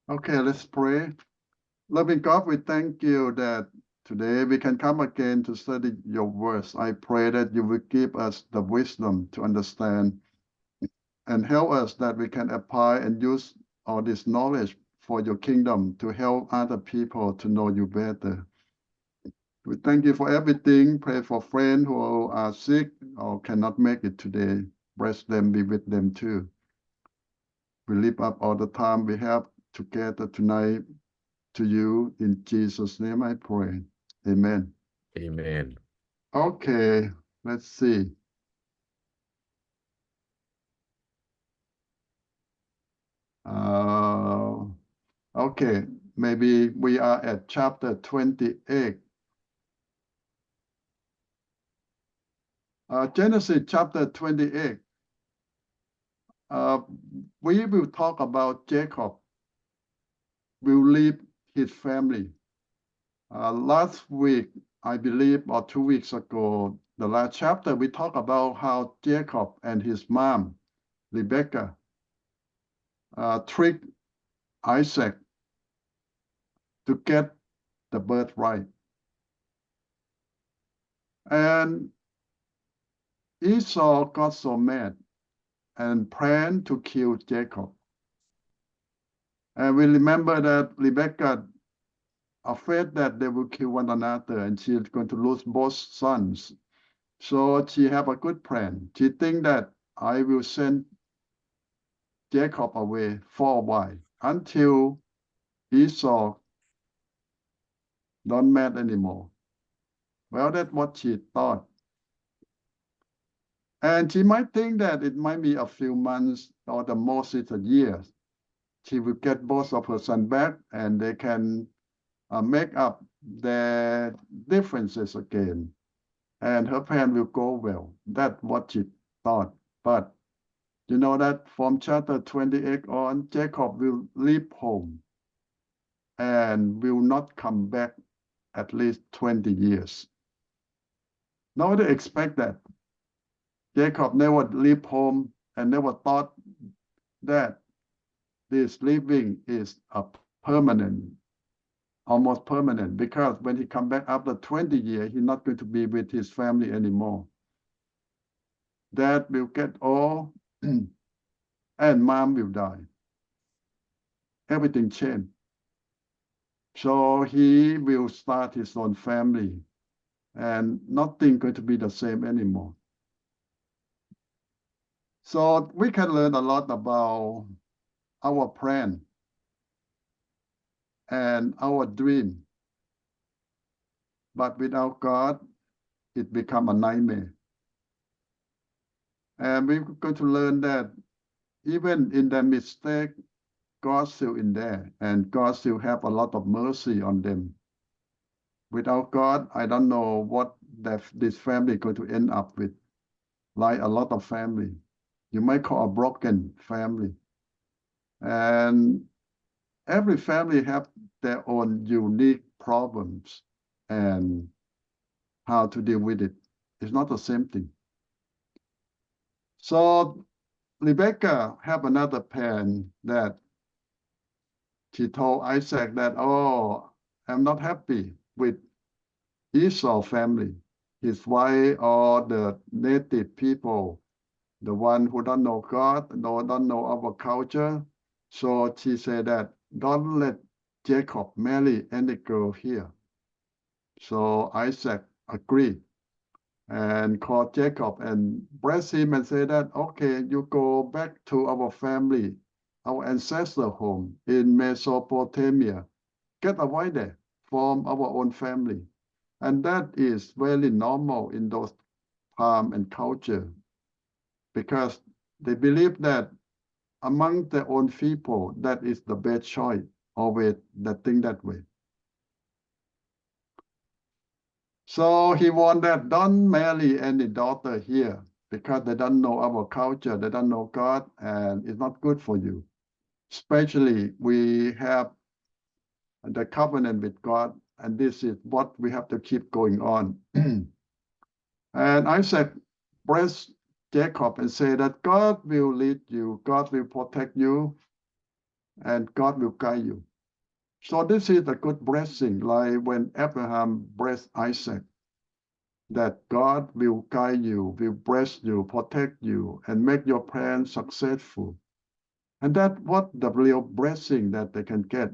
Okay, let's pray. Loving God, we thank you that today we can come again to study your words. I pray that you will give us the wisdom to understand and help us that we can apply and use all this knowledge for your kingdom to help other people to know you better. We thank you for everything. Pray for friends who are sick or cannot make it today. Bless them, be with them too. We lift up all the time we have together tonight to you. In Jesus' name I pray. Amen. Amen. Okay, let's see. Okay, maybe we are at chapter 28. Genesis chapter 28. We will talk about Jacob will leave his family. Last week, I believe, or 2 weeks ago, the last chapter, we talked about how Jacob and his mom, Rebecca, tricked Isaac to get the birthright. And Esau got so mad and planned to kill Jacob. And we remember that Rebecca, afraid that they will kill one another and she's going to lose both sons. So she have a good plan. She think that I will send Jacob away for a while until Esau don't mad anymore. Well, that's what she thought. And she might think that it might be a few months or the most it's a year. She will get both of her sons back and they can make up their differences again. And her plan will go well. That's what she thought. But you know that from chapter 28 on, Jacob will leave home and will not come back at least 20 years. Nobody expect that. Jacob never leave home and never thought that this living is a permanent, almost permanent, because when he come back after 20 years, he's not going to be with his family anymore. Dad will get old and mom will die. Everything changed. So he will start his own family and nothing going to be the same anymore. So we can learn a lot about our plan and our dream. But without God, it becomes a nightmare. And we're going to learn that even in their mistake, God's still in there, and God still have a lot of mercy on them. Without God, I don't know what this family is going to end up with. Like a lot of family, you might call a broken family. And every family have their own unique problems and how to deal with it. It's not the same thing. So Rebecca have another plan that she told Isaac that, oh, I'm not happy with Esau family, his wife or the native people, the one who don't know God, don't know our culture. So she said that don't let Jacob marry any girl here. So Isaac agreed and called Jacob and blessed him and said that, okay, you go back to our family, our ancestor home in Mesopotamia. Get away there from our own family. And that is very normal in those time and culture because they believe that among their own people, that is the best choice, always that think that way. So he warned that don't marry any daughter here because they don't know our culture, they don't know God, and it's not good for you. Especially we have the covenant with God, and this is what we have to keep going on. And Isaac blessed Jacob and said that God will lead you, God will protect you, and God will guide you. So this is a good blessing, like when Abraham blessed Isaac, that God will guide you, will bless you, protect you, and make your plan successful. And that's what the real blessing that they can get.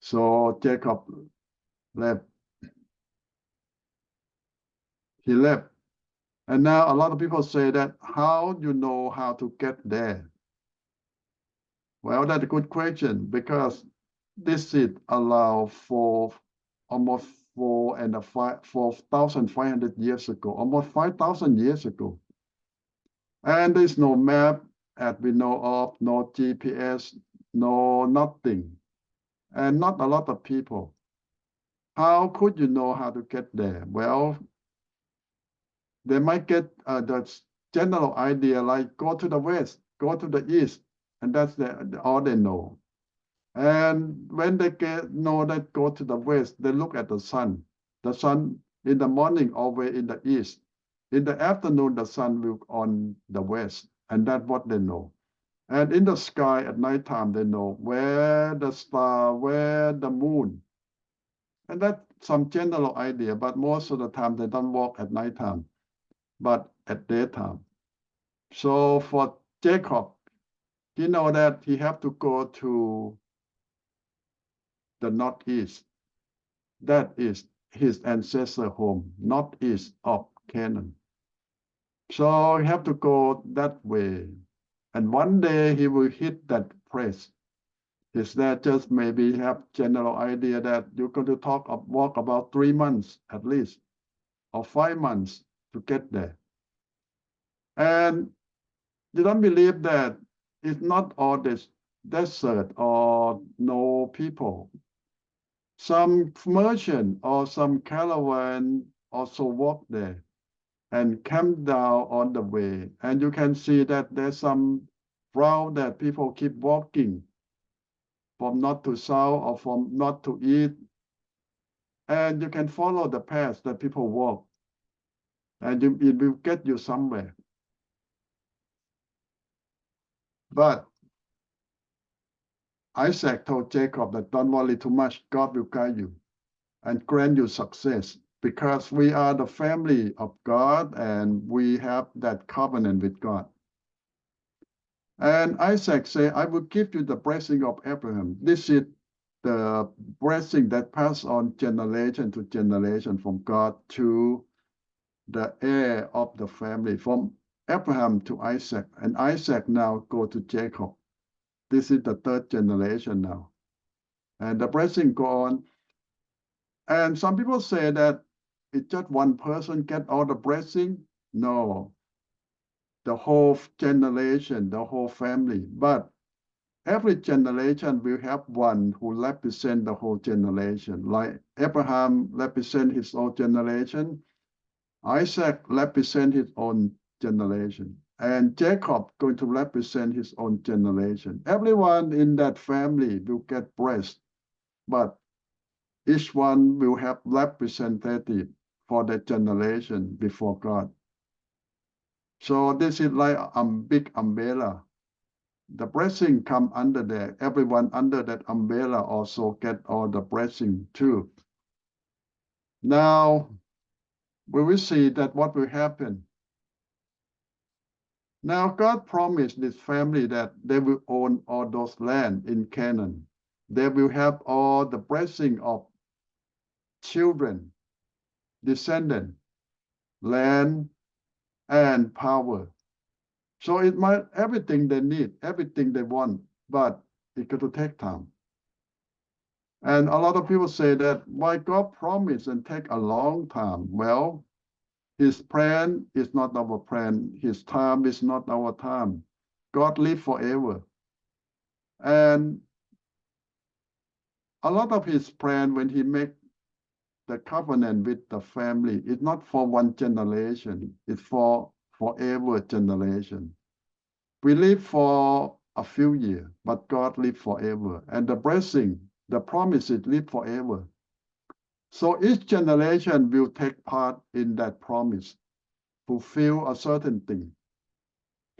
So Jacob left. He left. And now a lot of people say that, how you know how to get there? Well, that's a good question, because this seed allowed for almost 4,500 years ago, almost 5,000 years ago. And there's no map as we know of, no GPS, no nothing, and not a lot of people. How could you know how to get there? Well, they might get the general idea, like go to the west, go to the east, and that's all they know. And when they know that go to the west, they look at the sun. The sun in the morning always in the east. In the afternoon, the sun will on the west, and that's what they know. And in the sky at nighttime, they know where the star, where the moon. And that's some general idea, but most of the time they don't walk at nighttime, but at daytime. So for Jacob, he know that he have to go to the northeast. That is his ancestor home, northeast of Canaan. So he have to go that way. And one day he will hit that place. Is that just maybe have general idea that you're going to walk about 3 months at least, or 5 months to get there. And you don't believe that it's not all this desert or no people. Some merchant or some caravan also walk there and camp down on the way. And you can see that there's some route that people keep walking from north to south or from north to east. And you can follow the path that people walk. And it will get you somewhere. But Isaac told Jacob that don't worry too much, God will guide you and grant you success, because we are the family of God and we have that covenant with God. And Isaac said, I will give you the blessing of Abraham. This is the blessing that passed on generation to generation from God to the heir of the family, from Abraham to Isaac, and Isaac now go to Jacob. This is the third generation now. And the blessing go on. And some people say that it's just one person get all the blessing. No, the whole generation, the whole family. But every generation will have one who represent the whole generation. Like Abraham represent his own generation, Isaac represent his own generation, and Jacob going to represent his own generation. Everyone in that family will get blessed, but each one will have representative for the generation before God. So this is like a big umbrella. The blessing come under there. Everyone under that umbrella also get all the blessing too. Now, we will see that what will happen. Now, God promised this family that they will own all those land in Canaan. They will have all the blessing of children, descendant, land, and power. So it might everything they need, everything they want, but it got to take time. And a lot of people say that why God promised and take a long time. Well, his plan is not our plan. His time is not our time. God lives forever. And a lot of his plan when he make the covenant with the family is not for one generation, it's for forever generation. We live for a few years, but God lives forever. And the blessing, the promises live forever. So each generation will take part in that promise, fulfill a certain thing.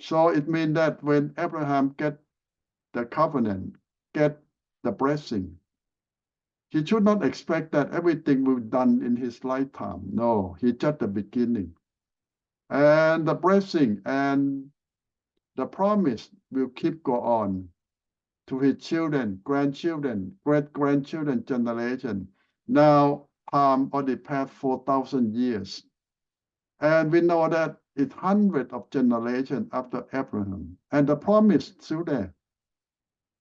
So it means that when Abraham get the covenant, get the blessing. He should not expect that everything will be done in his lifetime. No, he just the beginning. And the blessing and the promise will keep go on to his children, grandchildren, great-grandchildren generation. Now, time already passed 4,000 years. And we know that it's hundreds of generations after Abraham. And the promise still there.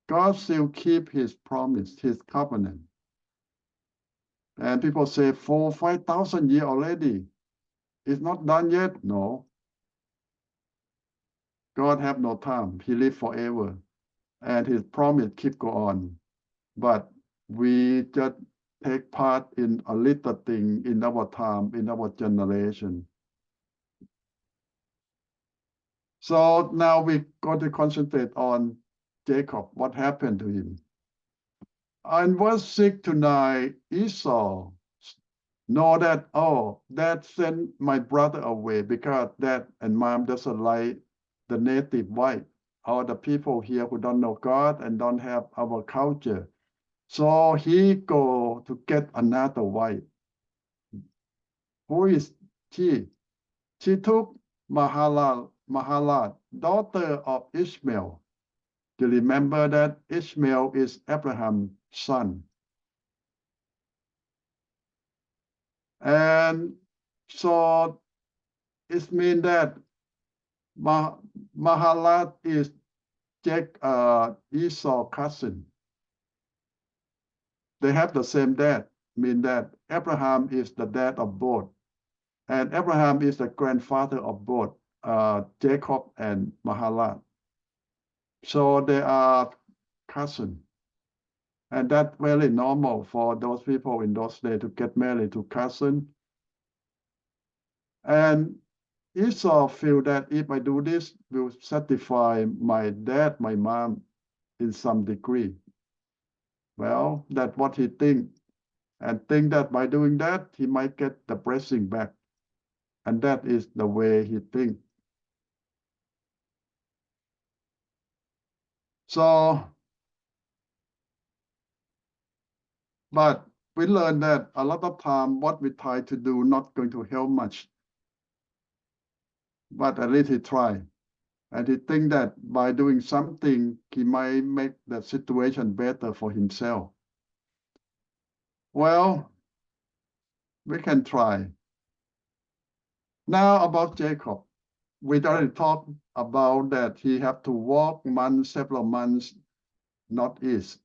God still keep his promise, his covenant. And people say 5,000 years already. It's not done yet. No. God have no time. He live forever. And his promise keep go on. But we just take part in a little thing in our time, in our generation. So now we got to concentrate on Jacob, what happened to him. In verse 6 to 9, Esau know that, oh, dad sent my brother away because dad and mom doesn't like the native white or the people here who don't know God and don't have our culture. So he go to get another wife. Who is she? She took Mahalat, daughter of Ishmael. Do you remember that Ishmael is Abraham's son? And so it means that Mahalat is Esau's cousin. They have the same dad, mean that Abraham is the dad of both. And Abraham is the grandfather of both Jacob and Mahalat. So they are cousins. And that's very normal for those people in those days to get married to cousins. And Esau feel that if I do this, will satisfy my dad, my mom in some degree. Well, that's what he think. And think that by doing that, he might get the blessing back. And that is the way he think. So, but we learn that a lot of time what we try to do not going to help much. But at least he try. And he think that by doing something, he might make the situation better for himself. Well, we can try. Now about Jacob. We already talked about that he have to walk several months northeast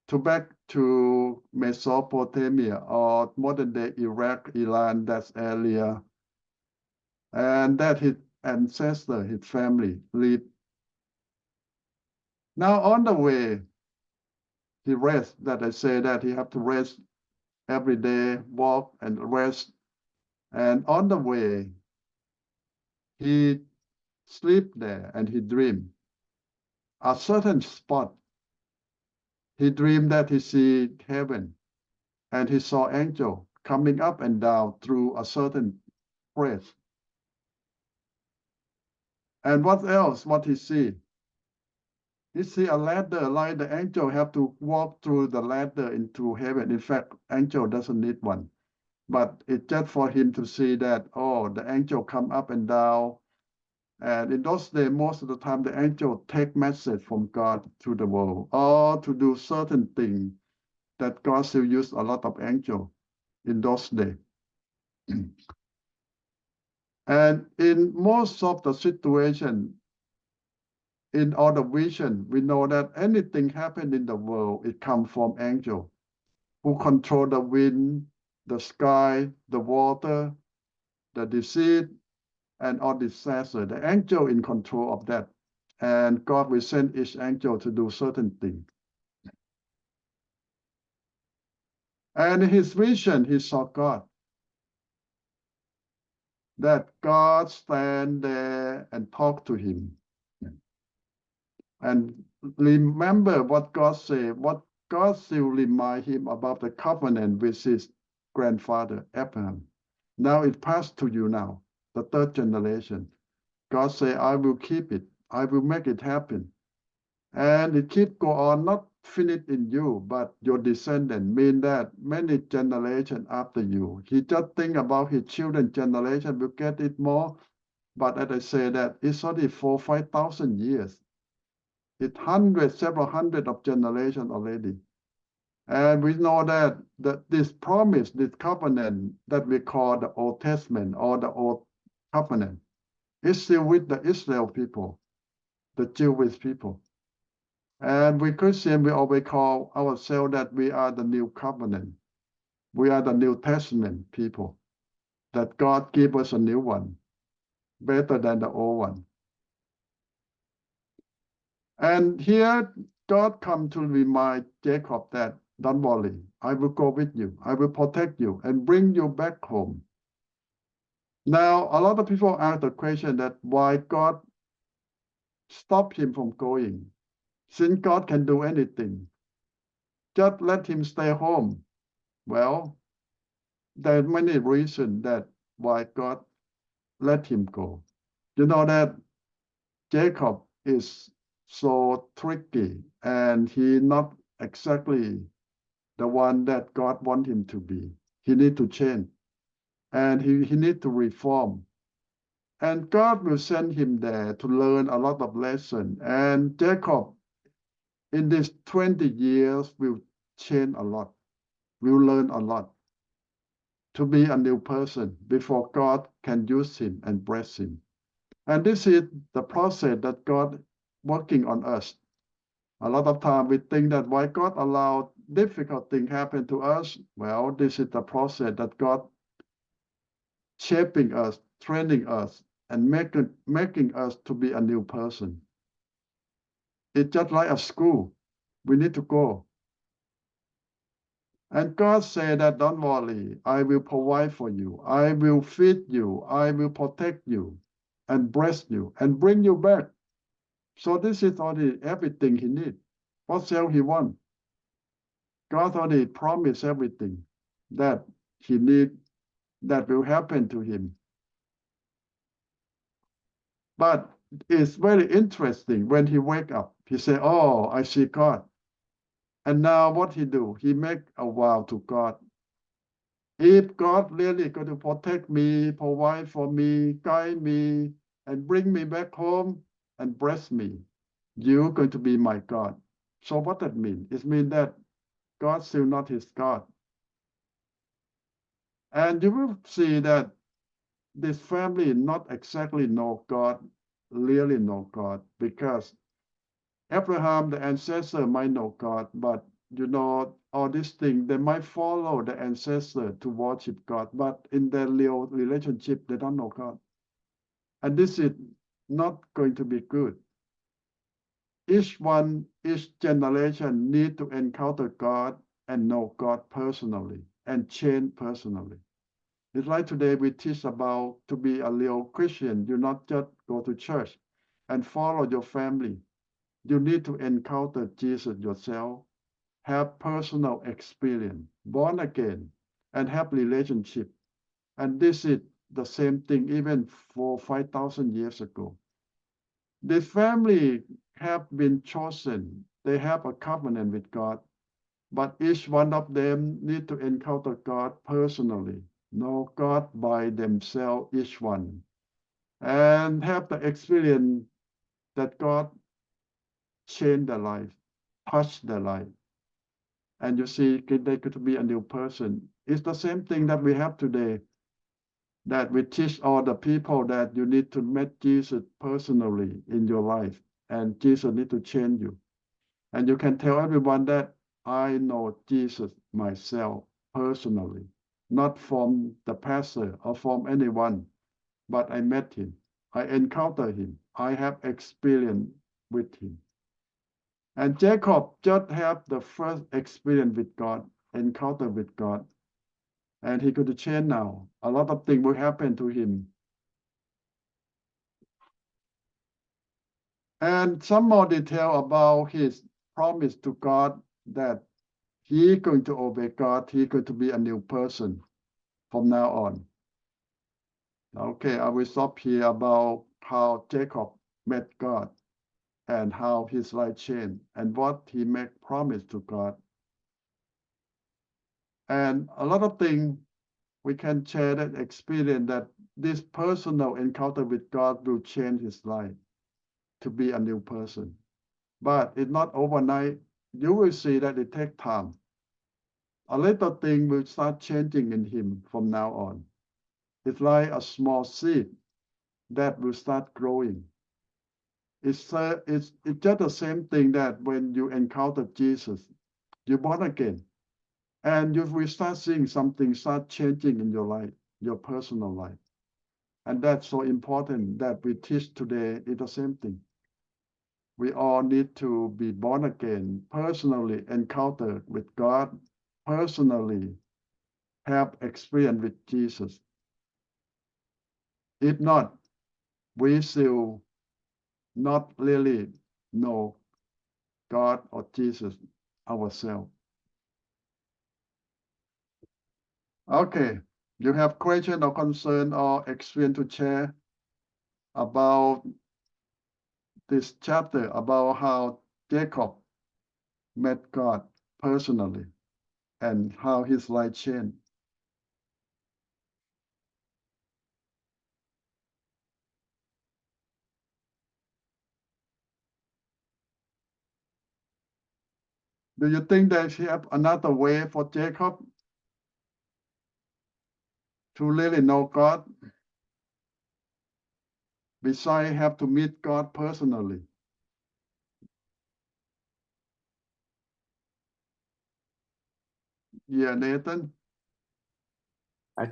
to back to Mesopotamia or modern day Iraq, Iran, that area. And that his ancestor, his family lived. Now on the way, he rests, that I say that he have to rest every day, walk and rest. And on the way, he sleep there and he dream. A certain spot, he dreamed that he see heaven and he saw angel coming up and down through a certain place. And what else, what he see? He see a ladder, like the angel have to walk through the ladder into heaven. In fact, angel doesn't need one. But it's just for him to see that, oh, the angel come up and down. And in those days, most of the time, the angel take message from God to the world, or to do certain things that God still use a lot of angel in those days. And in most of the situation, in all the vision, we know that anything happen in the world, it comes from angel who control the wind, the sky, the water, the disease, and all disaster. The angel in control of that. And God will send each angel to do certain things. And in his vision, he saw God. That God stand there and talk to him. And remember what God said, what God still remind him about the covenant with his grandfather, Abraham. Now it passed to you now, the third generation. God say, I will keep it. I will make it happen. And it keep go on, not finish in you, but your descendant, mean that many generation after you. He just think about his children generation will get it more. But as I say that it's only 4,000-5,000 years. It's hundreds, several hundred of generations already. And we know that this promise, this covenant that we call the Old Testament or the Old Covenant is still with the Israel people, the Jewish people. And we Christians, we always call ourselves that we are the New Covenant. We are the New Testament people, that God gave us a new one, better than the old one. And here, God come to remind Jacob that, don't worry, I will go with you. I will protect you and bring you back home. Now, a lot of people ask the question that why God stopped him from going. Since God can do anything, just let him stay home. Well, there are many reasons that why God let him go. You know that Jacob is so tricky and he not exactly the one that God want him to be. He need to change and he need to reform. And God will send him there to learn a lot of lessons. And Jacob, in these 20 years, will change a lot, will learn a lot to be a new person before God can use him and bless him. And this is the process that God working on us. A lot of time we think that why God allowed difficult things happen to us. Well, this is the process that God shaping us, training us, and making us to be a new person. It's just like a school. We need to go. And God said that, don't worry, I will provide for you. I will feed you. I will protect you and bless you and bring you back. So this is already everything he needs. What else he want? God already promised everything that he need, that will happen to him. But it's very interesting when he wake up, he say, oh, I see God. And now what he do? He make a vow to God. If God really going to protect me, provide for me, guide me, and bring me back home and bless me, you're going to be my God. So what that mean? It means that God still not his God. And you will see that this family not exactly know God, really know God, because Abraham, the ancestor, might know God, but you know, all these things, they might follow the ancestor to worship God, but in their real relationship, they don't know God. And this is not going to be good. Each generation need to encounter God and know God personally and change personally. It's like today we teach about to be a real Christian. You not just go to church and follow your family. You need to encounter Jesus yourself, have personal experience, born again, and have relationship. And this is the same thing even 4,000-5,000 years ago. The family have been chosen. They have a covenant with God, but each one of them need to encounter God personally, know God by themselves, each one, and have the experience that God changed their life, touched their life. And you see, they could be a new person. It's the same thing that we have today, that we teach all the people that you need to meet Jesus personally in your life, and Jesus need to change you. And you can tell everyone that I know Jesus myself personally, not from the pastor or from anyone, but I met him. I encountered him. I have experience with him. And Jacob just had the first experience with God, encounter with God, and he could change now. A lot of things will happen to him. And some more detail about his promise to God that he's going to obey God, he's going to be a new person from now on. Okay, I will stop here about how Jacob met God. and how his life changed and what he made promise to God. And a lot of things we can share that experience that this personal encounter with God will change his life to be a new person. But it's not overnight. You will see that it takes time. A little thing will start changing in him from now on. It's like a small seed that will start growing. It's just the same thing that when you encounter Jesus, you're born again. And you will start seeing something start changing in your life, your personal life. And that's so important that we teach today is the same thing. We all need to be born again, personally encounter with God, personally have experience with Jesus. If not, we still not really know God or Jesus ourselves. Okay, you have question or concern or experience to share about this chapter about how Jacob met God personally and how his life changed. Do you think that he have another way for Jacob to really know God besides have to meet God personally? Yeah, Nathan.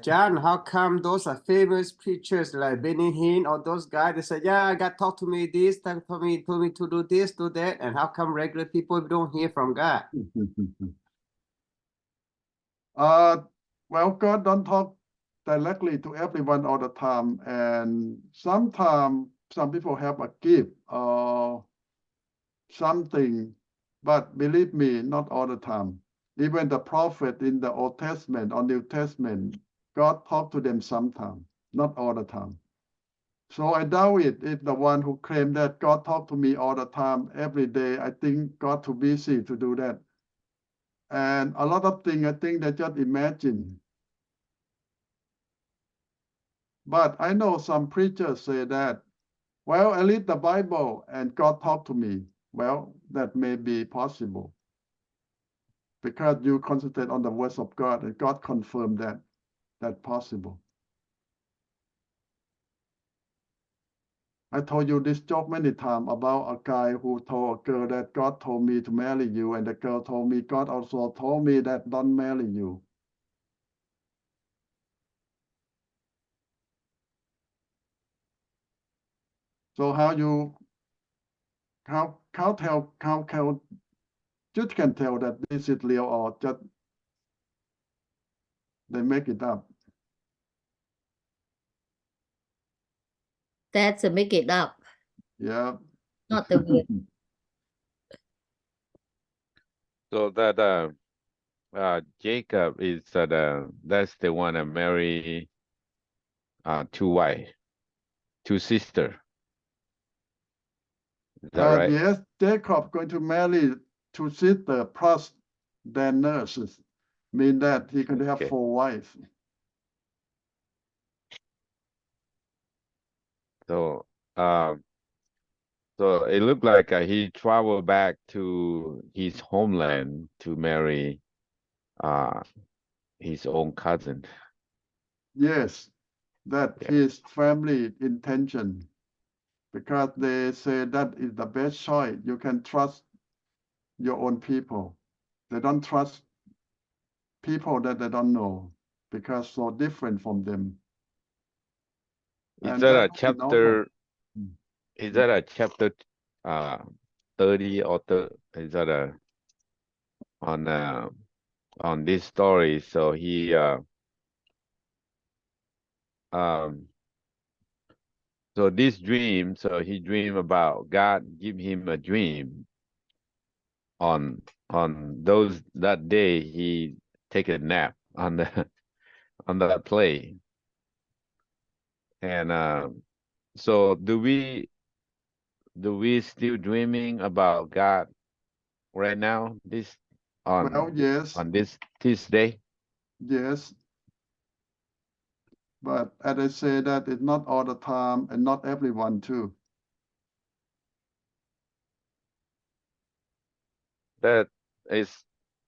John, how come those are famous preachers like Benny Hinn or those guys? They say, "Yeah, God talked to me this, told me to do this, do that," and how come regular people don't hear from God? Well, God don't talk directly to everyone all the time, and sometimes some people have a gift or something, but believe me, not all the time. Even the prophet in the Old Testament or New Testament, God talked to them sometimes, not all the time. So I doubt it if the one who claimed that God talked to me all the time, every day. I think God too busy to do that. And a lot of things I think they just imagine. But I know some preachers say that, well, I read the Bible and God talked to me. Well, that may be possible because you concentrate on the words of God and God confirmed that that's possible. I told you this joke many times about a guy who told a girl that God told me to marry you, and the girl told me God also told me that don't marry you. So how you you can tell that this is real or just they make it up? That's a make it up, Yeah. not the real. So that Jacob is that's the one that marry two wife, two sister. Is that right? Yes, Jacob going to marry two sisters plus their nurses, mean that he can have Okay. 4 wives. So so it looked like he traveled back to his homeland to marry his own cousin. Yes, that Yeah. his family intention, because they say that is the best choice. You can trust your own people. They don't trust people that they don't know because so different from them. Is And that a that would be normal. chapter? Is that a chapter 30 or is that on this story? So he so this dream, so he dreamed about God give him a dream on that day he take a nap on the on that play. And so do we do we still dreaming about God right now? Well, yes, on this day? yes. But as I say that it's not all the time and not everyone too. That is,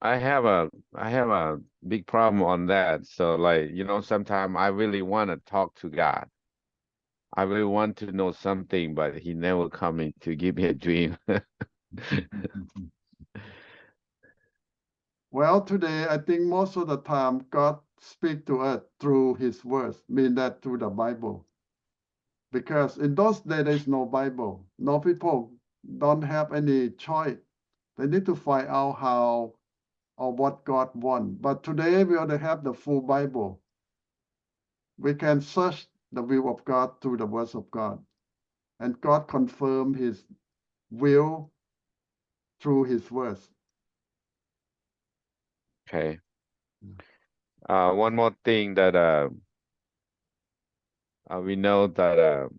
I have a big problem on that. So like, sometimes I really want to talk to God. I really want to know something, but he never coming to give me a dream. Well, today I think most of the time God speak to us through his words, mean that through the Bible. Because in those days there is no Bible. No people don't have any choice. They need to find out how or what God wants. But today we already have the full Bible. We can search the will of God through the words of God. And God confirm his will through his words. Okay. One more thing that we know that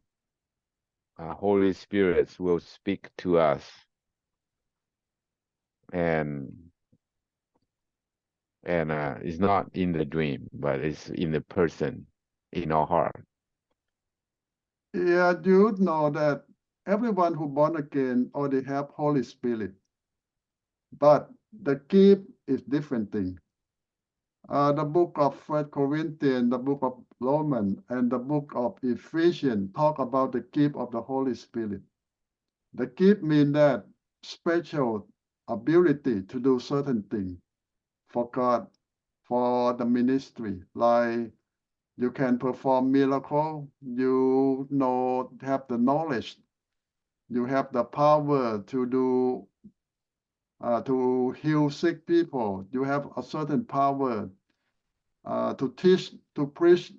Holy Spirit will speak to us, and it's not in the dream, but it's in the person, in our heart. Yeah, you know that everyone who born again already have Holy Spirit. But the gift is different thing. The book of 1 Corinthians, the book of Romans, and the book of Ephesians talk about the gift of the Holy Spirit. The gift means that special ability to do certain things for God, for the ministry. Like you can perform miracle, have the knowledge, you have the power to do to heal sick people. You have a certain power to teach, to preach,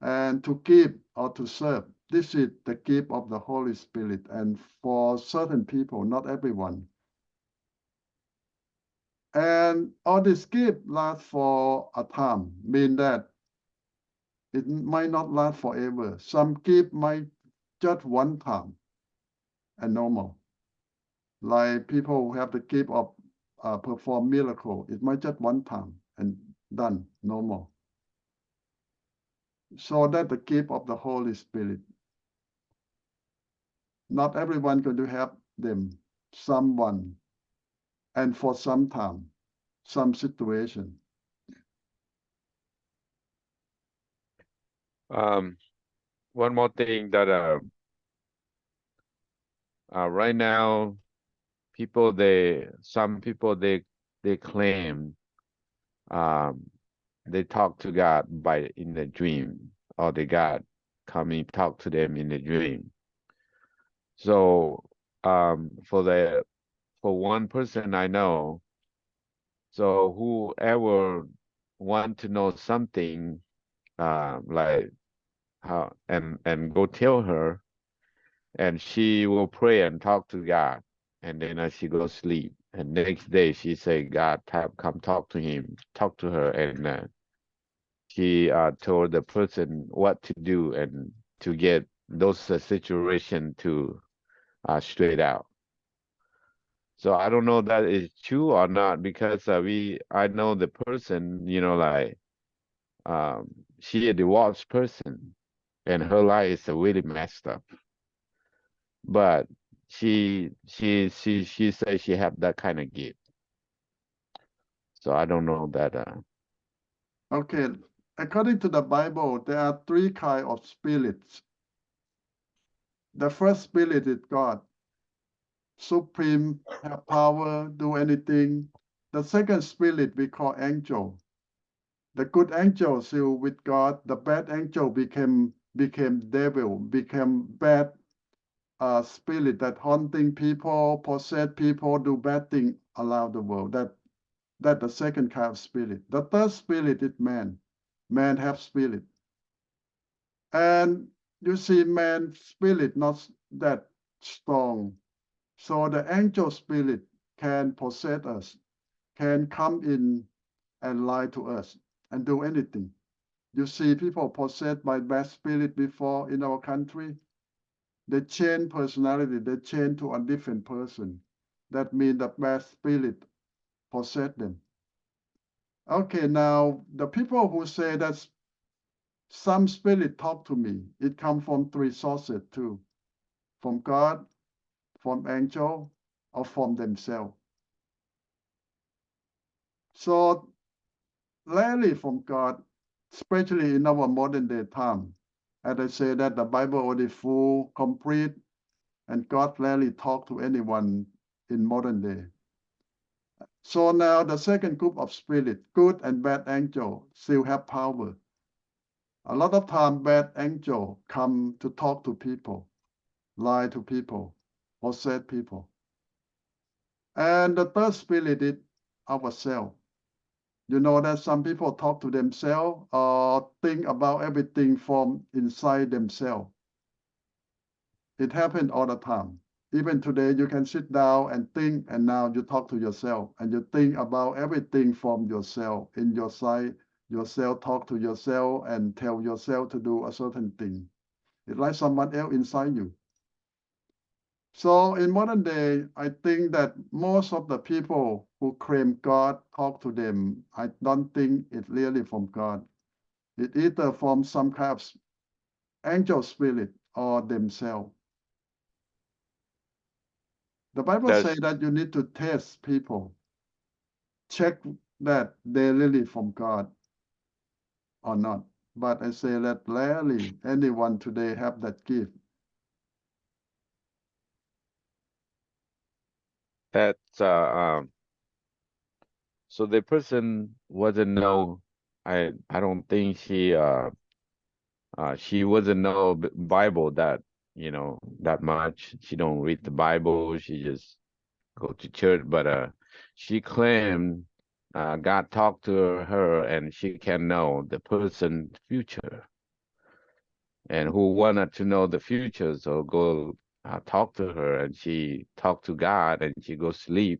and to give or to serve. This is the gift of the Holy Spirit, and for certain people, not everyone. And all this gift lasts for a time, mean that it might not last forever. Some gift might just one time and normal. Like people who have the gift of perform miracle, it might just one time and done, normal. So that the gift of the Holy Spirit. Not everyone going to have them, someone, and for some time, some situation. One more thing that right now, some people they claim they talk to God in the dream, or the God coming talk to them in the dream. So for one person I know, so whoever want to know something, like how and go tell her, and she will pray and talk to God, and then she go sleep, and next day she say God come talk to her, and she told the person what to do and to get those situation to straight out. So I don't know that is true or not, because I know the person, like she a divorced person, and her life is really messed up. But she says she have that kind of gift. So I don't know that. Okay, according to the Bible, there are three kinds of spirits. The first spirit is God, supreme, have power, do anything. The second spirit we call angel. The good angel still with God. The bad angel became devil, became bad spirit that haunting people, possess people, do bad thing around the world. That the second kind of spirit. The third spirit is man. Man have spirit. And you see, man's spirit not that strong. So the angel spirit can possess us, can come in and lie to us and do anything. You see people possessed by bad spirit before in our country. they change personality, they change to a different person. That means the bad spirit possess them. Okay, now the people who say that some spirit talk to me, it comes from three sources too, from God, from angel, or from themselves. So rarely from God, especially in our modern day time. As I say that the Bible already full, complete, and God rarely talk to anyone in modern day. So now the second group of spirit, good and bad angel, still have power. A lot of time bad angel come to talk to people, lie to people, possess people. And the third spirit is ourselves. You know that some people talk to themselves or think about everything from inside themselves. It happens all the time. Even today, you can sit down and think, and now you talk to yourself, and you think about everything from yourself. In your side, yourself talk to yourself and tell yourself to do a certain thing. It's like someone else inside you. So in modern day, I think that most of the people who claim God talk to them, I don't think it's really from God. It's either from some kind of angel spirit or themselves. The Bible That's says that you need to test people, check that they're really from God or not. But I say that rarely anyone today have that gift. that's so the person wasn't know. I don't think she wasn't know Bible that that much. She don't read the Bible. She just go to church, but she claimed God talked to her and she can know the person's future. And who wanted to know the future, so go talk to her, and she talked to God, and she go sleep,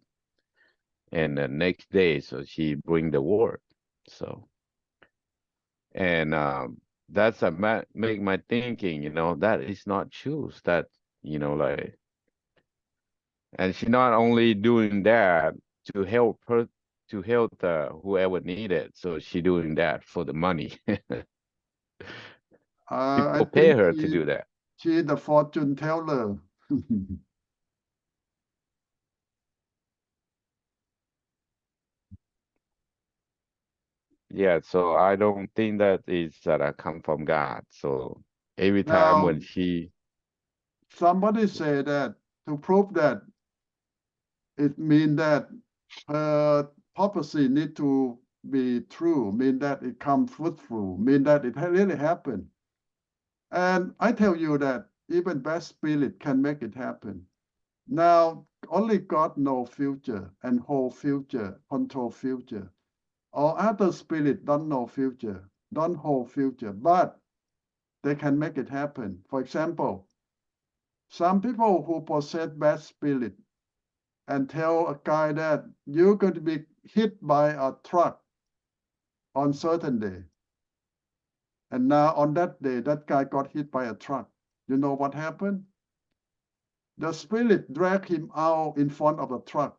and the next day, so she bring the word. So, and that's make my thinking, that is not true. That like, and she not only doing that to help her, to help whoever needed, so she doing that for the money. I People pay think her to do that. she the fortune teller. Yeah, so I don't think that is that I come from God. So every time Now, when she, somebody say that to prove that it means that her prophecy need to be true, mean that it come fruitful, mean that it really happened. And I tell you that even bad spirit can make it happen. Now, only God know future and hold future, control future. Or other spirit don't know future, don't hold future, but they can make it happen. For example, some people who possess bad spirit and tell a guy that you're going to be hit by a truck on certain day. And now on that day, that guy got hit by a truck. You know what happened? The spirit dragged him out in front of the truck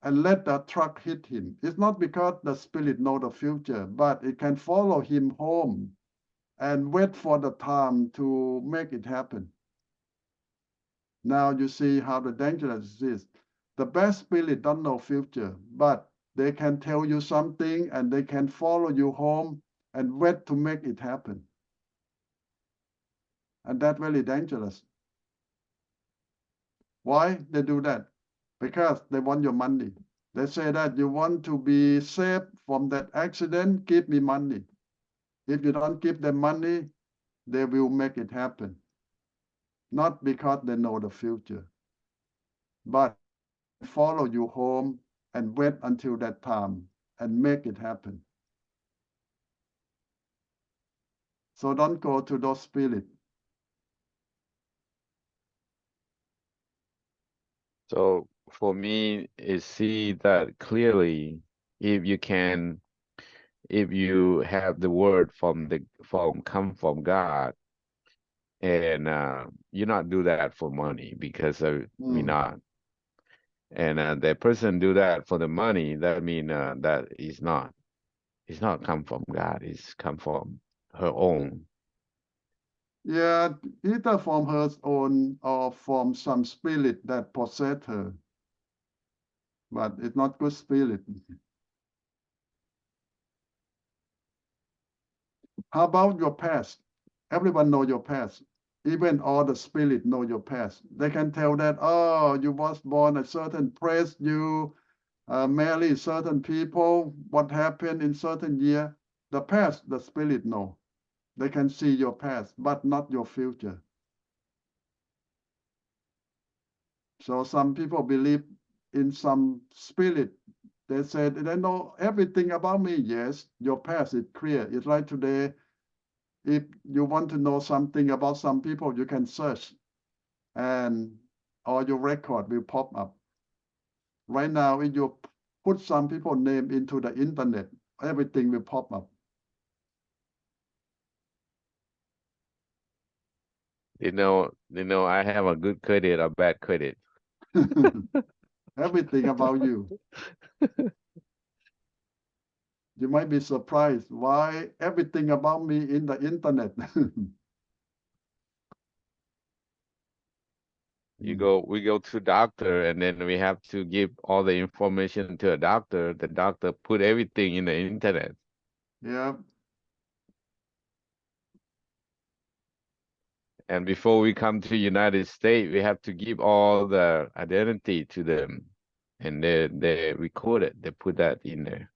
and let the truck hit him. It's not because the spirit know the future, but it can follow him home and wait for the time to make it happen. Now you see how the dangerous it is. The best spirit don't know future, but they can tell you something and they can follow you home and wait to make it happen. And that's very dangerous. Why they do that? Because they want your money. They say that you want to be saved from that accident, give me money. If you don't give them money, they will make it happen. Not because they know the future, but follow you home and wait until that time and make it happen. So don't go to those spirits. so for me, is see that clearly if you can, if you have the word from come from God, and you not do that for money because we not. And that person do that for the money. That mean that is not. It's not come from God. It's come from her own. Yeah, either from her own or from some spirit that possessed her. But it's not good spirit. How about your past? Everyone know your past. Even all the spirit know your past. They can tell that, oh, you was born a certain place, you marry certain people, what happened in certain year. The past, the spirit know. They can see your past, but not your future. So some people believe in some spirit. They said they know everything about me. Yes, your past is clear. It's like today. If you want to know something about some people, you can search and all your record will pop up. Right now, if you put some people's name into the internet, everything will pop up. You know, I have a good credit or bad credit. Everything about you. You might be surprised why everything about me in the internet. We go to doctor, and then we have to give all the information to a doctor. The doctor put everything in the internet. Yeah. And before we come to United States, we have to give all the identity to them, and they record it. They put that in there.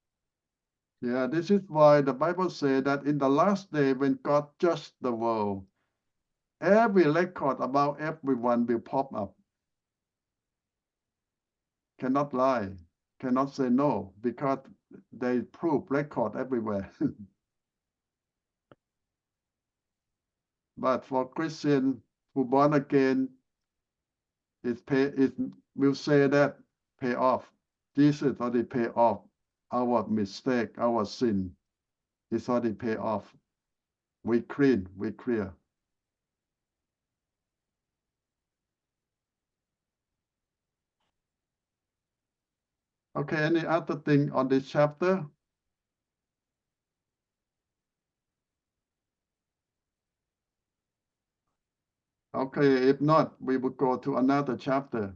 Yeah, this is why the Bible says that in the last day when God judged the world, every record about everyone will pop up. Cannot lie, cannot say no, because they prove record everywhere. But for Christian who born again, it will say that pay off. Jesus already pay off our mistake, our sin. It's already pay off. We clean, we clear. Okay, any other thing on this chapter? Okay, if not, we will go to another chapter.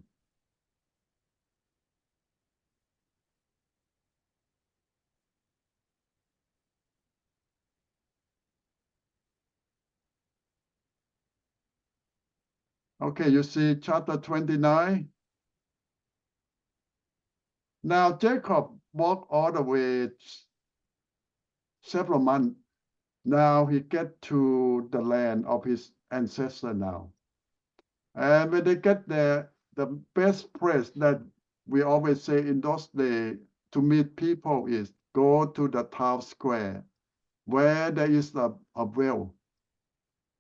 Okay, you see chapter 29. Now Jacob walked all the way several months. Now he get to the land of his ancestor now. And when they get there, the best place that we always say in those days to meet people is go to the town square where there is a well.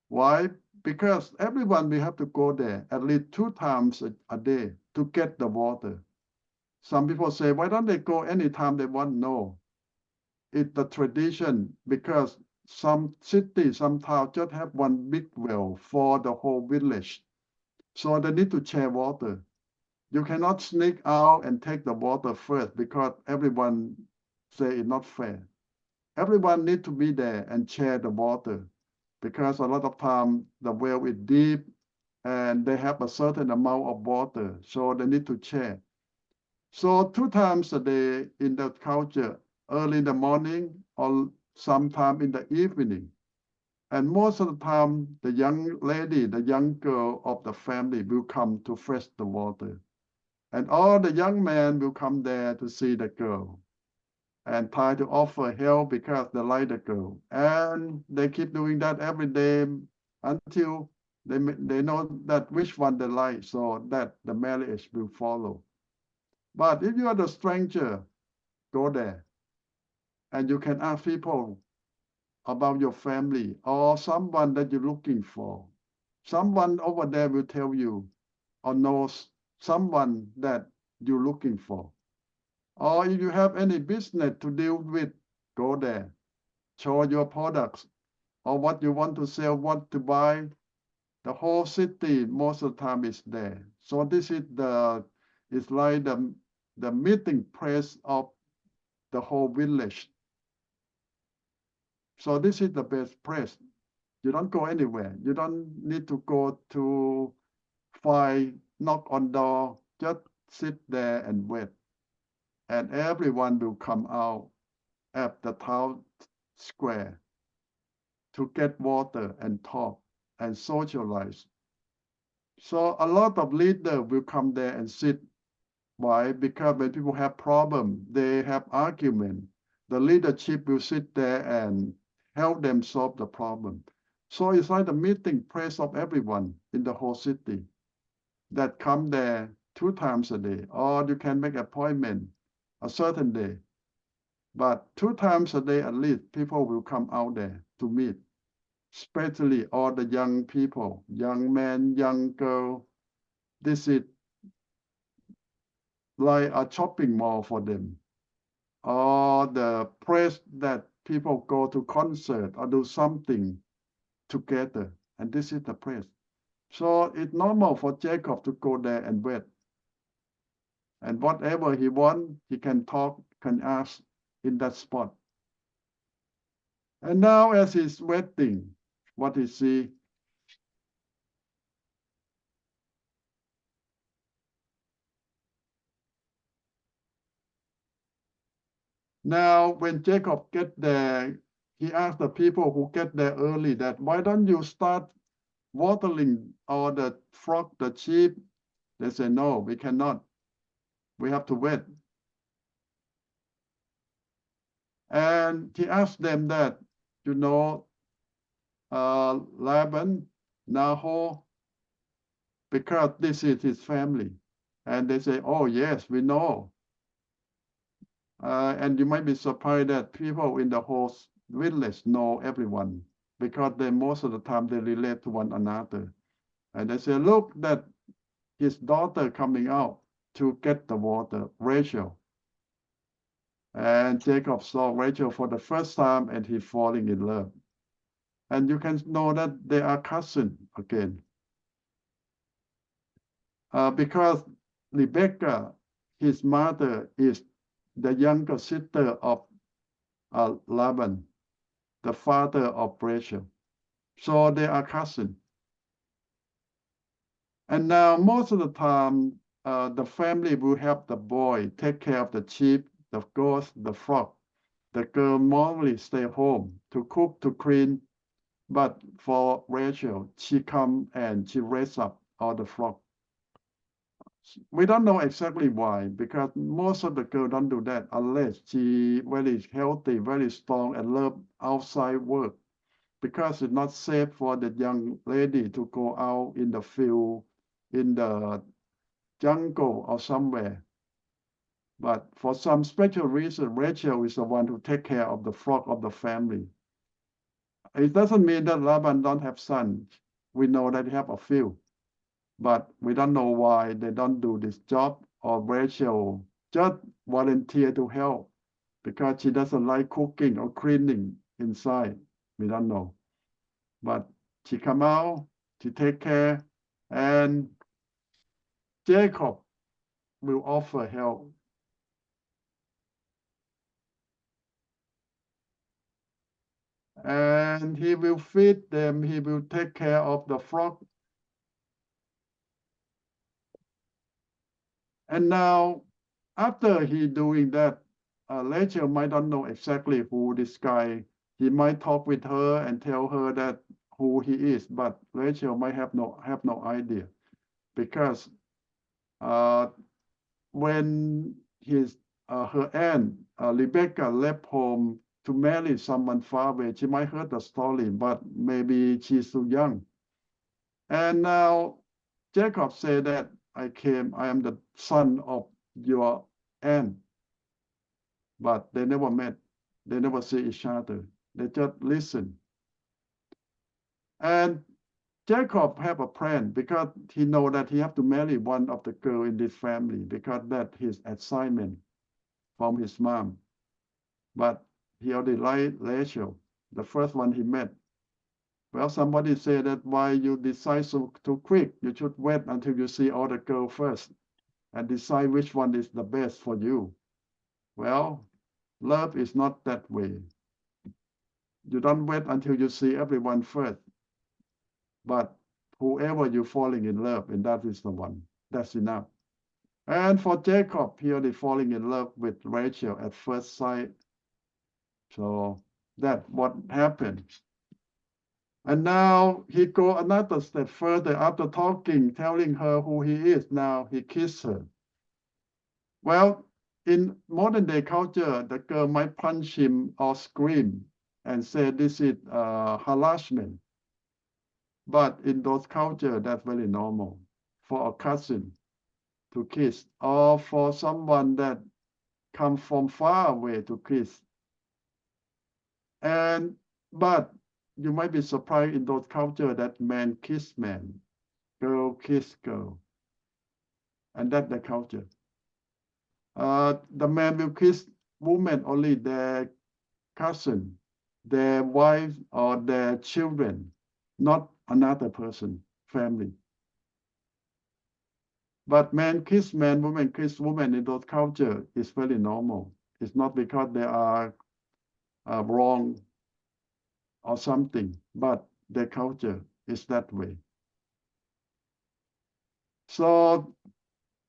Why? Because everyone will have to go there at least 2 times a day to get the water. Some people say, why don't they go anytime they want? No. It's the tradition because some cities, some towns just have one big well for the whole village. So they need to share water. You cannot sneak out and take the water first because everyone say it's not fair. Everyone need to be there and share the water because a lot of time the well is deep and they have a certain amount of water, so they need to share. So 2 times a day in the culture, early in the morning or sometime in the evening. And most of the time, the young lady, the young girl of the family will come to fetch the water. And all the young men will come there to see the girl and try to offer help because they like the girl. And they keep doing that every day until they know that which one they like, so that the marriage will follow. But if you are the stranger, go there. And you can ask people about your family or someone that you're looking for. Someone over there will tell you or knows someone that you're looking for. Or if you have any business to deal with, go there. Show your products or what you want to sell, what to buy. The whole city most of the time is there. So this is it's like the meeting place of the whole village. So this is the best place. You don't go anywhere. You don't need to go to knock on door. Just sit there and wait. And everyone will come out at the town square to get water and talk and socialize. So a lot of leaders will come there and sit. Why? Because when people have problems, they have argument, the leadership will sit there and help them solve the problem. So it's like the meeting place of everyone in the whole city that come there 2 times a day, or you can make appointment a certain day. But 2 times a day at least, people will come out there to meet, especially all the young people, young men, young girl. This is like a shopping mall for them, or the place that people go to concert or do something together. And this is the place. So it's normal for Jacob to go there and wait. And whatever he wants, he can talk, can ask in that spot. And now as he's waiting, what he see? Now, when Jacob get there, he asked the people who get there early that, why don't you start watering all the flock, the sheep? They say, no, we cannot. We have to wait. And he asked them that, Laban, Nahor, because this is his family. And they say, oh, yes, we know. And you might be surprised that people in the whole village know everyone, because most of the time they relate to one another. And they say, look, that his daughter coming out to get the water, Rachel. And Jacob saw Rachel for the first time and he falling in love. And you can know that they are cousins again. Because Rebecca, his mother, is the younger sister of Laban, the father of Rachel. So they are cousins. And now most of the time, the family will help the boy take care of the sheep, the goats, the flock. The girl normally stay home to cook, to clean. But for Rachel, she come and she raise up all the flock. We don't know exactly why, because most of the girls don't do that unless she very healthy, very strong, and love outside work. Because it's not safe for the young lady to go out in the field, in the jungle or somewhere. But for some special reason, Rachel is the one who take care of the flock of the family. It doesn't mean that Laban don't have sons. We know that he have a few, but we don't know why they don't do this job, or Rachel just volunteer to help because she doesn't like cooking or cleaning inside. We don't know. But she come out, she take care, and Jacob will offer help. And he will feed them, he will take care of the flock. And now, after he doing that, Rachel might not know exactly who this guy. He might talk with her and tell her that who he is, but Rachel might have no idea, because when her aunt Rebecca left home to marry someone far away, she might heard the story, but maybe she's too young. And now Jacob said that I am the son of your aunt. But they never met. They never see each other. They just listen. And Jacob have a plan, because he know that he have to marry one of the girl in this family, because that's his assignment from his mom. But he already liked Rachel, the first one he met. Well, somebody said that why you decide so too quick. You should wait until you see all the girls first and decide which one is the best for you. Well, love is not that way. You don't wait until you see everyone first. But whoever you're falling in love, and that is the one. That's enough. And for Jacob, here they falling in love with Rachel at first sight. So that's what happened. And now he go another step further after talking, telling her who he is. Now he kissed her. Well, in modern day culture, the girl might punch him or scream and say this is harassment. But in those cultures, that's very normal for a cousin to kiss, or for someone that come from far away to kiss. But you might be surprised in those cultures that man kiss man, girl kiss girl, and that's the culture. The man will kiss woman only their cousin, their wife, or their children, not another person, family. But man kiss man, woman kiss woman in those cultures is very normal. It's not because they are wrong or something, but their culture is that way. So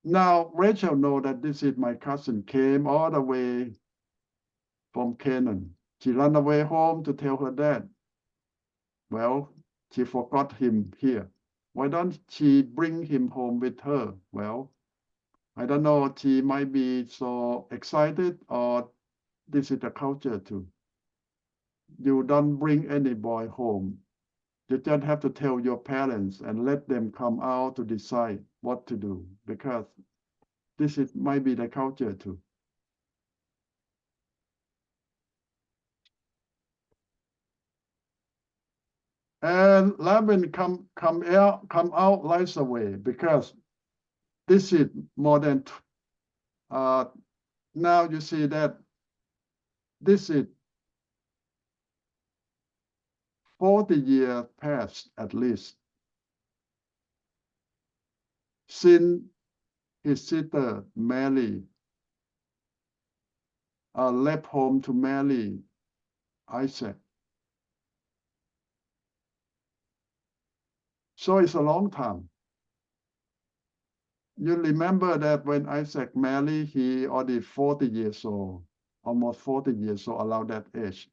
now Rachel knows that this is my cousin, came all the way from Canaan. She ran away home to tell her dad. Well, she forgot him here. Why don't she bring him home with her? Well, I don't know, she might be so excited, or this is the culture too. You don't bring any boy home. You just have to tell your parents and let them come out to decide what to do, because this might be the culture too. And Laban come out lies away, because this is more than now you see that this is 40 years past at least since his sister Mary left home to marry Isaac. So it's a long time. You remember that when Isaac married, he already 40 years old, almost 40 years old, around that age,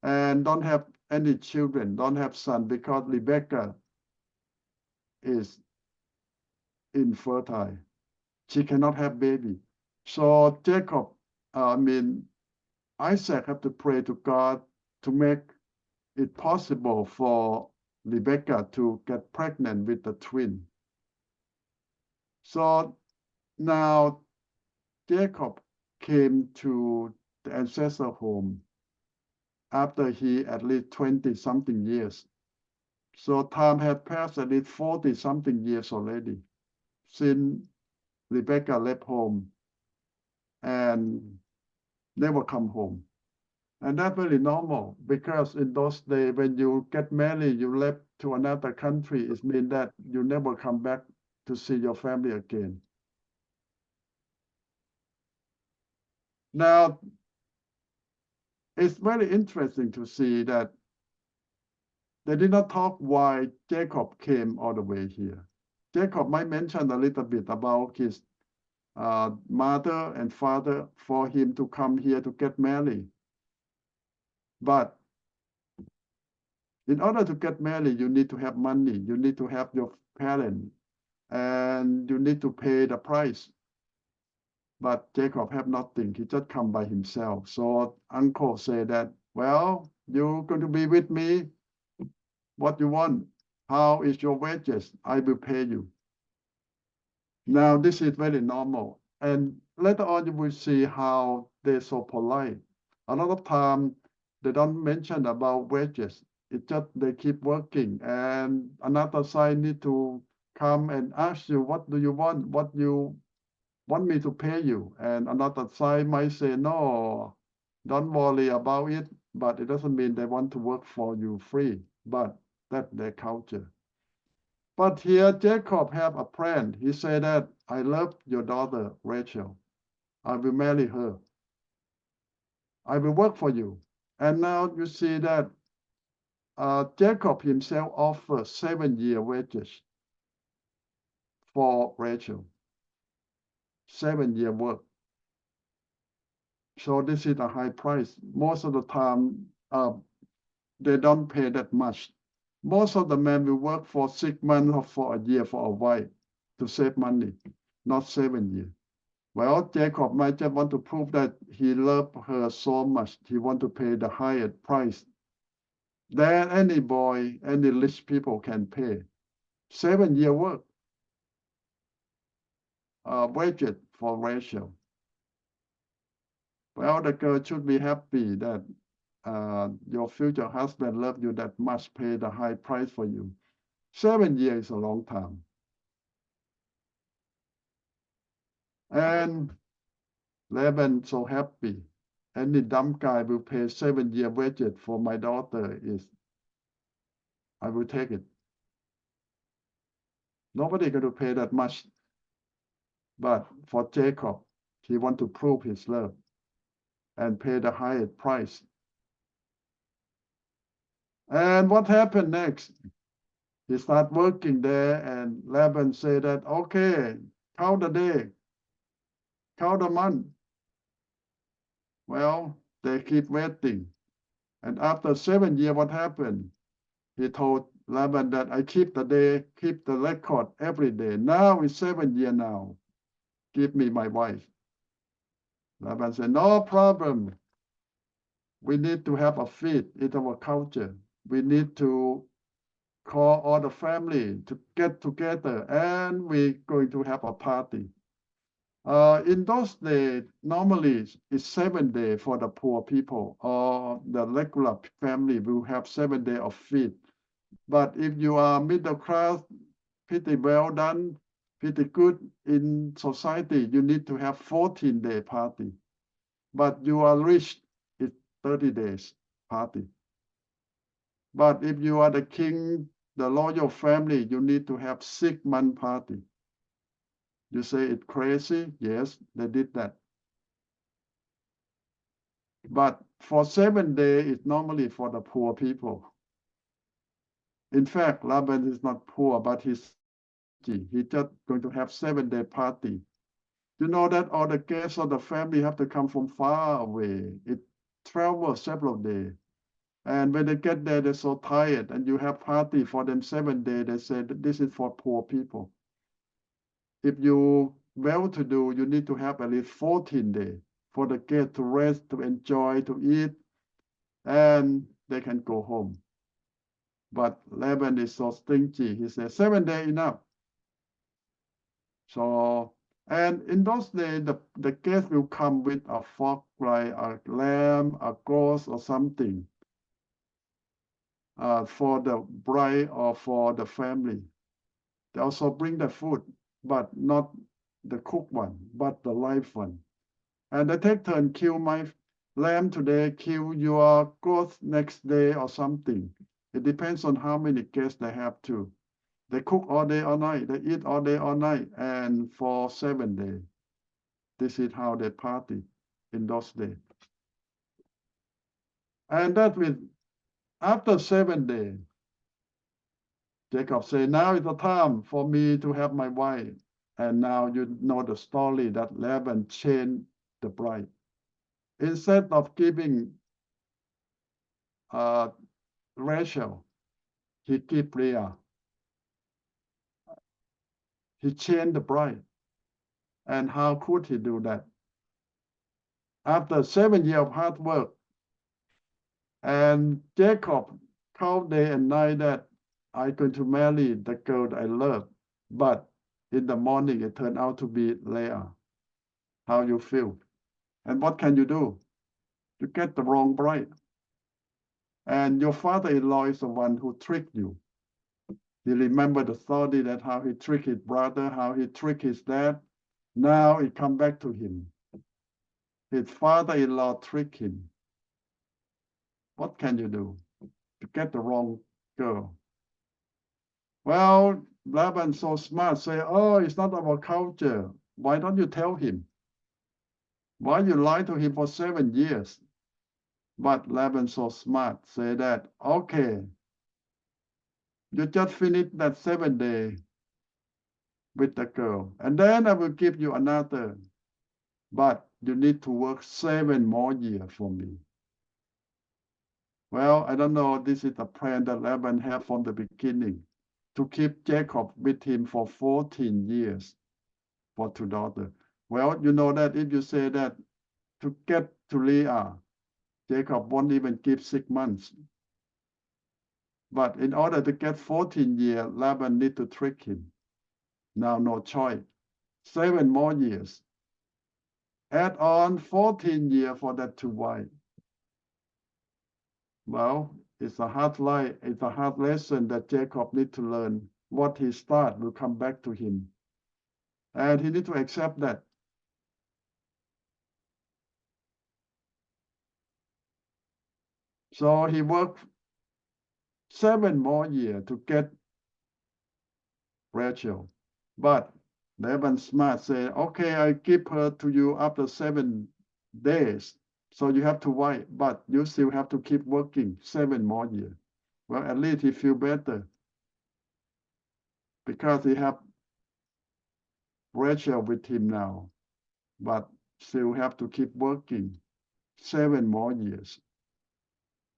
and don't have any children, don't have son, because Rebecca is infertile. She cannot have baby. So Isaac have to pray to God to make it possible for Rebecca to get pregnant with the twin. So now Jacob came to the ancestor home after he at least 20-something years. So time had passed at least 40-something years already since Rebecca left home and never come home. And that's very normal, because in those days, when you get married, you left to another country, it means that you never come back to see your family again. Now, it's very interesting to see that they did not talk why Jacob came all the way here. Jacob might mention a little bit about his mother and father for him to come here to get married. But in order to get married, you need to have money. You need to have your parents, and you need to pay the price. But Jacob have nothing. He just come by himself. So uncle said that, well, you're going to be with me. What you want? How is your wages? I will pay you. Now, this is very normal. And later on, you will see how they're so polite. A lot of time, they don't mention about wages. It's just they keep working. And another side need to come and ask you, what do you want? What you want me to pay you? And another side might say, no, don't worry about it. But it doesn't mean they want to work for you free. But That's their culture. But here Jacob have a plan. He said that I love your daughter Rachel. I will marry her. I will work for you. And now you see that Jacob himself offered 7-year wages for Rachel. 7-year work. So this is a high price. Most of the time, they don't pay that much. Most of the men will work for 6 months or for a year for a wife to save money, not 7 years. Well, Jacob might just want to prove that he loved her so much. He want to pay the highest price that any boy, any rich people can pay. 7-year work, wages for Rachel. Well, the girl should be happy that your future husband loved you that much, pay the high price for you. 7 years is a long time. And Laban so happy. Any dumb guy will pay 7-year wages for my daughter I will take it. Nobody going to pay that much. But for Jacob, he want to prove his love and pay the highest price. And what happened next? He start working there, and Laban said that, okay, count the day, count the month. Well, they keep waiting. And after 7 years, what happened? He told Laban that I keep the day, keep the record every day. Now it's 7 years now. Give me my wife. Laban said, no problem. We need to have a feast. It's our culture. We need to call all the family to get together, and we're going to have a party. In those days, normally it's 7 days for the poor people, or the regular family will have 7 days of feast. But if you are middle class, pretty well done, pretty good in society, you need to have 14-day party. But you are rich, it's 30 days party. But if you are the king, the royal family, you need to have 6-month party. You say it's crazy? Yes, they did that. But for 7 days, it's normally for the poor people. In fact, Laban is not poor, but he's just going to have 7-day party. You know that all the guests of the family have to come from far away. It travels several days. And when they get there, they're so tired, and you have party for them 7 days. They say that this is for poor people. If you well-to-do, you need to have at least 14 days for the guests to rest, to enjoy, to eat, and they can go home. But Laban is so stingy. He says 7 days enough. So, and in those days, the guest will come with a flock, like a lamb, a goat, or something, for the bride or for the family. They also bring the food, but not the cooked one, but the live one. And they take turn, kill my lamb today, kill your goat next day or something. It depends on how many guests they have too. They cook all day, all night. They eat all day, all night, and for 7 days. This is how they party in those days. And that with after 7 days, Jacob said, now is the time for me to have my wife. And now you know the story that Laban changed the bride. Instead of giving Rachel, he gave Leah. He changed the bride. And how could he do that? After 7 years of hard work, and Jacob called day and night that I'm going to marry the girl I love. But in the morning, it turned out to be Leah. How you feel? And what can you do? You get the wrong bride. And your father-in-law is the one who tricked you. You remember the story that how he tricked his brother, how he tricked his dad. Now it come back to him. His father-in-law tricked him. What can you do to get the wrong girl? Well, Laban so smart, say, oh, it's not our culture. Why don't you tell him? Why you lie to him for 7 years? But Laban so smart, say that, okay, you just finish that 7 day with the girl, and then I will give you another, but you need to work 7 more years for me. Well, I don't know, this is a plan that Laban had from the beginning, to keep Jacob with him for 14 years for 2 daughters. Well, you know that if you say that to get to Leah, Jacob won't even give 6 months. But in order to get 14 years, Laban need to trick him. Now no choice. 7 more years. Add on 14 years for that 2 wives. Well, it's a hard life. It's a hard lesson that Jacob need to learn. What he start will come back to him. And he need to accept that. So he worked 7 more years to get Rachel. But Laban smart say, okay, I give her to you after 7 days. So you have to wait, but you still have to keep working 7 more years. Well, at least he feel better because he have Rachel with him now, but still have to keep working 7 more years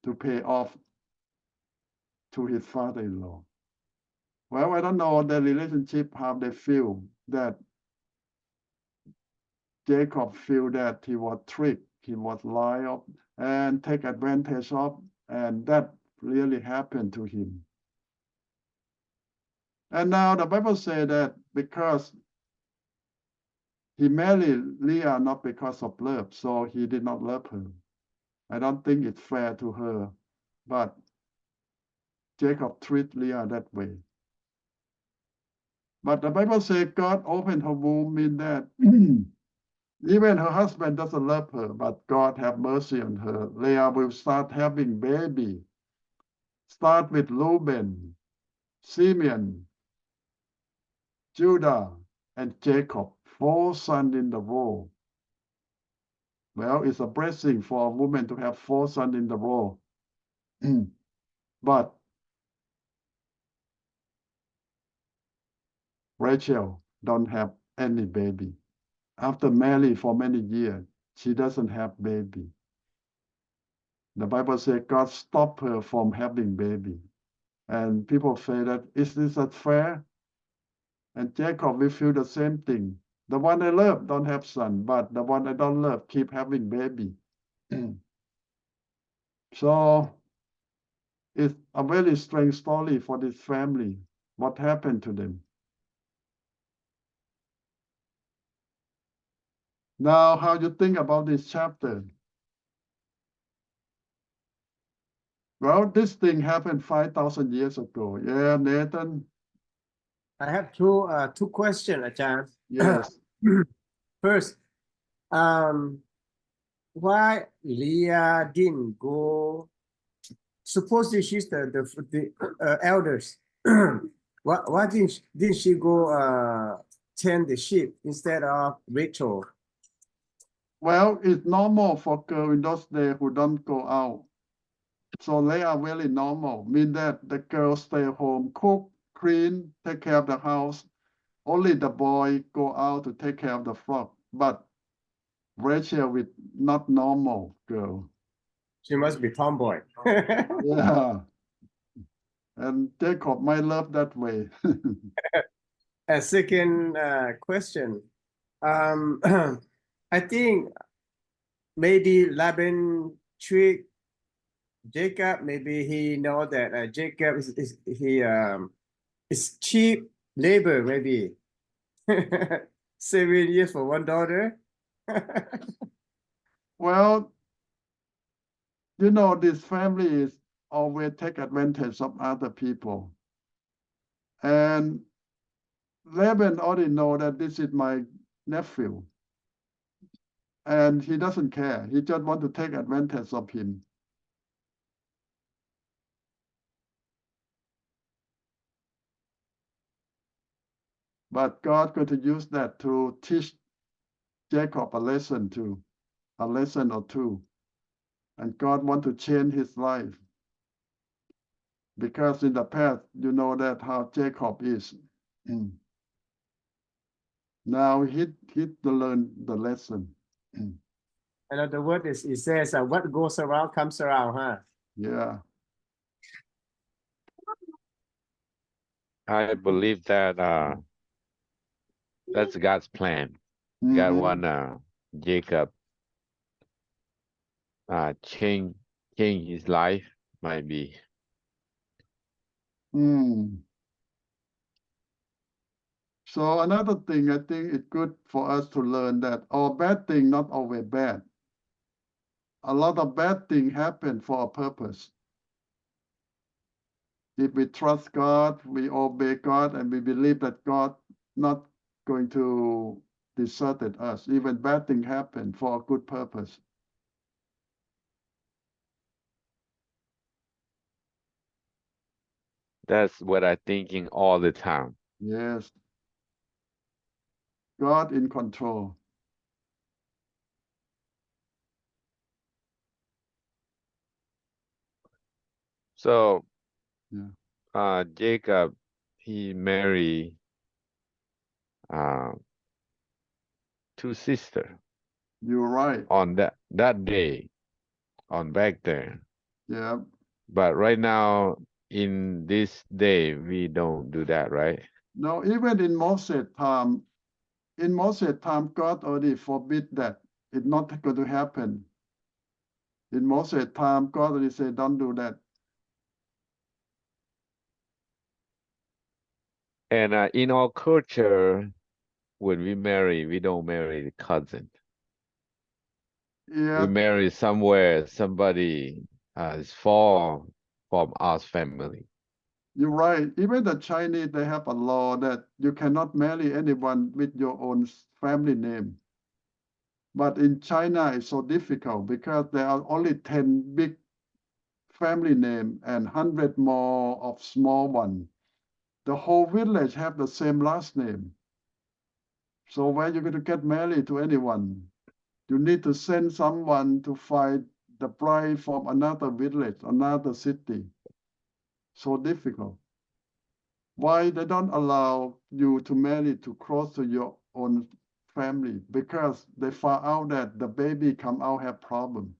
to pay off to his father-in-law. Well, I don't know the relationship, how they feel that Jacob feel that he was tricked, he was lied up and take advantage of, and that really happened to him. And now the Bible says that because he married Leah not because of love, so he did not love her. I don't think it's fair to her, but Jacob treated Leah that way. But the Bible says God opened her womb, mean that even her husband doesn't love her, but God have mercy on her. Leah will start having baby. Start with Reuben, Simeon, Judah, and Jacob, 4 sons in the row. Well, it's a blessing for a woman to have 4 sons in the row. But Rachel don't have any baby. After married for many years, she doesn't have baby. The Bible says God stopped her from having baby. And people say that, is this fair? And Jacob will feel the same thing. The one I love don't have son, but the one I don't love keep having baby. So it's a very strange story for this family. What happened to them? Now, how you think about this chapter? Well, this thing happened 5,000 years ago. Yeah, Nathan? I have two questions, Ajahn. Yes. First, why Leah didn't go? Supposedly she's the elders. Why didn't she go tend the sheep instead of Rachel? Well, it's normal for girls in those days who don't go out. So they are very normal, mean that the girls stay home, cook, clean, take care of the house. Only the boy go out to take care of the flock. But Rachel is not normal girl. She must be tomboy. Yeah. And Jacob might love that way. A second question. I think maybe Laban tricked Jacob. Maybe he know that Jacob is cheap labor. Maybe 7 years for 1 daughter. Well, you know, this family is always take advantage of other people. And Laban already know that this is my nephew. And he doesn't care. He just want to take advantage of him. But God going to use that to teach Jacob a lesson too, a lesson or two. And God want to change his life. Because in the past, you know that how Jacob is. Now he learn the lesson. And the word is, it says, what goes around comes around, huh? Yeah. I believe that that's God's plan. God Mhm. want Jacob change his life, might be. So another thing, I think it's good for us to learn that our bad thing not always bad. A lot of bad things happen for a purpose. If we trust God, we obey God, and we believe that God not going to desert us. Even bad things happen for a good purpose. That's what I'm thinking all the time. Yes. God in control. So, Yeah. Jacob, he married two sisters You're right. on that day, on back there. Yeah. But right now, in this day, we don't do that, right? Now, even in Moses' time, God already forbid that. It's not going to happen. In Moses' time, God already said, don't do that. And in our culture, when we marry, we don't marry the cousin. We Yeah, marry somebody is far from our family. you're right. Even the Chinese, they have a law that you cannot marry anyone with your own family name. But in China, it's so difficult because there are only 10 big family names and 100 more of small ones. The whole village have the same last name. So where you're going to get married to anyone, you need to send someone to find the bride from another village, another city. So difficult. Why they don't allow you to marry too close to your own family? Because they found out that the baby come out have problem.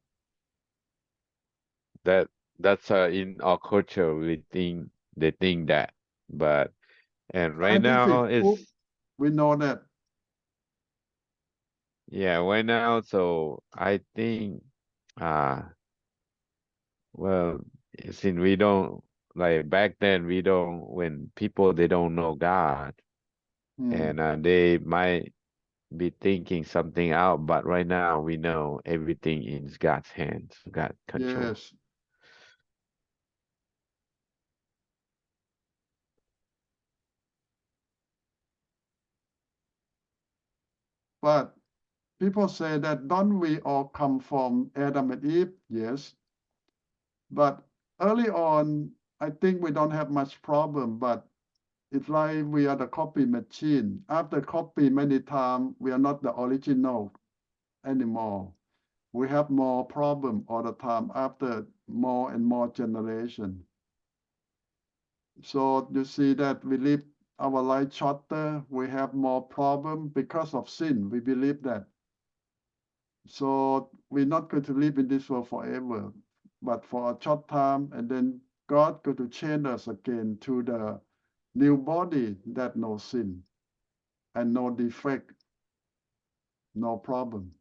That's in our culture. They think that, but and right now Scientific proof, it's we know that. yeah right now. So I think well, since we don't like back then, we don't when people they don't know God and they might be thinking something out, but right now we know everything in God's hands, God control. Yes. But people say that don't we all come from Adam and Eve? Yes. But early on, I think we don't have much problem, but it's like we are the copy machine. After copy many times, we are not the original anymore. We have more problem all the time after more and more generation. So you see that we live our life shorter, we have more problem because of sin. We believe that. So we're not going to live in this world forever, but for a short time, and then God going to change us again to the new body that no sin and no defect, no problem.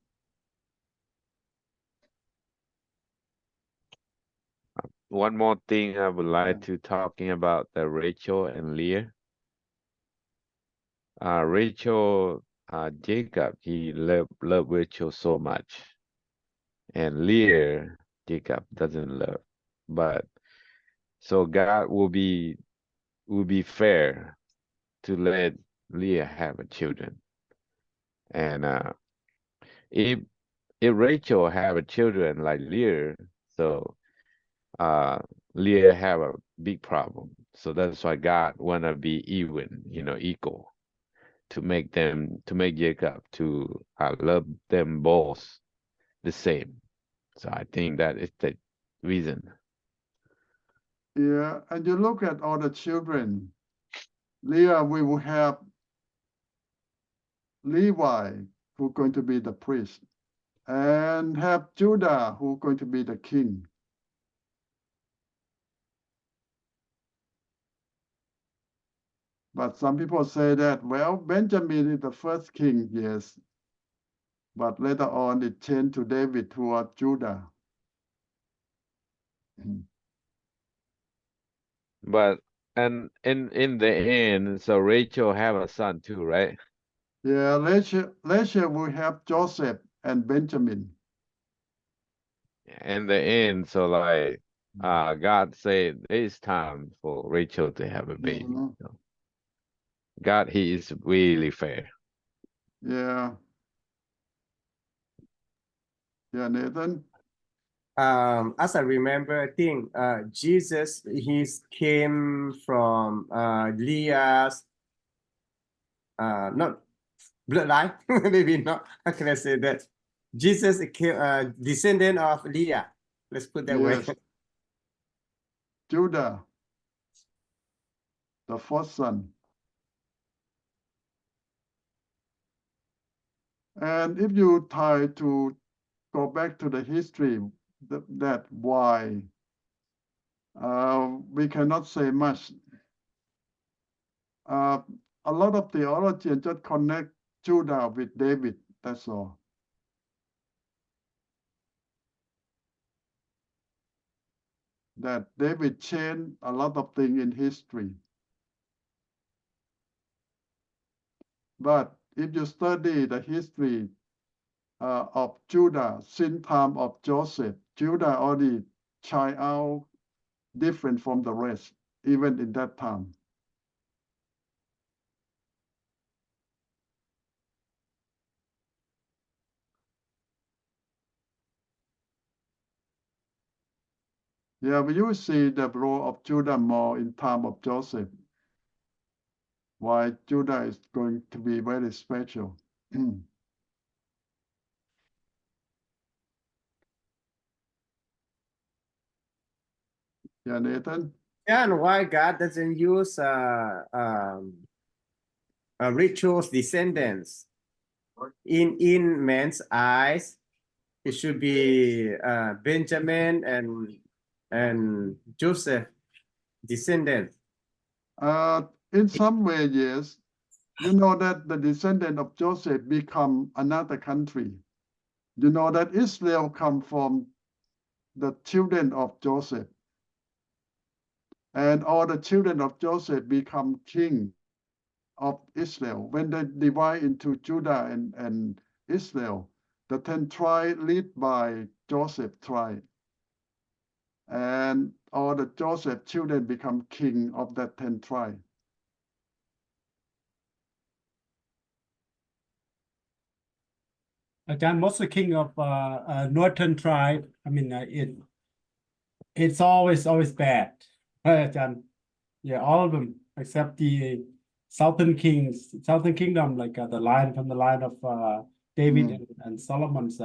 One more thing I would like to talking about the Rachel and Leah. Rachel, Jacob, he loved Rachel so much, and Leah, Jacob doesn't love. But so God will be fair to let Leah have a children, and if Rachel have a children like Leah, so Leah have a big problem. So that's why God wanna be even, equal. to make Jacob to love them both the same. So I think that is the reason. Yeah, and you look at all the children. Leah, we will have Levi, who's going to be the priest, and have Judah, who's going to be the king. But some people say that, well, Benjamin is the first king, yes. But later on, it changed to David, who was Judah. But and in the end, so Rachel have a son too, right? Yeah, later we have Joseph and Benjamin. In the end, so like God said it's time for Rachel to have a baby. Mhm. So God, he is really fair. Yeah. Yeah, Nathan. As I remember, I think Jesus he came from Leah's not bloodline, maybe not. How can I say that? Jesus came descendant of Leah. Let's put that way. Yes. Judah, the first son. And if you try to go back to the history, that why we cannot say much. A lot of theologians just connect Judah with David. That's all. That David changed a lot of things in history. But if you study the history of Judah since time of Joseph, Judah already child out different from the rest, even in that time. Yeah, we will see the role of Judah more in time of Joseph. Why Judah is going to be very special. Yeah, Nathan. Yeah, and why God doesn't use Rachel's descendants? In man's eyes, it should be Benjamin and Joseph descendants. In some way, yes. You know that the descendant of Joseph become another country. You know that Israel come from the children of Joseph. And all the children of Joseph become king of Israel. When they divide into Judah and Israel, the 10 tribes lead by Joseph tribe. And all the Joseph children become king of that 10 tribes. John, what's the king of northern tribe? I mean, it's always bad. John, yeah, all of them except the southern kingdom, like the line from the line of David and Solomon's.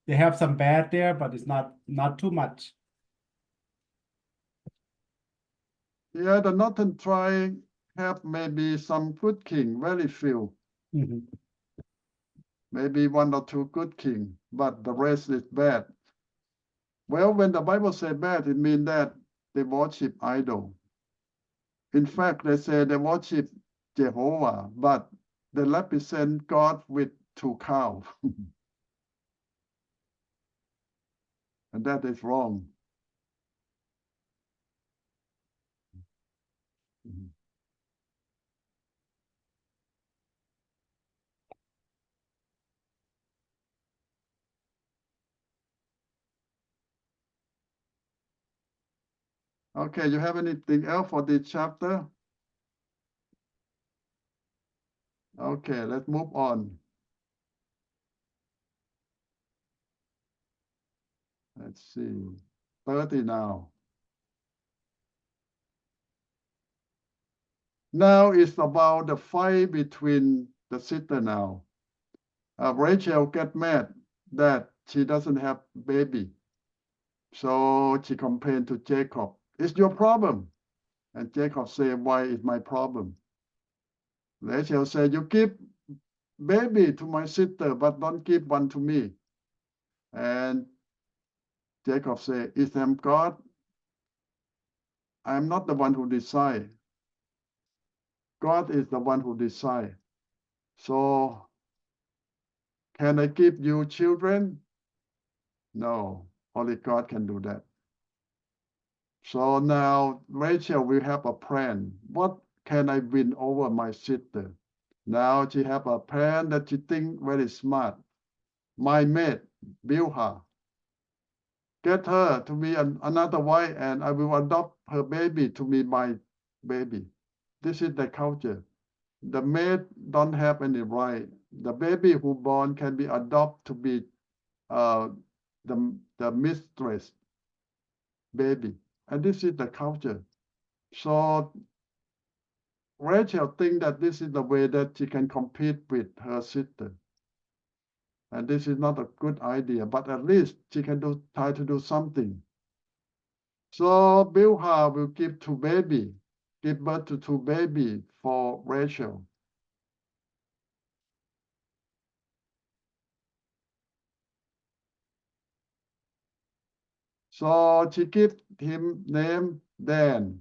They have some bad there, but it's not too much. Yeah, the northern tribe have maybe some good king, very few. Mhm. Maybe 1 or 2 good king, but the rest is bad. Well, when the Bible says bad, it means that they worship idol. In fact, they say they worship Jehovah, but they represent God with 2 cows. And that is wrong. Okay, you have anything else for this chapter? Okay, let's move on. Let's see. 30 now. Now it's about the fight between the sister now. Rachel get mad that she doesn't have baby. So she complained to Jacob, it's your problem. And Jacob said, why is my problem? Rachel said, you give baby to my sister, but don't give one to me. And Jacob said, is them God? I'm not the one who decide. God is the one who decide. So can I give you children? No, only God can do that. So now Rachel will have a plan. What can I win over my sister? Now she have a plan that she think very smart. My maid, Bilhah, get her to be another wife, and I will adopt her baby to be my baby. This is the culture. The maid don't have any right. The baby who born can be adopted to be the mistress baby. And this is the culture. So Rachel think that this is the way that she can compete with her sister. And this is not a good idea, but at least she can try to do something. So Bilhah will give birth to two babies for Rachel. So she gave him name Dan.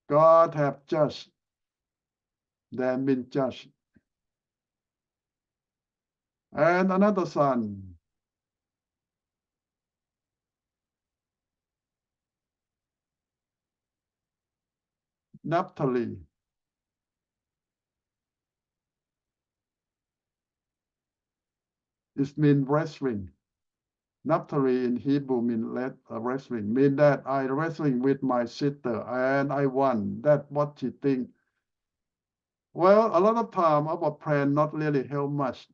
God have judged. Dan means judge. And another son, Naphtali. It means wrestling. Naphtali in Hebrew means wrestling. Mean that I wrestling with my sister and I won. That's what she think. Well, a lot of time our plan not really help much.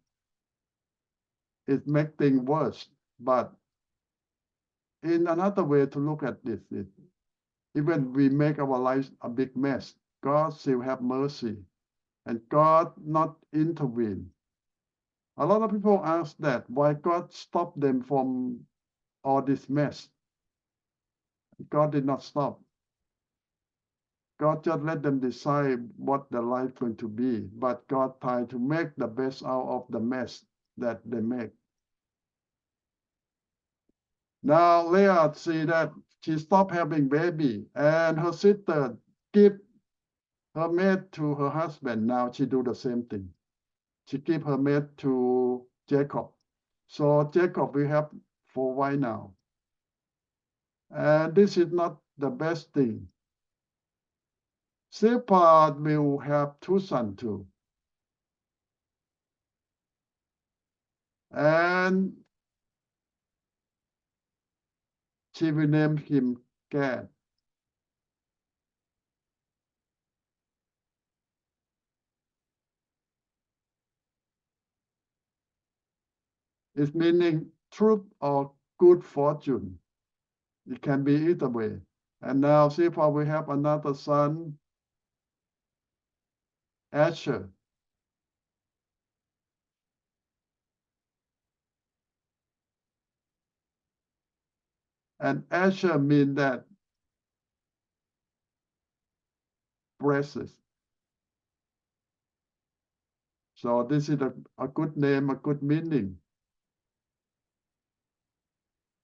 It make things worse. But in another way to look at this is, even we make our lives a big mess, God still have mercy, and God not intervene. A lot of people ask that why God stopped them from all this mess. God did not stop. God just let them decide what their life going to be, but God tried to make the best out of the mess that they make. Now Leah see that she stopped having baby, and her sister give her maid to her husband. Now she do the same thing. She give her maid to Jacob. So Jacob will have 4 wives now. And this is not the best thing. Zilpah will have 2 sons too. And she will name him Gad. It's meaning truth or good fortune. It can be either way. And now Zilpah will have another son, Asher. And Asher means that blesses. So this is a good name, a good meaning.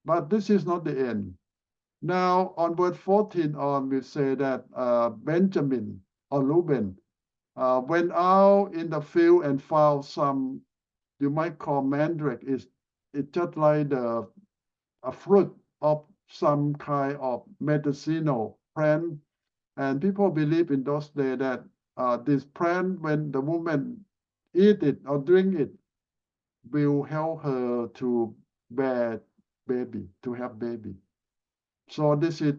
But this is not the end. Now on verse 14 on, we say that Benjamin or Reuben went out in the field and found some, you might call mandrake. It's just like a fruit of some kind of medicinal plant. And people believe in those days that this plant, when the woman eat it or drink it, will help her to bear baby, to have baby. So this is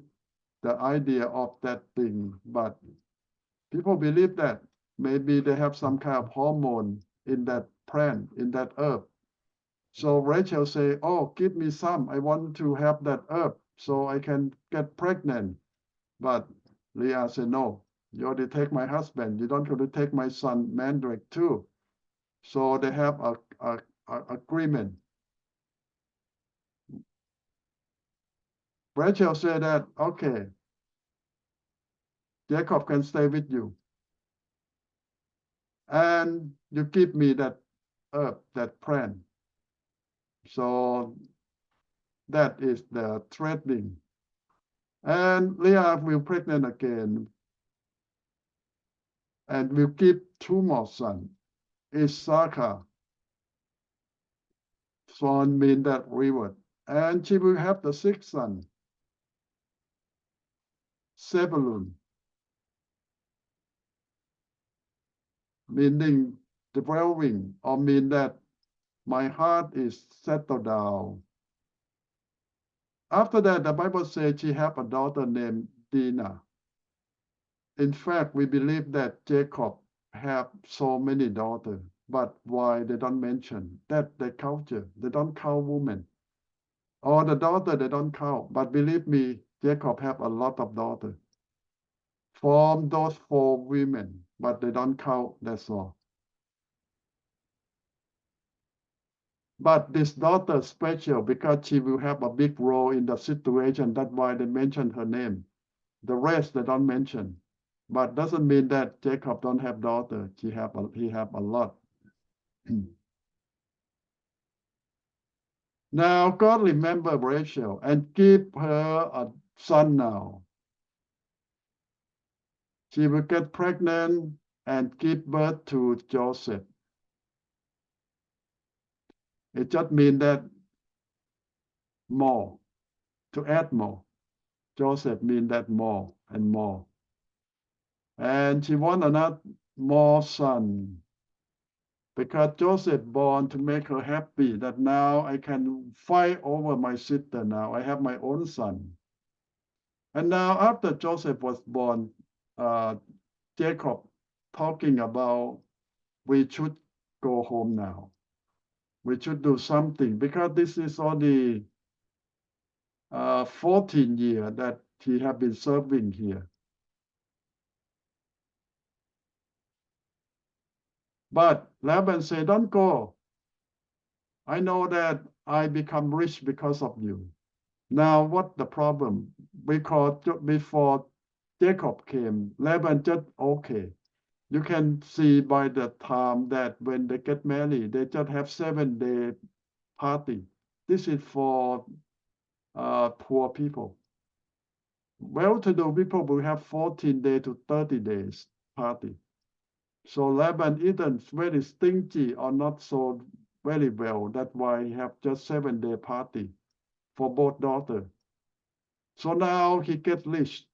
the idea of that thing. But people believe that maybe they have some kind of hormone in that plant, in that herb. So Rachel say, oh, give me some. I want to have that herb. so I can get pregnant. But Leah said, no, you already take my husband. You don't have to take my son Mandrake too. So they have a agreement. Rachel said that, okay, Jacob can stay with you. And you give me that herb, that plant. So that is the threatening. And Leah will pregnant again and will give 2 more sons. Issachar, son mean that river. And she will have the 6th son, Zebulun, meaning dwelling, or mean that my heart is settled down. After that, the Bible says she had a daughter named Dinah. In fact, we believe that Jacob had so many daughters, but why they don't mention that the culture, they don't count women. Or the daughter, they don't count. But believe me, Jacob had a lot of daughters from those 4 women, but they don't count, that's all. But this daughter is special because she will have a big role in the situation. That's why they mention her name. The rest they don't mention. But doesn't mean that Jacob don't have daughter. He have a lot. Now God remember Rachel and give her a son now. She will get pregnant and give birth to Joseph. It just means that more, to add more. Joseph means that more and more. And she want another more son. Because Joseph born to make her happy that now I can fight over my sister now. I have my own son. And now after Joseph was born, Jacob talking about we should go home now. We should do something because this is already 14 years that he have been serving here. But Laban said, don't go. I know that I become rich because of you. Now, what the problem? Because before Jacob came, Laban just okay. You can see by the time that when they get married, they just have 7-day party. This is for poor people. Well-to-do people will have 14 to 30 days party. So Laban isn't very stingy or not so very well. That's why he have just 7-day party for both daughters. So now he gets rich.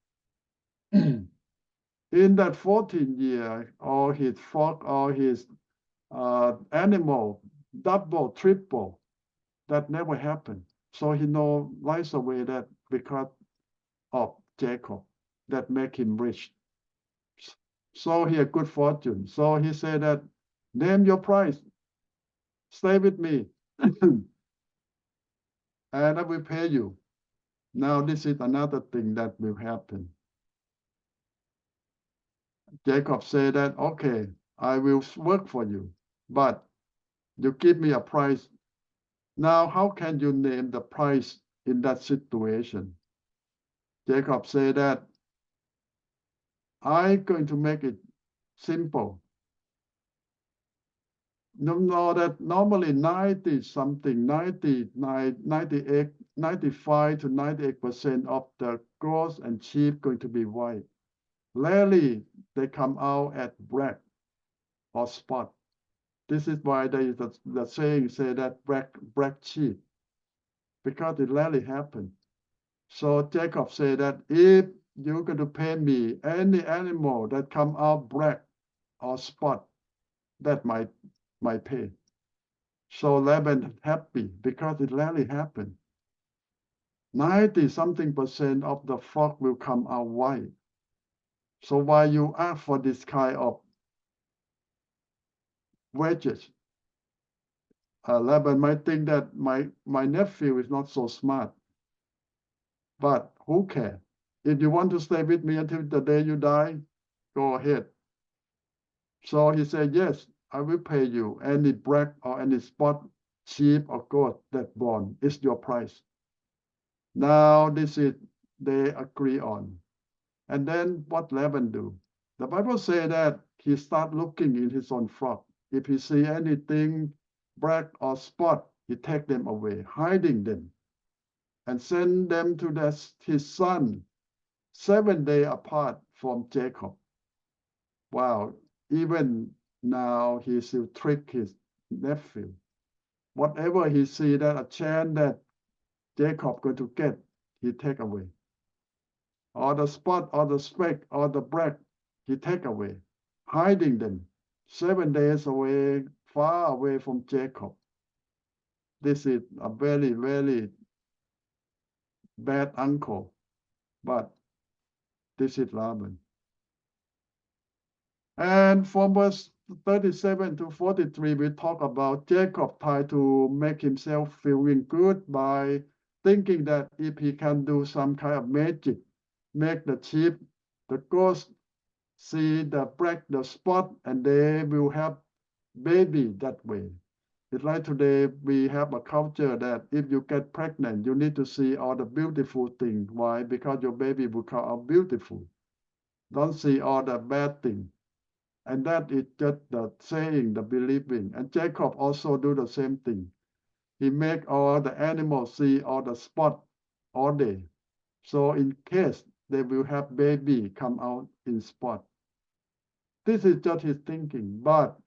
In that 14 years, all his flock, all his animal, double, triple, that never happened. So he knows right away that because of Jacob, that make him rich. So he had good fortune. So he said that, name your price, stay with me, and I will pay you. Now this is another thing that will happen. Jacob said that, okay, I will work for you, but you give me a price. Now, how can you name the price in that situation? Jacob said that, I'm going to make it simple. You know that normally 90-something, 98, 95 to 98% of the goats and sheep going to be white. Rarely they come out at black or spot. This is why there is the saying say that black sheep, because it rarely happens. So Jacob said that if you're going to pay me any animal that come out black or spot, that my pay. So Laban happy because it rarely happens. 90-something% of the flock will come out white. So why you ask for this kind of wages? Laban might think that my nephew is not so smart. But who cares? If you want to stay with me until the day you die, go ahead. So he said, yes, I will pay you. Any black or any spot, sheep or goat that born is your price. Now this is they agree on. And then what Laban do? The Bible says that he start looking in his own flock. If he see anything black or spot, he take them away, hiding them, and send them to his son 7 days apart from Jacob. Wow, even now he still trick his nephew. Whatever he see that a chance that Jacob going to get, he take away. Or the spot, or the speck, or the black, he take away, hiding them 7 days away, far away from Jacob. This is a very, very bad uncle, but this is Laban. And from verse 37 to 43, we talk about Jacob tried to make himself feeling good by thinking that if he can do some kind of magic, make the sheep, the goats see the black, the spot, and they will have baby that way. It's like today we have a culture that if you get pregnant, you need to see all the beautiful things. Why? Because your baby will come out beautiful. Don't see all the bad things. And that is just the saying, the believing. And Jacob also do the same thing. He make all the animals see all the spot all day. So in case they will have baby come out in spot. This is just his thinking. But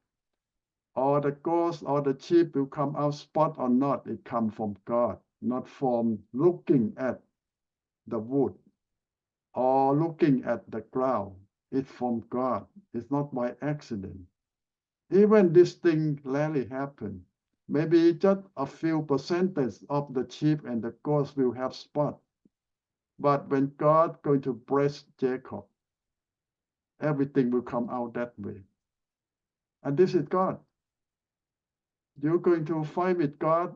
all the goats or the sheep will come out spot or not, it comes from God, not from looking at the wood or looking at the ground. It's from God. It's not by accident. Even this thing rarely happen. Maybe just a few percentage of the sheep and the goats will have spot. But when God going to bless Jacob, everything will come out that way. And this is God. You're going to fight with God.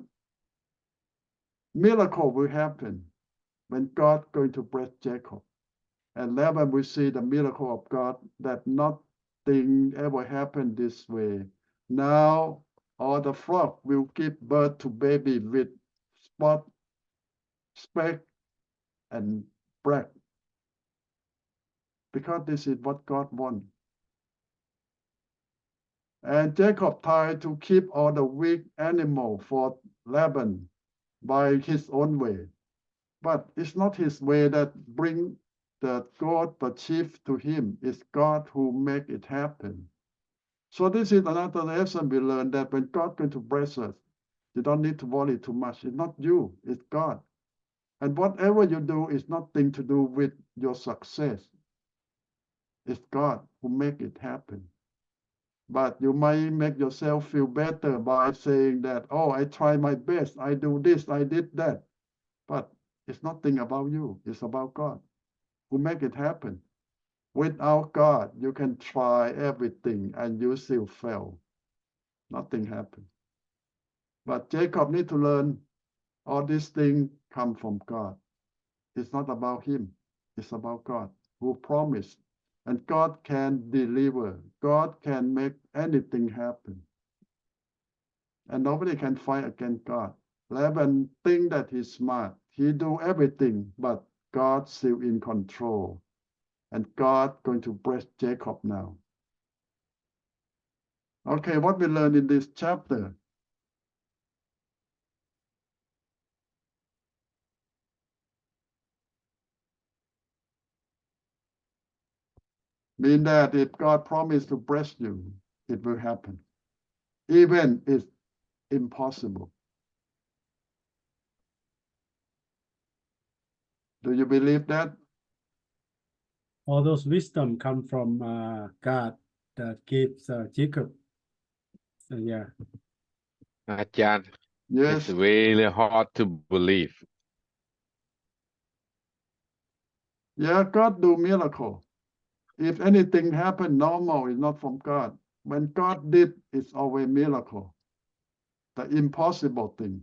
Miracle will happen when God going to bless Jacob. And Laban will see the miracle of God that nothing ever happened this way. Now all the flock will give birth to baby with spot, speck, and black. Because this is what God wants. And Jacob tried to keep all the weak animal for Laban by his own way. But it's not his way that bring the goat, the sheep to him. It's God who make it happen. So this is another lesson we learn, that when God going to bless us, you don't need to worry too much. It's not you, it's God. And whatever you do is nothing to do with your success. It's God who make it happen. But you might make yourself feel better by saying that, oh, I try my best, I do this, I did that. But it's nothing about you, it's about God who make it happen. Without God, you can try everything and you still fail. Nothing happens. But Jacob need to learn all these things come from God. It's not about him. It's about God who promised. And God can deliver. God can make anything happen. And nobody can fight against God. Laban think that he's smart. He do everything, but God's still in control. And God going to bless Jacob now. Okay, what we learn in this chapter. Mean that if God promised to bless you, it will happen. Even if it's impossible. Do you believe that? All those wisdom come from God that gives Jacob. So yeah. อาจารย์ Yes. it's really hard to believe. Yeah, God do miracle. If anything happen normal, it's not from God. When God did, it's always miracle. The impossible thing.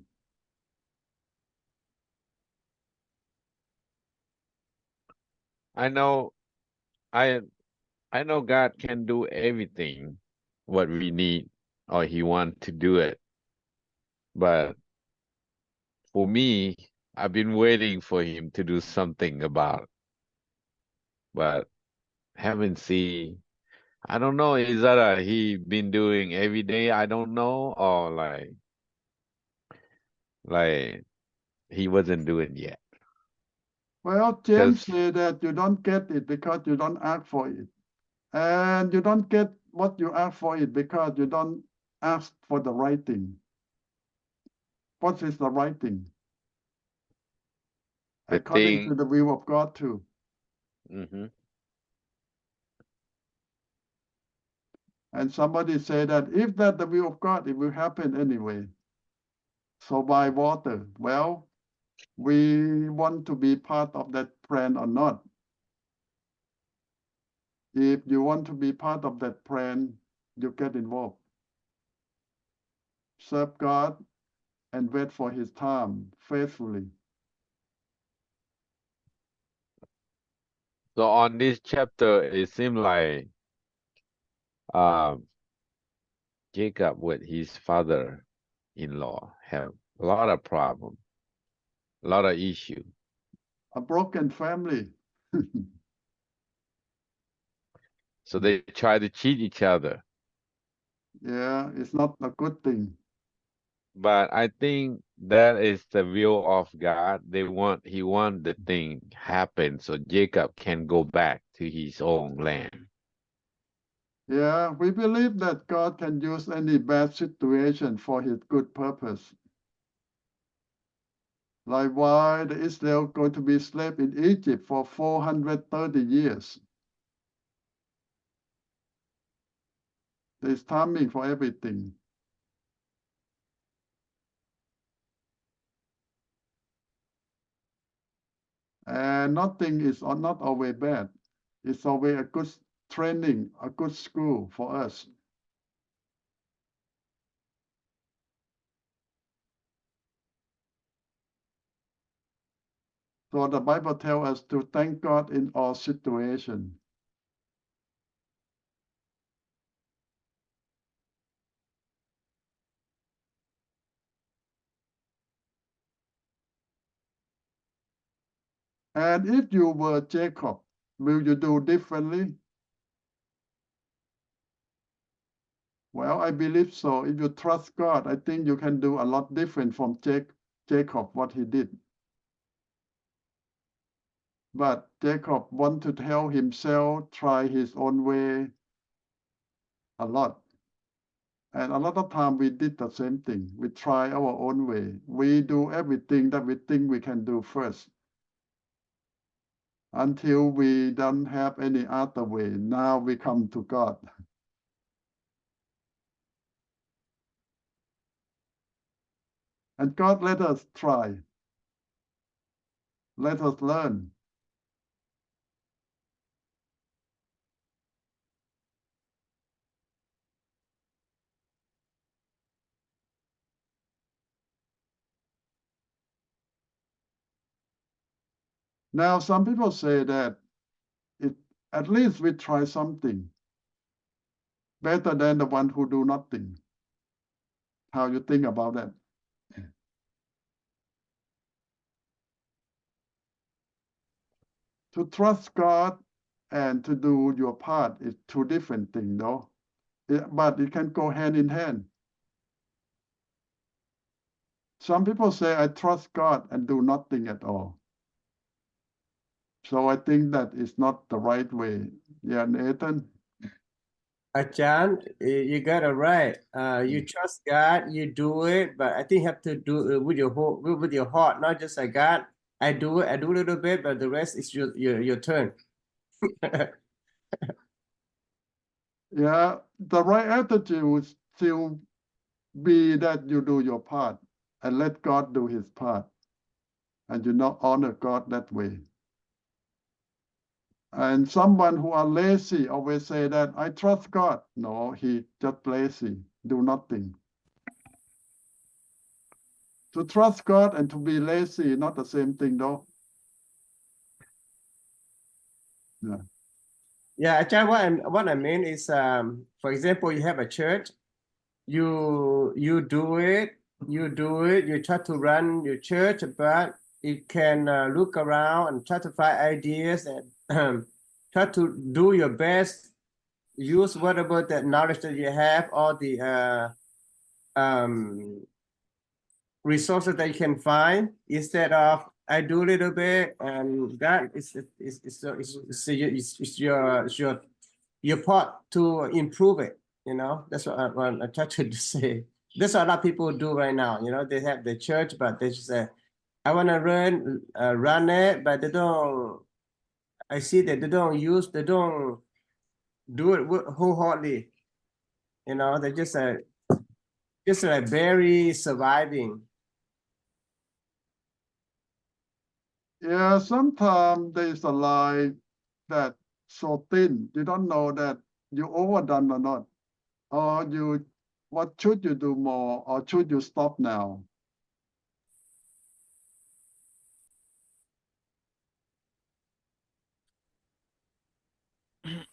I know, I know God can do everything what we need or He want to do it. But for me, I've been waiting for Him to do something about it. But haven't seen. I don't know. Is that he been doing every day? I don't know, or like he wasn't doing yet. Well, James 'Cause- said that you don't get it because you don't ask for it. And you don't get what you ask for it because you don't ask for the right thing. What is the right thing? The According to thing, the will of God too. mhm. And somebody said that if that the will of God, it will happen anyway. So by water, well, we want to be part of that plan or not. If you want to be part of that plan, you get involved. Serve God and wait for His time faithfully. So on this chapter, it seemed like um Jacob with his father-in-law have a lot of problem, a lot of issue. A broken family. So they try to cheat each other. Yeah, it's not a good thing. But I think that is the will of God. He want the thing happen so Jacob can go back to his own land. Yeah, we believe that God can use any bad situation for His good purpose. Like why the Israel going to be slave in Egypt for 430 years. There's timing for everything. And nothing is not always bad. It's always a good training, a good school for us. So the Bible tells us to thank God in all situations. And if you were Jacob, will you do differently? Well, I believe so. If you trust God, I think you can do a lot different from Jacob, what he did. But Jacob wanted to tell himself, try his own way a lot. And a lot of time we did the same thing. We try our own way. We do everything that we think we can do first. Until we don't have any other way. Now we come to God. And God let us try. Let us learn. Now, some people say that at least we try something better than the one who do nothing. How you think about that? To trust God and to do your part is two different things, though. But it can go hand in hand. Some people say, I trust God and do nothing at all. So I think that is not the right way. Yeah, Nathan? Achan, you got it right. You trust God, you do it, but I think you have to do it with your whole, with your heart, not just like God. I do it, I do a little bit, but the rest is your turn. Yeah, the right attitude would still be that you do your part and let God do his part. And you not honor God that way. And someone who are lazy always say that I trust God. No, he just lazy, do nothing. To trust God and to be lazy, not the same thing though. Yeah. Yeah, Ajahn, what I mean is, for example, you have a church, you do it, you try to run your church, but you can look around and try to find ideas and try to do your best, use whatever that knowledge that you have, all the resources that you can find, instead of I do a little bit and that is your part to improve it. You know, that's what I try to say. That's what a lot of people do right now. You know, they have the church, but they just say, I want to run it, but they don't. I see that they don't do it wholeheartedly. You know, they just like barely surviving. Yeah, sometimes there's a line that so thin, you don't know that you overdone or not. Or what should you do more, or should you stop now?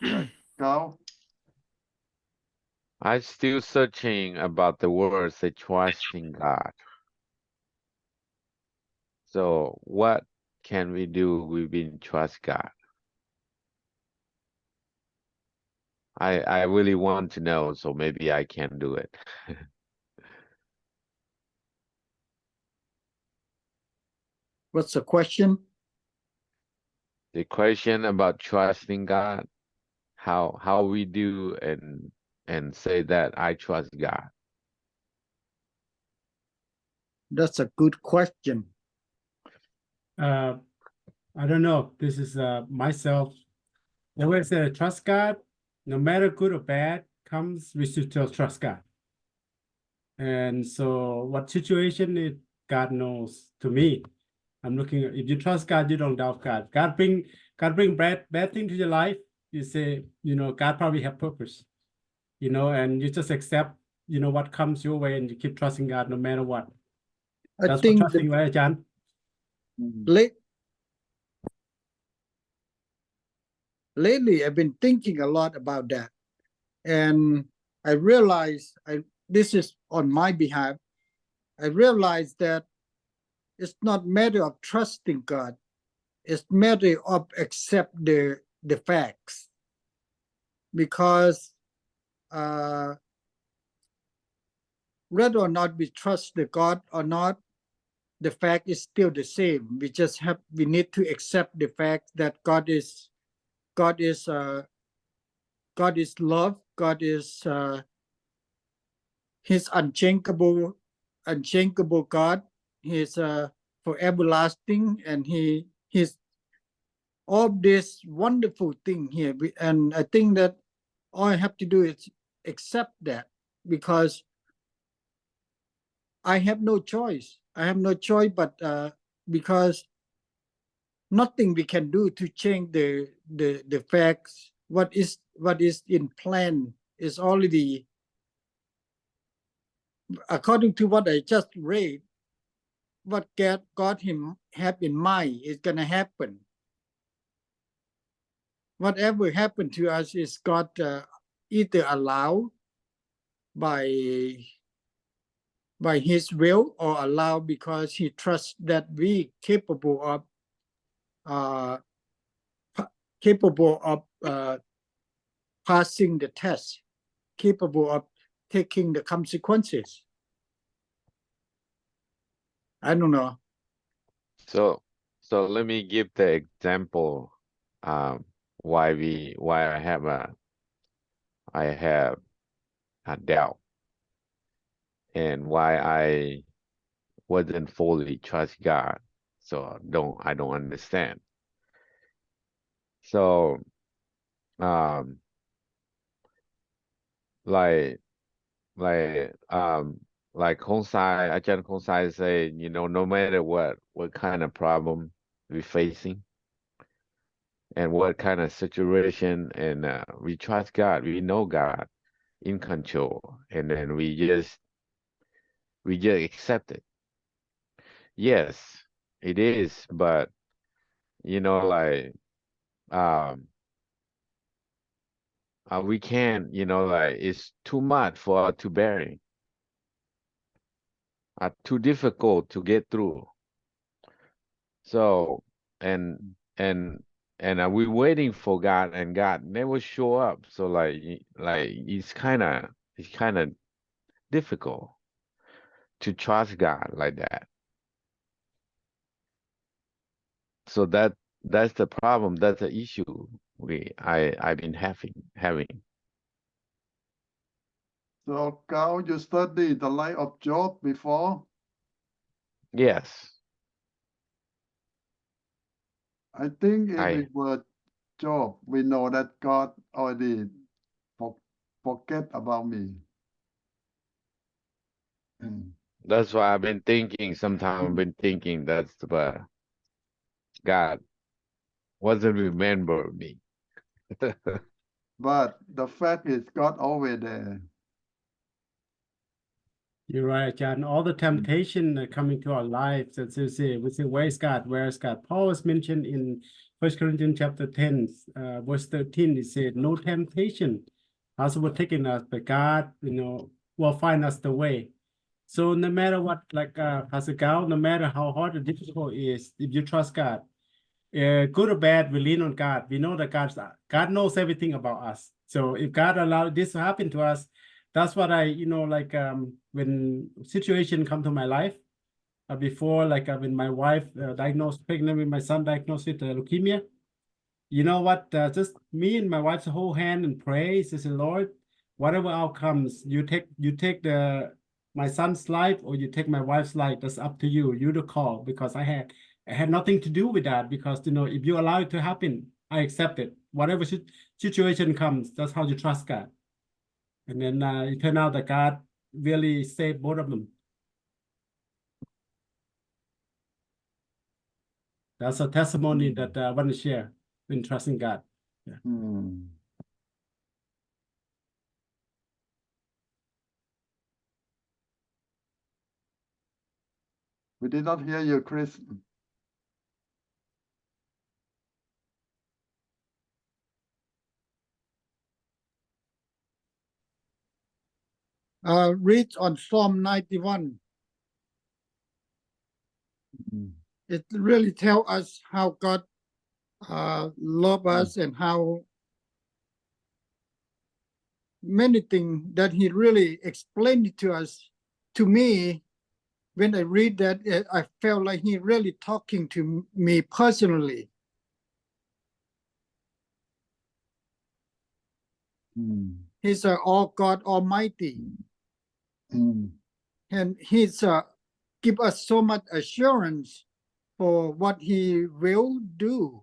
Yeah, Gao? I'm still searching about the words that trust in God. So what can we do within trust God? I really want to know, so maybe I can do it. What's the question? The question about trusting God, how we do and say that I trust God. That's a good question. I don't know. This is myself. I always say trust God, no matter good or bad comes, we should still trust God. And so what situation it God knows to me. I'm looking at if you trust God, you don't doubt God. God bring bad thing to your life. You say, you know, God probably have purpose. You know, and you just accept, you know, what comes your way and you keep trusting God no matter what. I That's what think trusting, right, John? Lately I've been thinking a lot about that. And I realized this is on my behalf. I realized that it's not matter of trusting God. It's matter of accept the facts. Because whether or not we trust the God or not, the fact is still the same. We need to accept the fact that God is love. God is His unchangeable God. He's for everlasting, and He's all this wonderful thing here. And I think that all I have to do is accept that, because I have no choice. I have no choice, but because nothing we can do to change the facts. What is in plan is already, according to what I just read, what God him have in mind is gonna happen. Whatever happened to us is God either allow by His will, or allow because He trusts that we capable of passing the test, capable of taking the consequences. I don't know. So let me give the example why I have a doubt, and why I wasn't fully trust God. So I don't understand. So like Kong-sai, Ajahn Kong-sai say, you know, no matter what kind of problem we're facing and what kind of situation, and we trust God, we know God in control, and then we just accept it. Yes, it is, but you know, like we can't, like it's too much for us to bear. Too difficult to get through. So and we waiting for God, and God never show up. So like it's kind of difficult to trust God like that. So that's the problem. That's the issue I've been having. So, Carl, you studied the life of Job before? Yes. I think if I it were Job, we know that God already forget about me. That's why I've been thinking. Sometimes I've been thinking that's why God wasn't remember me. But the fact is, God always there. You're right, John. All the temptation coming to our lives, as you say, we say, where is God? Where is God? Paul was mentioned in 1 Corinthians chapter 10, verse 13. He said, no temptation has overtaken us, but God, will find us the way. So no matter what, like Pastor Gal, no matter how hard or difficult it is, if you trust God, good or bad, we lean on God. We know that God knows everything about us. So if God allowed this to happen to us, that's what I, when situation come to my life, before, like when my wife diagnosed pregnant with my son diagnosed with leukemia, you know what? Just me and my wife's whole hand and pray. Says, Lord, whatever outcomes, you take my son's life or you take my wife's life. That's up to you. You the call, because I had nothing to do with that. Because if you allow it to happen, I accept it. Whatever situation comes, that's how you trust God. And then it turned out that God really saved both of them. That's a testimony that I want to share in trusting God. Yeah. We did not hear you, Chris. Read on Psalm 91. It really tells us how God loves us and how many things that He really explained it to us. To me, when I read that, I felt like He really talking to me personally. He's all God Almighty, and He's give us so much assurance for what He will do.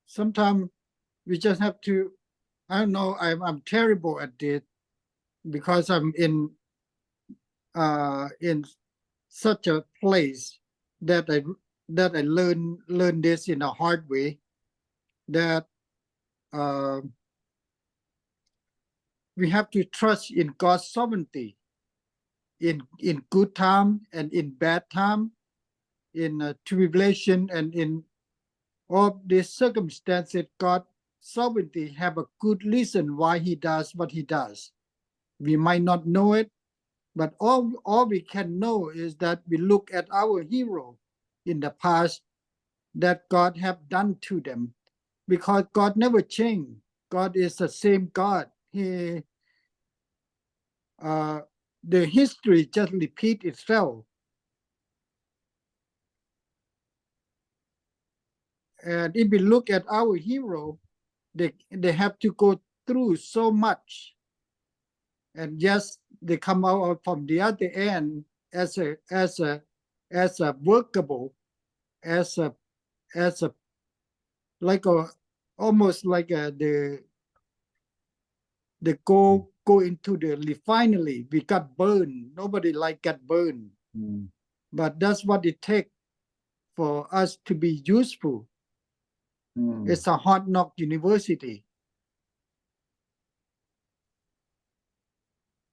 Sometimes we just have to, I don't know, I'm terrible at it because I'm in such a place that I learn this in a hard way, that we have to trust in God's sovereignty in good time and in bad time, in tribulation and in all these circumstances. God's sovereignty have a good reason why He does what He does. We might not know it, but all we can know is that we look at our hero in the past, that God have done to them, because God never changed. God is the same God. The history just repeat itself. And if we look at our hero, they have to go through so much, and yes, they come out from the other end as a workable, as a like a almost like the go into the refinery. We got burned. Nobody get burned, but that's what it takes for us to be useful. It's a hard knock university.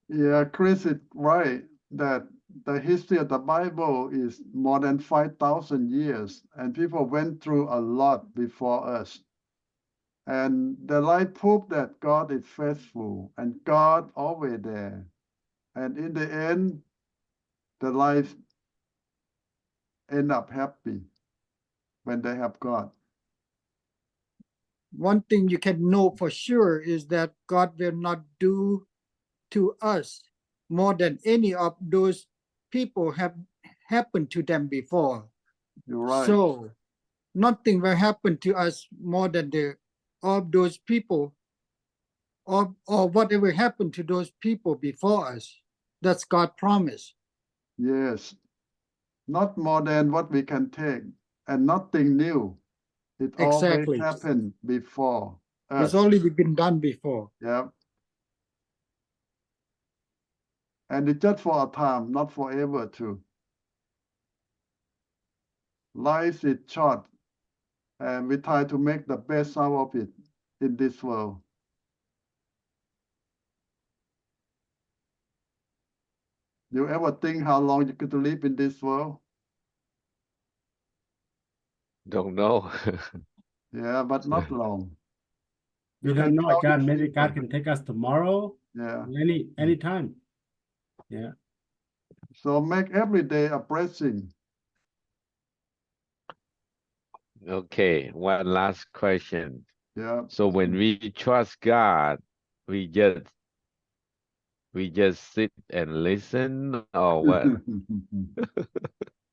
Yeah, Chris is right that the history of the Bible is more than 5,000 years, and people went through a lot before us. And the life proved that God is faithful and God always there. And in the end, the life end up happy when they have God. One thing you can know for sure is that God will not do to us more than any of those people have happened to them before. You're right. So nothing will happen to us more than of those people or whatever happened to those people before us. That's God's promise. Yes. Not more than what we can take, and nothing new. It always Exactly. happened before us. It's already been done before. Yeah. And it's just for a time, not forever too. Life is short, and we try to make the best out of it in this world. You ever think how long you could live in this world? Don't know. Yeah, but not long. We You don't can know, count Ajahn. it Maybe God later. can take us tomorrow, Yeah. any time. Yeah. So make every day a blessing. Okay, one last question. Yeah. So when we trust God, we just sit and listen, or what?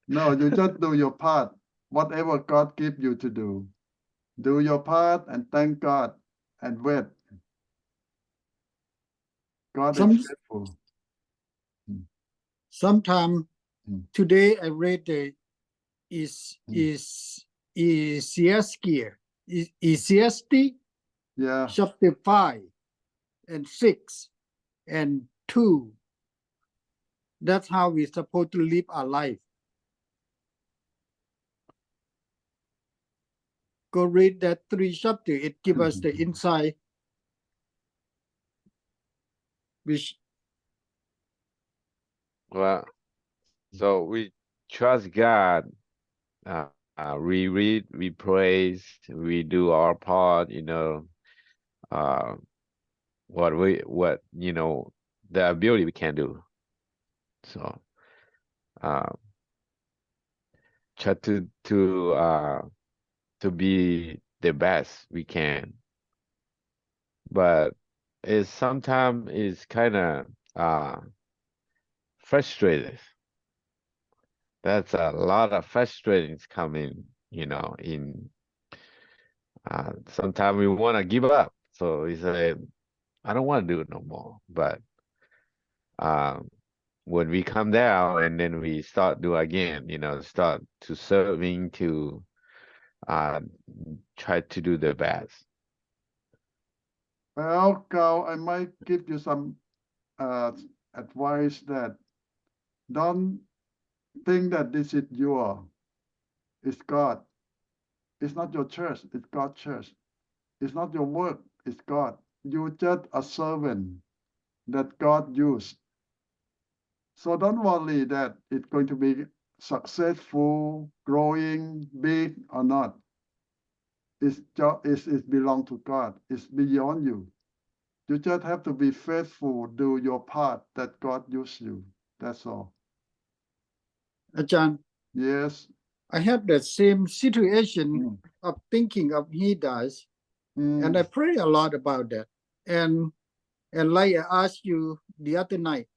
No, you just do your part. Whatever God gives you to do. Do your part and thank God and wait. God Some- is faithful. Sometime Mm. today I read the Ecclesiastes Yeah. chapter 5 and 6 and 2. That's how we're supposed to live our life. Go read that 3 chapter. It gives us the insight which Well, so we trust God. We read, we praise, we do our part, what the ability we can do. So try to be the best we can. But it sometimes is kind of frustrated. That's a lot of frustrations coming, in sometimes we want to give up. So we say, I don't want to do it no more. But when we come down and then we start do again, start to serving, to try to do the best. Well, Carl, I might give you some advice that don't think that this is it's God. It's not your church, it's God's church. It's not your work, it's God. You're just a servant that God used. So don't worry that it's going to be successful, growing, big or not. It belongs to God. It's beyond you. You just have to be faithful, do your part that God used you. That's all. Ajahn, Yes. I have the same situation Mm. of thinking of he does, Mm. and I pray a lot about that. And like I asked you the other night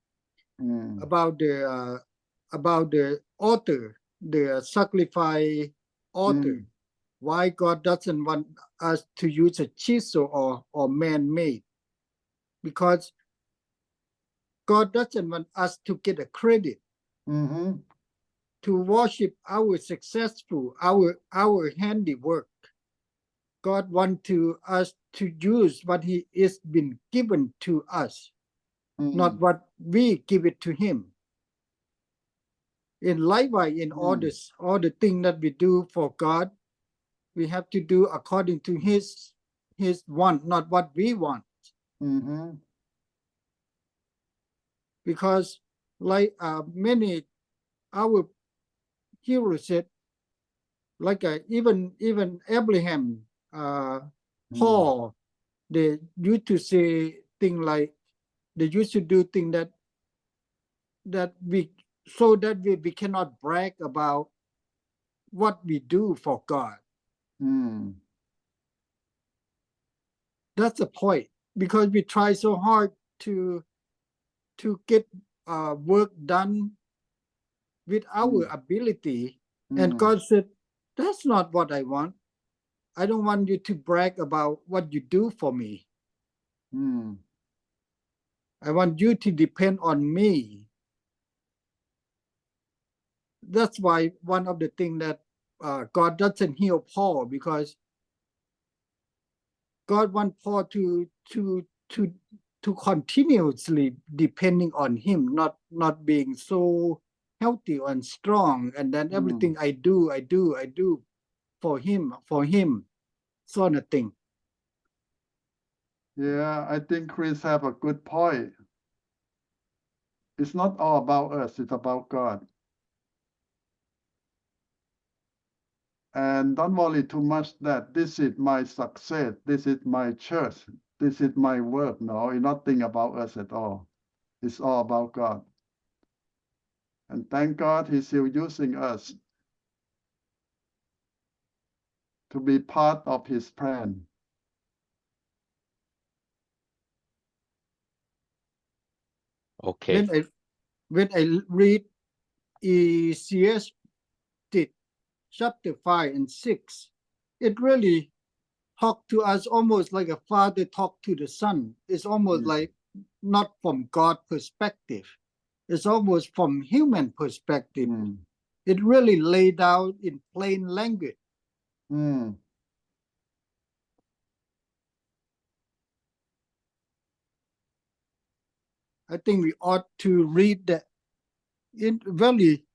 Mm. about the author, the sacrifice author, why God doesn't want us to use a chisel or man-made, because God doesn't want us to get a credit, Mm-hmm. to worship our successful, our handiwork. God wants us to use what He is been given to us, not what we give it to Him. In likewise, in all the things that we do for God, we have to do according to His want, not what we want. Mm-hmm. because like many our heroes said, like even Abraham, Paul, they used to say things like they used to do things that we cannot brag about what we do for God. That's the point, because we try so hard to get work done with our ability, and God said, that's not what I want. I don't want you to brag about what you do for me. I want you to depend on me. That's why one of the things that God doesn't heal Paul, because God wants Paul to continuously depending on him, not being so healthy and strong, and then everything I do for him, sort of thing. Yeah, I think Chris have a good point. It's not all about us, it's about God. And don't worry too much that this is my success, this is my church, this is my work. No, it's nothing about us at all. It's all about God. And thank God He's still using us to be part of His plan. Okay. When I read Ecclesiastes chapter 5 and 6, it really talked to us almost like a father talked to the son. It's almost like not from God perspective. It's almost from human perspective. It really laid out in plain language. I think we ought to read that. It really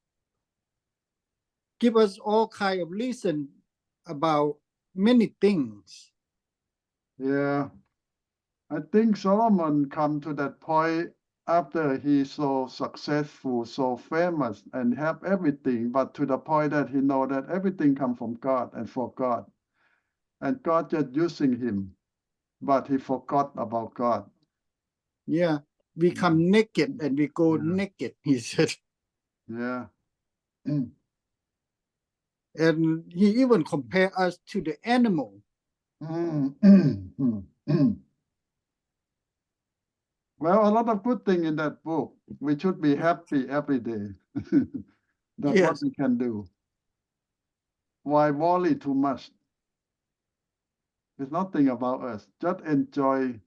give us all kind of reason about many things. Yeah, I think Solomon come to that point after he's so successful, so famous, and have everything, but to the point that he know that everything come from God and for God. And God just using him, but he forgot about God. Yeah, we come naked and we go naked, he said. Yeah. And he even compared us to the animal. Well, a lot of good thing in that book. We should be happy every day. That's what Yes. we can do. Why worry too much? It's nothing about us. Just enjoy,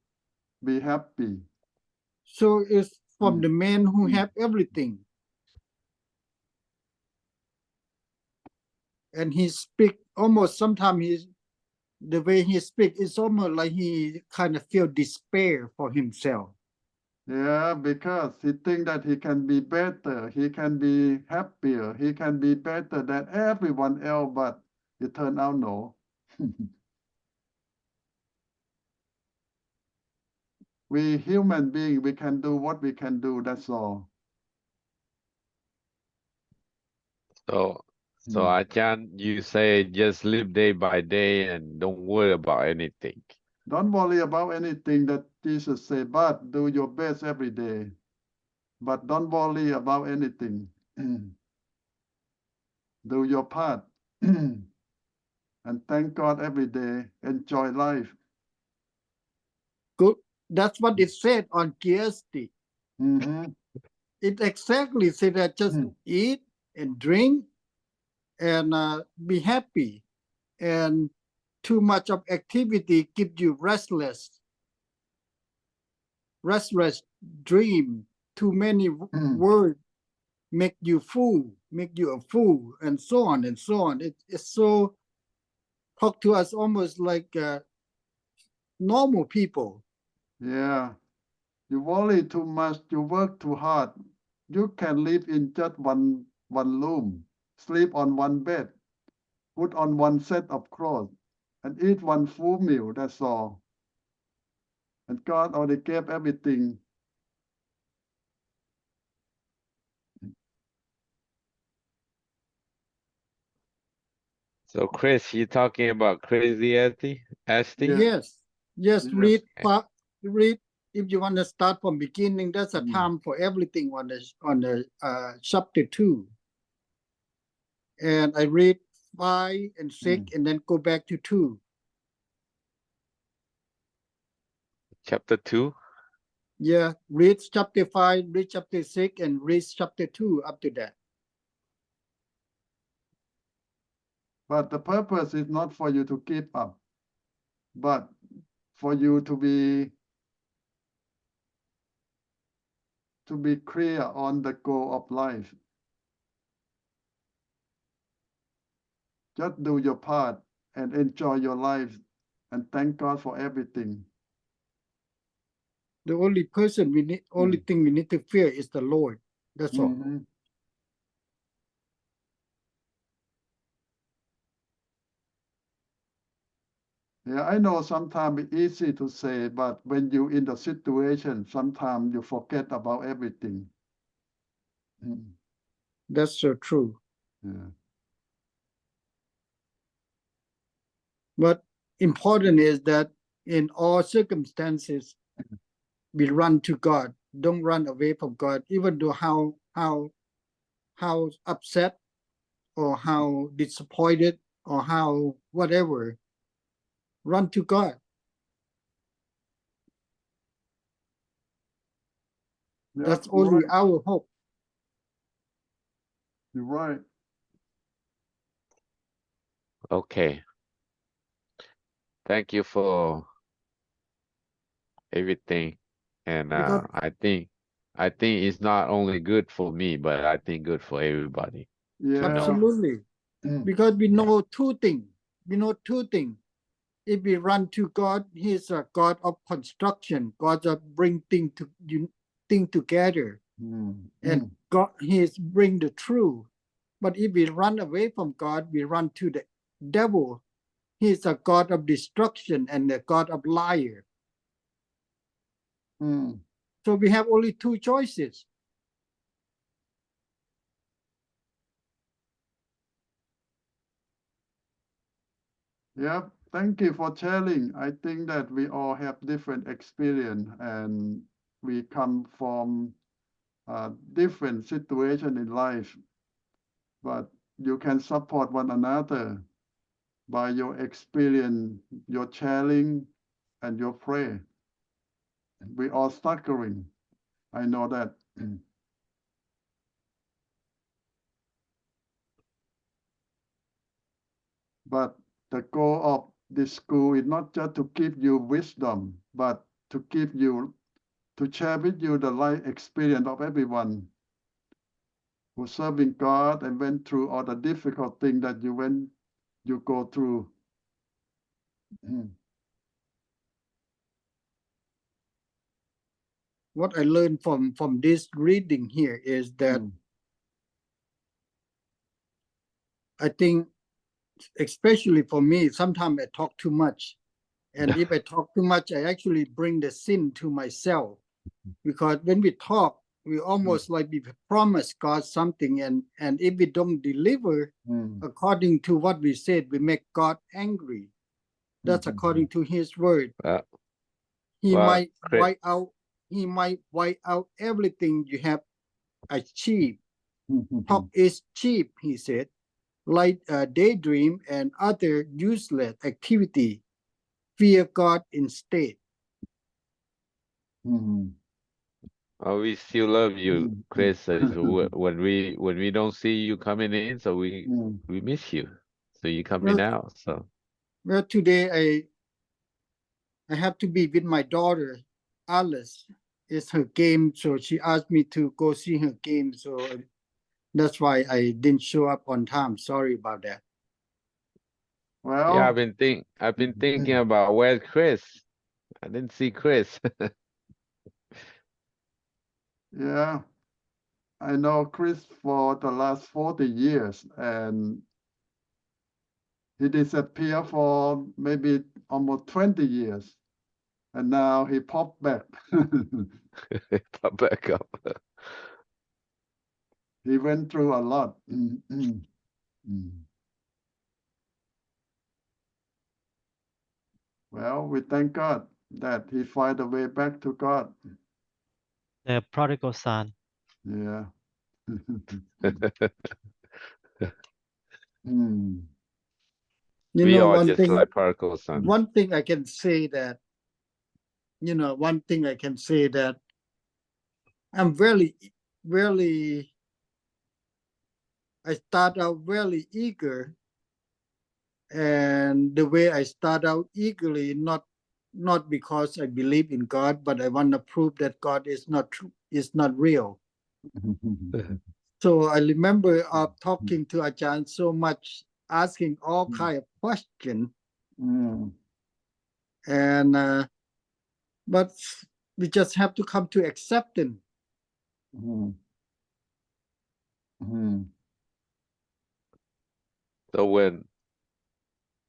be happy. So it's from the man who have everything. And he speak almost sometimes the way he speak is almost like he kind of feel despair for himself. Yeah, because he think that he can be better, he can be happier, he can be better than everyone else, but it turned out no. We human being, we can do what we can do, that's all. So Achan, you say just live day by day and don't worry about anything. Don't worry about anything that Jesus said, but do your best every day. But don't worry about anything. Do your part. And thank God every day. Enjoy life. Good. That's what it said on GST. It exactly said that just eat and drink and be happy. And too much of activity keep you restless dream. Too many words make you a fool, and so on and so on. It's so talk to us almost like normal people. Yeah. You worry too much, you work too hard. You can live in just one room, sleep on one bed, put on one set of clothes, and eat one full meal, that's all. And God already gave everything So Chris, you talking about crazy Asti? Yes, Yes. read read if you want to start from beginning. That's a Mm. time for everything on the chapter 2. And I read 5 and 6 and then go back to 2. Chapter 2. Yeah, read chapter 5, read chapter 6, and read chapter 2 up to that. But the purpose is not for you to give up, but for you to be clear on the goal of life. Just do your part and enjoy your life and thank God for everything. The only person only thing we need to fear is the Lord. That's all. Mhm. Yeah, I know sometimes it's easy to say, but when you in the situation, sometimes you forget about everything. That's so true. Yeah. But important is that in all circumstances, we run to God. Don't run away from God, even though how upset or how disappointed or how whatever. Run to God. That's you're only right. our hope. You're right. Okay. Thank you for everything. And Because I think it's not only good for me, but I think good for everybody. Yeah. know. absolutely. Because we know two things. We know two things. If we run to God, He is a God of construction. God that bring things together. And God, He is bring the truth. But if we run away from God, we run to the devil. He is a God of destruction and a God of liar. So we have only two choices. Yeah, thank you for sharing. I think that we all have different experience and we come from different situation in life, but you can support one another by your experience, your sharing, and your prayer. We are struggling. I know that. But the goal of this school is not just to give you wisdom, but to share with you the life experience of everyone who serving God and went through all the difficult things that you go through. What I learned from this reading here is that I think, especially for me, sometimes I talk too much. And if I talk too much, I actually bring the sin to myself. Because when we talk, we almost like we promise God something, and if we don't deliver according to what we said, we make God angry. That's according to His word. He might wipe out everything you have achieved. Talk is cheap, he said, like daydream and other useless activity. Fear God instead. Oh, we still love you, Chris. So when we don't see you coming in, so we miss you. So you coming out. So Well, today I have to be with my daughter, Alice. It's her game, so she asked me to go see her game. So that's why I didn't show up on time. Sorry about that. Well, yeah, I've been thinking about where's Chris. I didn't see Chris. yeah, I know Chris for the last 40 years, and he disappeared for maybe almost 20 years, and now he popped back. Pop back up. He went through a lot. Well, we thank God that he find a way back to God. The prodigal son. Yeah. Hmm. You We know, are one just thing, like prodigal sons. one thing I can say that, one thing I can say that I'm really, I start out really eager, and the way I start out eagerly, not because I believe in God, but I want to prove that God is not true, is not real. So I remember talking to Ajahn so much, asking all kind of questions, Hmm. and but we just have to come to acceptance. Hmm. Hmm. So when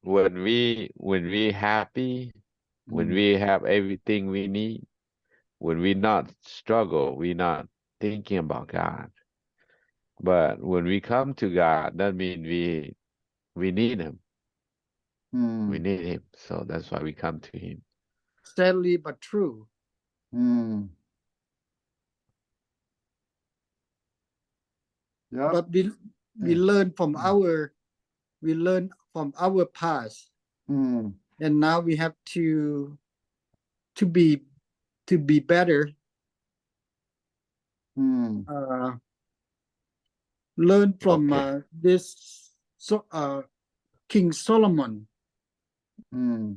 we happy, when Hmm. we have everything we need, when we not struggle, we not thinking about God. But when we come to God, that means we need him. Hmm. We need him. So that's why we come to him. Sadly but true. Hmm. Yep. But we learn from our past, Hmm. and now we have to be better. Hmm. Learn from Okay. this King Solomon, Hmm.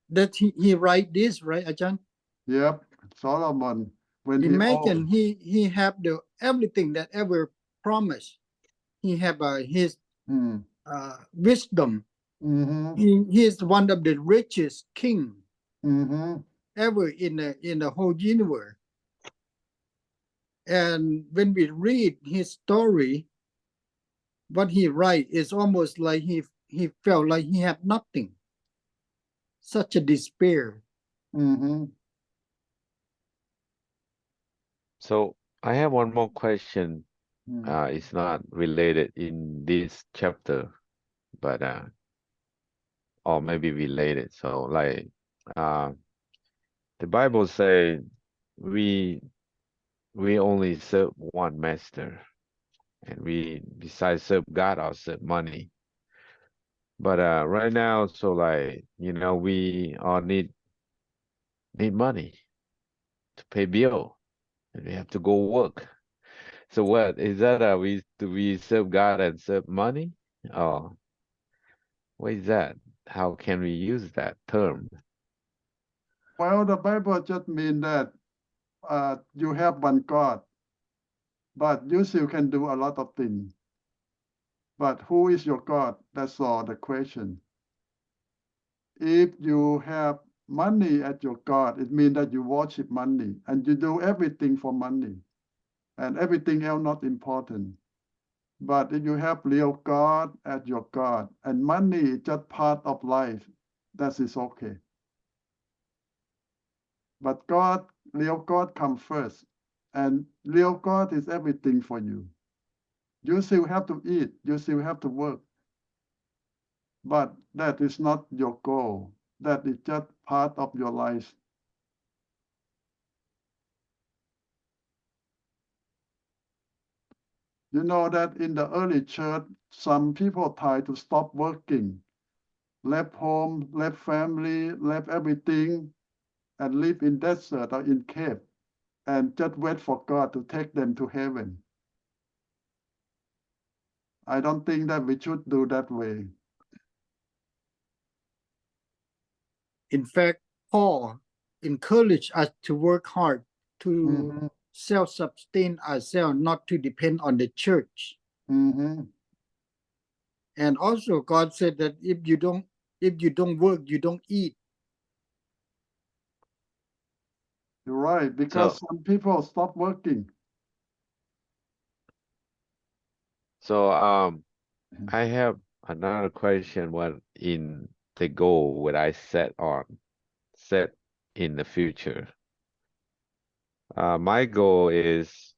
that he write this, right, Ajahn? Yep. Solomon, when he Imagine old. he have the everything that ever promised. He have his Hmm. wisdom. Mm-hmm. He is one of the richest king Mm-hmm. ever in the whole universe. And when we read his story, what he write is almost like he felt like he had nothing. Such a despair. Mm-hmm. So I have one more question. Hmm. It's not related in this chapter, but or maybe related. So like the Bible say we only serve one master, and we besides serve God or serve money. But right now, so like we all need money to pay bill, and we have to go work. So what is that? Do we serve God and serve money? Oh, what is that? How can we use that term? Well, the Bible just mean that you have one God, but you still can do a lot of things. But who is your God? That's all the question. If you have money as your God, it means that you worship money and you do everything for money, and everything else not important. But if you have real God as your God, and money is just part of life, that is okay. But God, real God comes first, and real God is everything for you. You still have to eat, you still have to work, but that is not your goal. That is just part of your life. You know that in the early church, some people tried to stop working, left home, left family, left everything, and live in desert or in cave, and just wait for God to take them to heaven. I don't think that we should do that way. In fact, Paul encouraged us to work hard to Mm-hmm. self-sustain ourselves, not to depend on the church. Mm-hmm. And also God said that if you don't work, you don't eat. You're right, because some people stop working. So I have another question. What in the goal would I set in the future? My goal is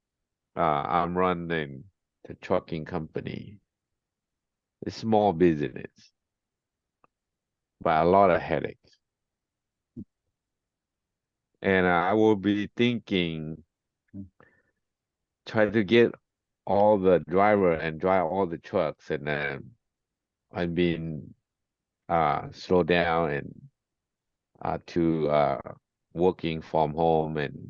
I'm running the trucking company. It's small business, but a lot of headaches. and I will be thinking, try to get all the driver and drive all the trucks, and then I've been slow down and to working from home and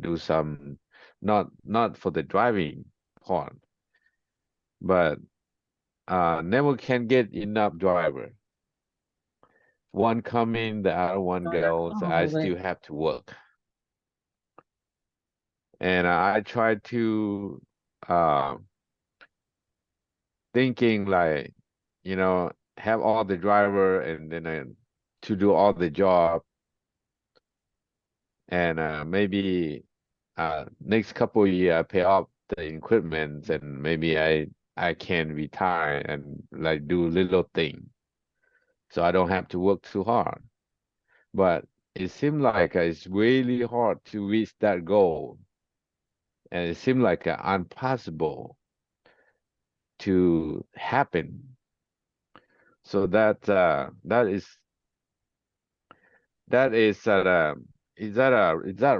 do some not for the driving part, but never can get enough driver. One coming, the other one goes. I still have to work, and I try to thinking like, have all the driver and then to do all the job, and maybe next couple of years I pay off the equipment, and maybe I can retire and like do little thing, so I don't have to work too hard. But it seems like it's really hard to reach that goal, and it seems like impossible to happen. So that is that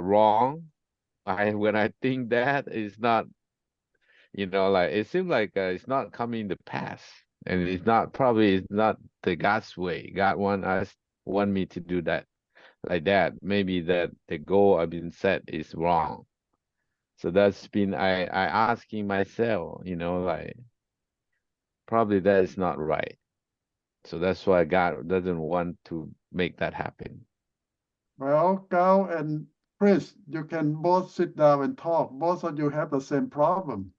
wrong? When I think that is not, like it seems like it's not coming to pass, and it's not the God's way. God want me to do that like that. Maybe that the goal I've been set is wrong. So that's been I asking myself, like probably that is not right. So that's why God doesn't want to make that happen. Well, Gao and Chris, you can both sit down and talk. Both of you have the same problem.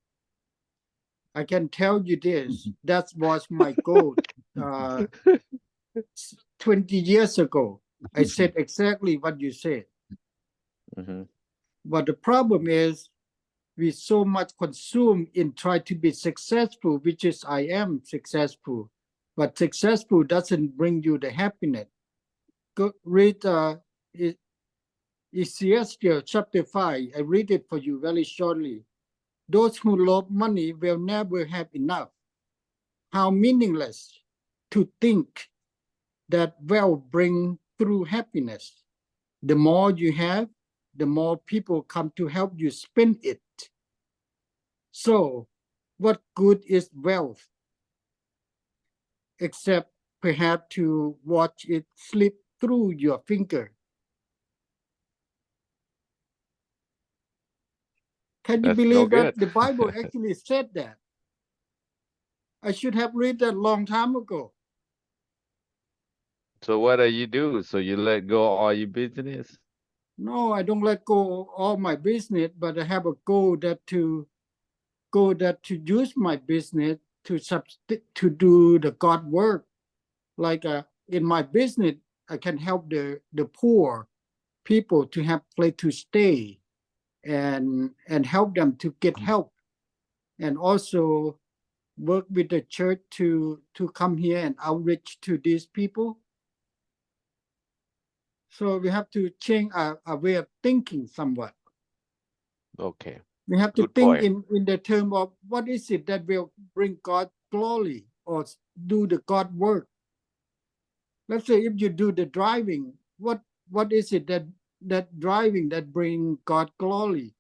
I can tell you this, that was my goal 20 years ago. I said exactly what you said. Mm-hmm. But the problem is we so much consumed in try to be successful, which is I am successful, but successful doesn't bring you the happiness. Go read Ecclesiastes chapter 5. I read it for you very shortly. Those who love money will never have enough. How meaningless to think that wealth brings through happiness. The more you have, the more people come to help you spend it. So, what good is wealth? Except perhaps to watch it slip through your finger. Can you That's no believe that good. the Bible actually said that? I should have read that long time ago. So what do you do? So you let go all your business? No, I don't let go all my business, but I have a goal that to use my business to do the God work. Like in my business, I can help the poor people to have place to stay, and help them to get help, and also work with the church to come here and outreach to these people. So we have to change our way of thinking somewhat. Okay. We have to Good think point. in the term of what is it that will bring God glory or do the God work. Let's say if you do the driving, what is it that driving that bring God glory?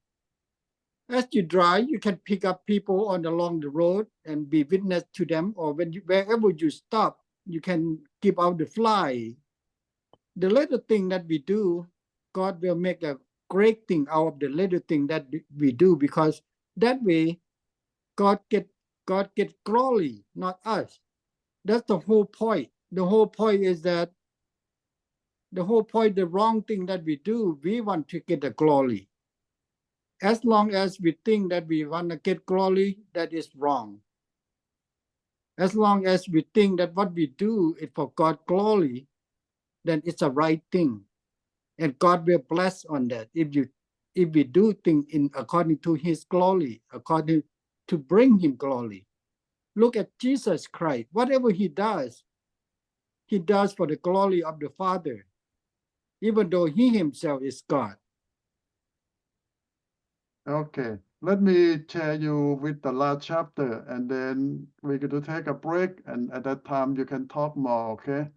As you drive, you can pick up people along the road and be witness to them, or wherever you stop, you can give out the fly. The little thing that we do, God will make a great thing out of the little thing that we do, because that way God get glory, not us. That's the whole point. The whole point is that the wrong thing that we do, we want to get the glory. As long as we think that we want to get glory, that is wrong. As long as we think that what we do is for God's glory, then it's a right thing. And God will bless on that if we do things in according to his glory, according to bring him glory. Look at Jesus Christ. Whatever he does for the glory of the Father, even though he himself is God. Okay, let me share you with the last chapter, and then we're going to take a break, and at that time you can talk more, okay?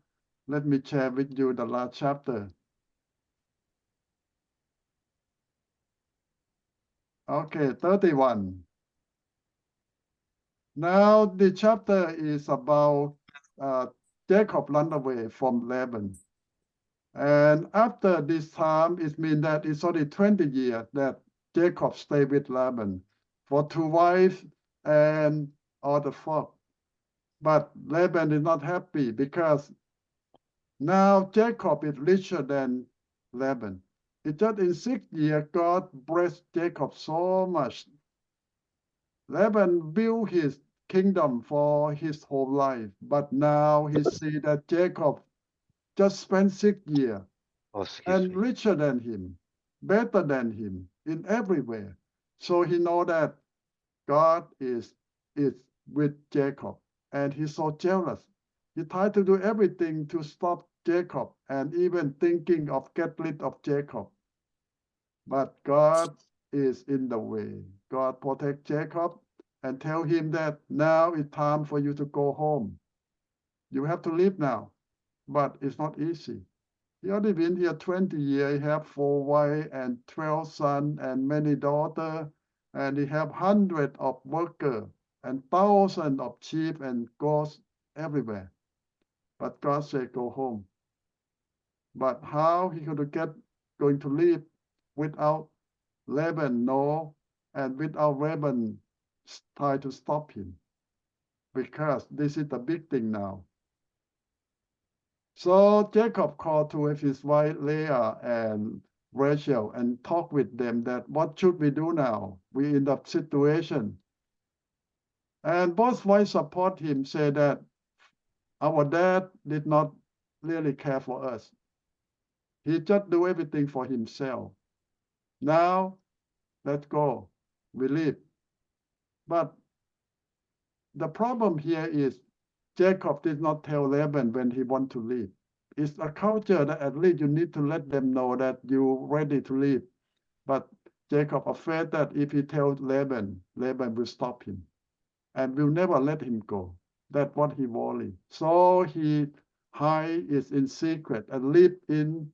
Let me share with you the last chapter. Okay, 31. Now the chapter is about Jacob run away from Laban. And after this time, it means that it's only 20 years that Jacob stayed with Laban for 2 wives and all the flock. But Laban is not happy because now Jacob is richer than Laban. It's just in 6 years, God blessed Jacob so much. Laban built his kingdom for his whole life, but now he see that Jacob just spent 6 years Oh, excuse and me. richer than him, better than him in everywhere. So he know that God is with Jacob, and he's so jealous. He tried to do everything to stop Jacob and even thinking of get rid of Jacob. But God is in the way. God protect Jacob and tell him that now it's time for you to go home. You have to leave now, but it's not easy. He only been here 20 years. He have 4 wives and 12 sons and many daughters, and he have hundreds of workers and thousands of sheep and goats everywhere. But God said, go home. But how he going to live without Laban? No, and without Laban try to stop him, because this is the big thing now. So Jacob called two of his wife Leah and Rachel and talked with them that what should we do now? We in that situation. And both wives support him, say that our dad did not really care for us. He just do everything for himself. Now, let's go. We leave. But the problem here is Jacob did not tell Laban when he want to leave. It's a culture that at least you need to let them know that you're ready to leave. But Jacob afraid that if he tells Laban, Laban will stop him and will never let him go. That's what he worried. So he hide it in secret and live in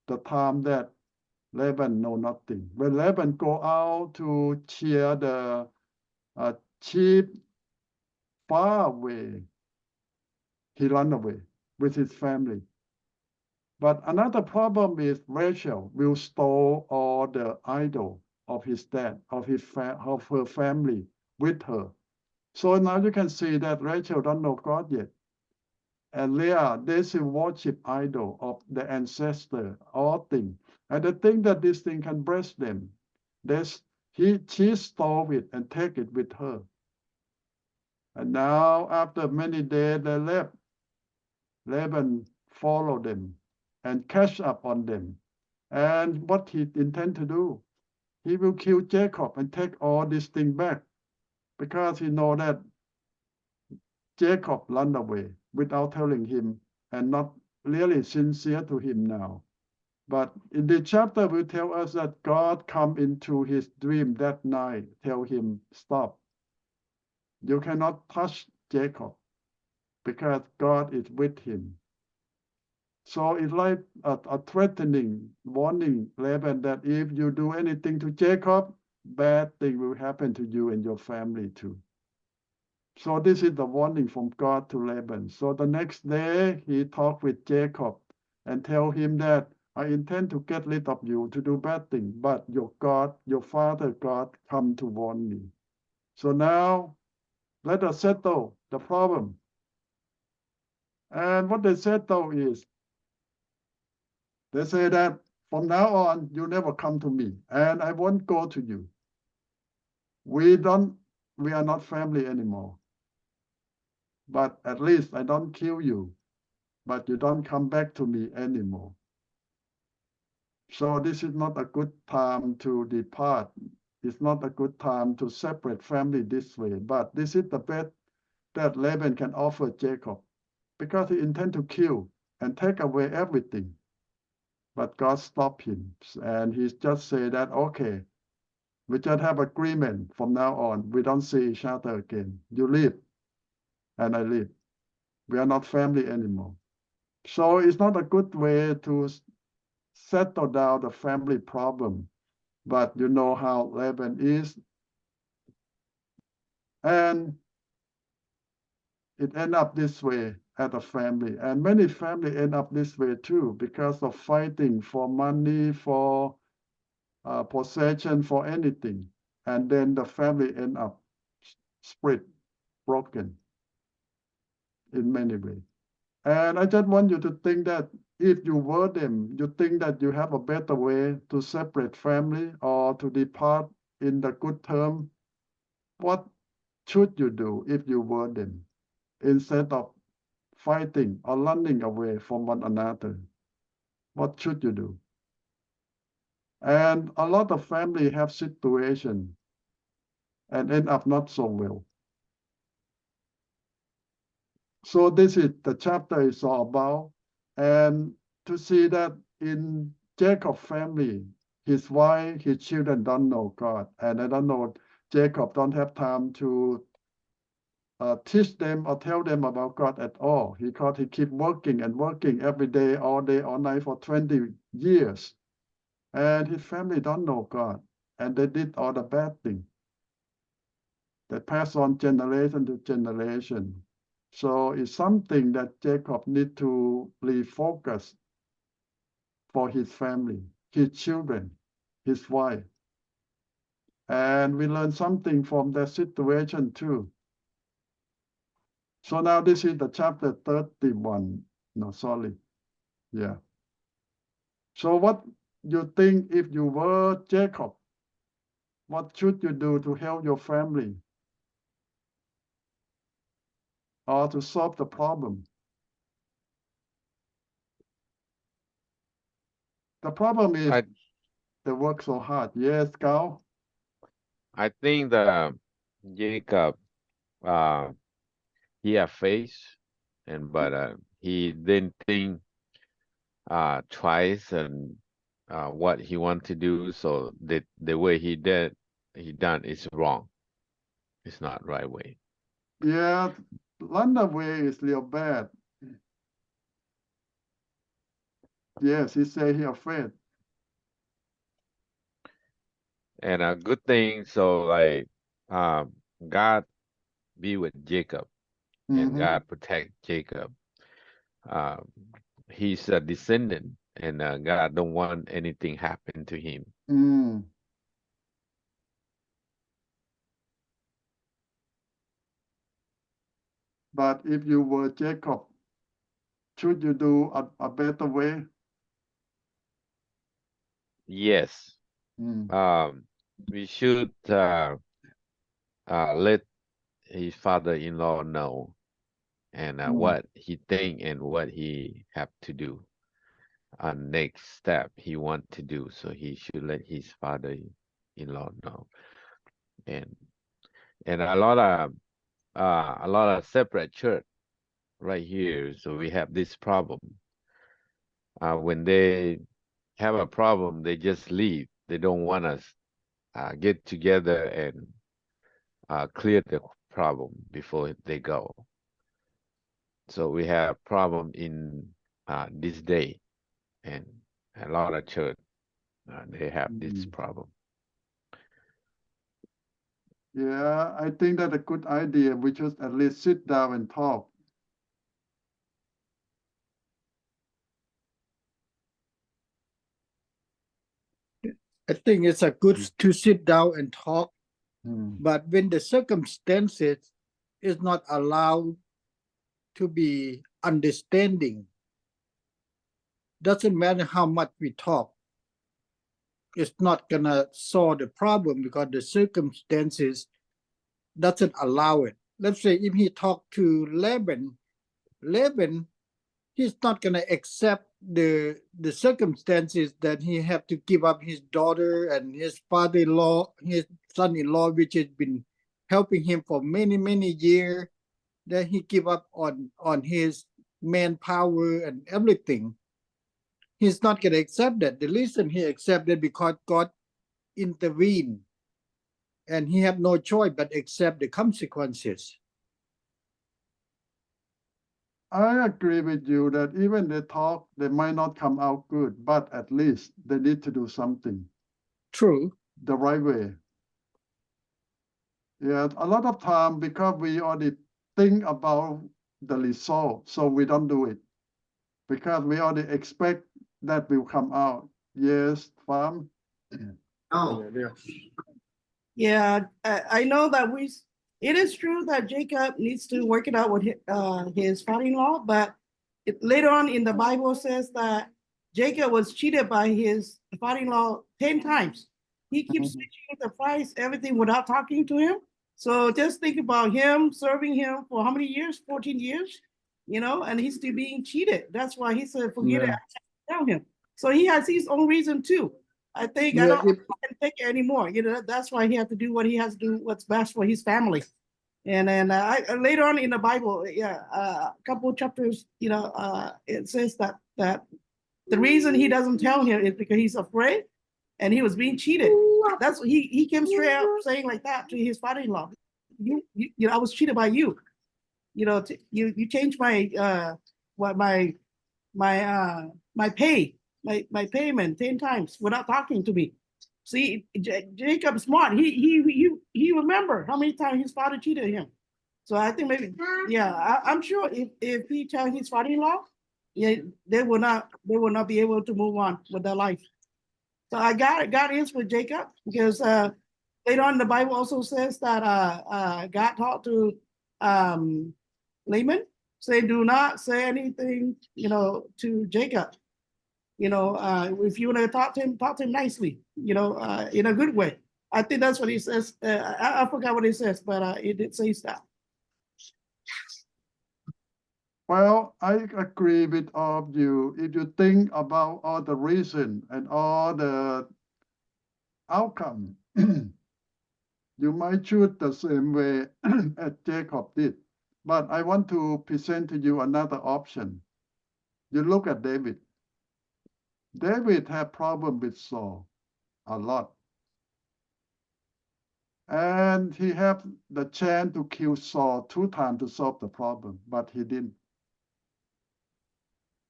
the time that Laban know nothing. When Laban go out to cheer the sheep far away, he run away with his family. But another problem is Rachel will store all the idol of his dad, of her family with her. So now you can see that Rachel don't know God yet. And Leah, they still worship idol of the ancestor, all things. And they think that this thing can bless them. She stole it and take it with her. And now after many days they left. Laban followed them and catch up on them. And what he intend to do, he will kill Jacob and take all this thing back, because he know that Jacob run away without telling him and not really sincere to him now. But in the chapter will tell us that God come into his dream that night, tell him, stop. You cannot touch Jacob because God is with him. So it's like a threatening, warning Laban that if you do anything to Jacob, bad thing will happen to you and your family too. So this is the warning from God to Laban. So the next day he talked with Jacob and tell him that I intend to get rid of you to do bad thing, but your God, your father God, come to warn me. So now let us settle the problem. And what they settle is, they say that from now on, you never come to me, and I won't go to you. We are not family anymore. But at least I don't kill you, but you don't come back to me anymore. So this is not a good time to depart. It's not a good time to separate family this way. But this is the best that Laban can offer Jacob, because he intends to kill and take away everything. But God stopped him, and he just said that, okay, we just have agreement from now on. We don't see each other again. You leave, and I leave. We are not family anymore. So it's not a good way to settle down the family problem. but you know how Laban is. And it end up this way at a family. And many family end up this way too, because of fighting for money, for possession, for anything. And then the family end up split, broken in many ways. And I just want you to think that if you were them, you think that you have a better way to separate family or to depart in the good term, what should you do if you were them, instead of fighting or running away from one another? What should you do? And a lot of family have situation and end up not so well. So this is the chapter is all about. And to see that in Jacob's family, his wife, his children don't know God. And I don't know, Jacob don't have time to teach them or tell them about God at all. He keep working and working every day, all night for 20 years. And his family don't know God. And they did all the bad things. They pass on generation to generation. So it's something that Jacob need to refocus for his family, his children, his wife. And we learn something from that situation too. So now this is the chapter 31. No, sorry. Yeah. So what you think if you were Jacob? What should you do to help your family? Or to solve the problem? The problem is they work so hard. Yes, Gao? I think that Jacob, he had faith, but he didn't think twice and what he want to do. So the way he done is wrong. It's not right way. Yeah, run away is real bad. Yes, he say he afraid. And a good thing, so like God be with Jacob and Mhm. God protect Jacob. He's a descendant and God don't want anything happen to him. Mm. But if you were Jacob, should you do a better way? Yes. Mm. We should let his father-in-law know and what he think and what he have to do. Next step he want to do, so he should let his father-in-law know. And a lot of separate church right here. So we have this problem. When they have a problem, they just leave. They don't want us get together and clear the problem before they go. So we have problem in this day, and a lot of church they have this problem. Yeah, I think that's a good idea. We just at least sit down and talk. I think it's a good to sit down and talk, Mm. but when the circumstances is not allowed to be understanding, doesn't matter how much we talk, it's not gonna solve the problem because the circumstances doesn't allow it. Let's say if he talked to Laban, he's not gonna accept the circumstances that he have to give up his daughter and his father-in-law, his son-in-law, which has been helping him for many years, that he give up on his manpower and everything. He's not gonna accept that. The reason he accepted because God intervened, and he have no choice but accept the consequences. I agree with you that even they talk, they might not come out good, but at least they need to do something. True. the right way. Yeah, a lot of time because we already think about the result, so we don't do it. Because we already expect that will come out. Yes, Farm? Oh. Yeah, I know that it is true that Jacob needs to work it out with his father-in-law, but later on in the Bible says that Jacob was cheated by his father-in-law 10 times. He keeps switching the price, everything without talking to him. So just think about him serving him for how many years? 14 years, and he's still being cheated. That's why he said, forget it, I can't tell him. So he has his own reason too. I think I don't can take it anymore. That's why he had to do what he has to do, what's best for his family. And then later on in the Bible, a couple of chapters, it says that the reason he doesn't tell him is because he's afraid and he was being cheated. That's what he came straight out saying like that to his father-in-law. I was cheated by you. You changed my my pay. My payment 10 times without talking to me. See, Jacob's smart. He remember how many times his father cheated him. So I think maybe, I'm sure if he tell his father-in-law, they will not be able to move on with their life. So God is with Jacob because later on the Bible also says that God talked to Laban, say do not say anything, to Jacob. If you want to talk to him nicely, in a good way. I think that's what he says. I forgot what he says, but it did say that. Well, I agree with all of you. If you think about all the reason and all the outcome, you might choose the same way as Jacob did. But I want to present to you another option. You look at David. David had problem with Saul a lot. And he had the chance to kill Saul 2 times to solve the problem, but he didn't.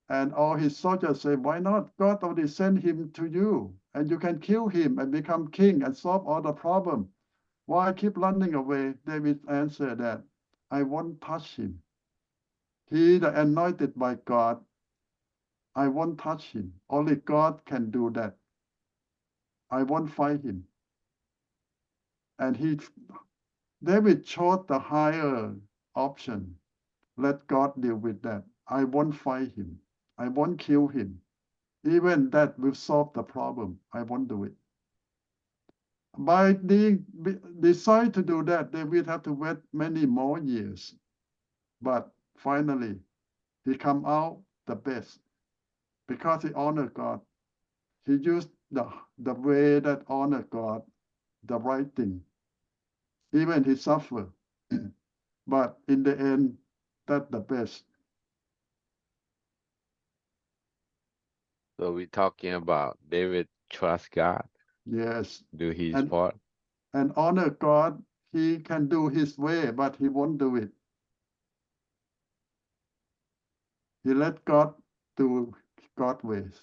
And all his soldiers say, why not? God already sent him to you, and you can kill him and become king and solve all the problem. Why keep running away? David answered that, I won't touch him. He the anointed by God, I won't touch him. Only God can do that. I won't fight him. And David chose the higher option. Let God deal with that. I won't fight him. I won't kill him. Even that will solve the problem. I won't do it. By decide to do that, they will have to wait many more years. But finally, he come out the best because he honored God. He used the way that honored God, the right thing. Even he suffered. But in the end, that's the best. So we're talking about David trust God, Yes. do his part. And honor God, he can do his way, but he won't do it. He let God do God's ways.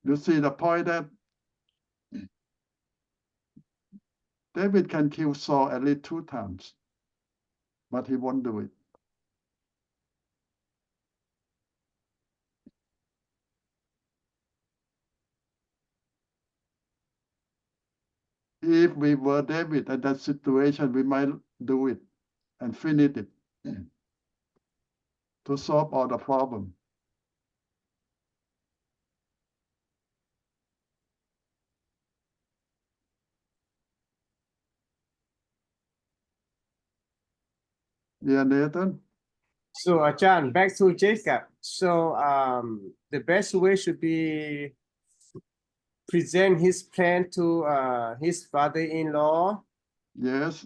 You see the point that David can kill Saul at least 2 times, but he won't do it. If we were David at that situation, we might do it and finish it to solve all the problem. Yeah, Nathan? So, Achan, back to Jacob. So, the best way should be present his plan to his father-in-law. Yes.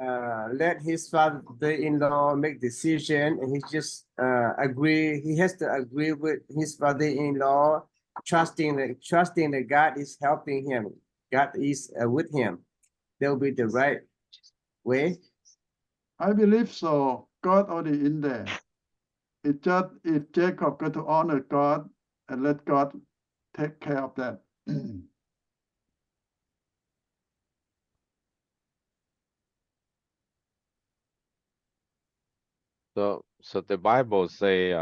Let his father-in-law make decision, and he just agree. He has to agree with his father-in-law, trusting that God is helping him. God is with him. That will be the right way. I believe so. God already in there. It just if Jacob got to honor God and let God take care of that. So the Bible say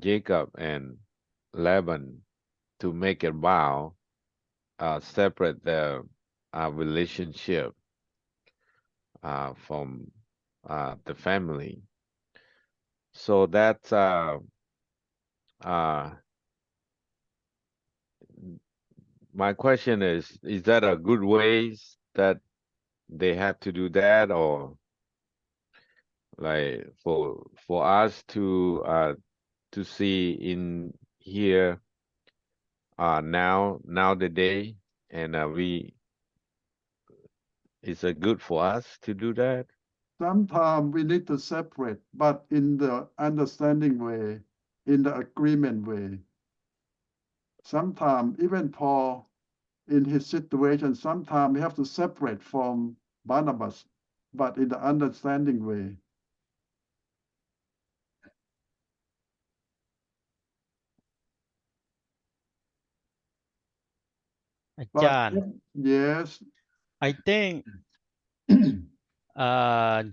Jacob and Laban to make a vow, separate the relationship from the family. So that's my question is that a good ways that they have to do that, or like for us to see in here now the day, and is it good for us to do that? Sometimes we need to separate, but in the understanding way, in the agreement way. Sometimes even Paul, in his situation, sometimes we have to separate from Barnabas, but in the understanding way. But อาจารย์ yes, I think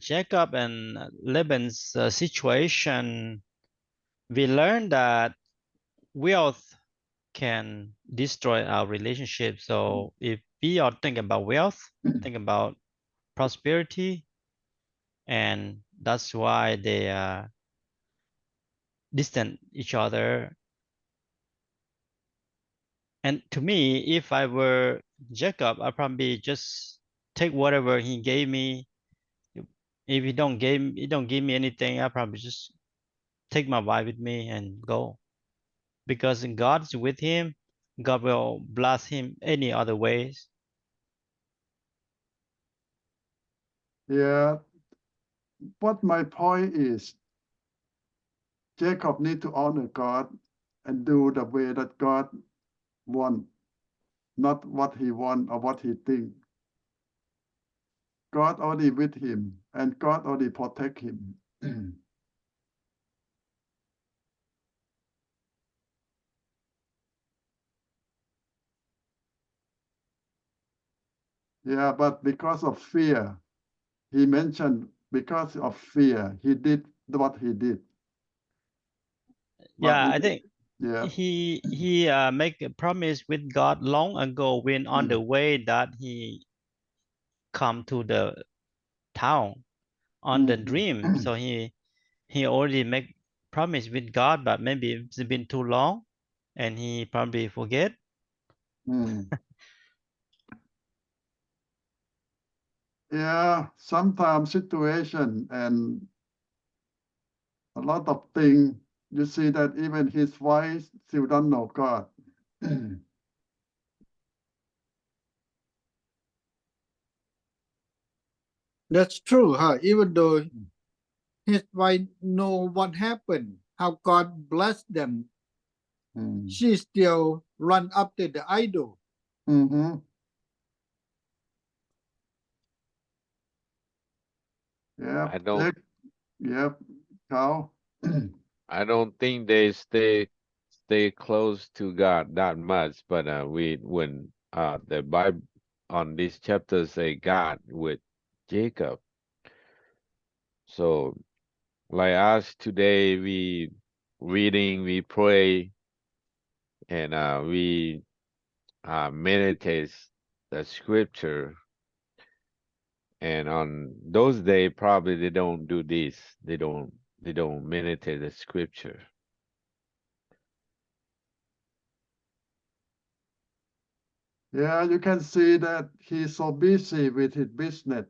Jacob and Laban's situation, we learned that wealth can destroy our relationship. So if we are thinking about wealth, think about prosperity, and that's why they distant each other. And to me, if I were Jacob, I'd probably just take whatever he gave me. If he don't give me anything, I'll probably just take my wife with me and go. Because God is with him, God will bless him any other ways. yeah. What my point is, Jacob need to honor God and do the way that God want, not what he want or what he think. God already with him, and God already protect him. Yeah, but because of fear, he mentioned because of fear, he did what he did. But Yeah, I think yeah, he make a promise with God long ago when on the way that he come to the town on the dream. So he already make promise with God, but maybe it's been too long and he probably forget. Yeah, sometimes situation and a lot of things, you see that even his wife still don't know God. That's true, huh? Even though his wife know what happened, how God blessed them, she still run after the idol. Yeah, I don't yep, Carl. I don't think they stay close to God that much, but when the Bible on this chapter say God with Jacob, so like us today, we reading, we pray, and we meditate the scripture. And on those days, probably they don't do this. They don't meditate the scripture. Yeah, you can see that he's so busy with his business.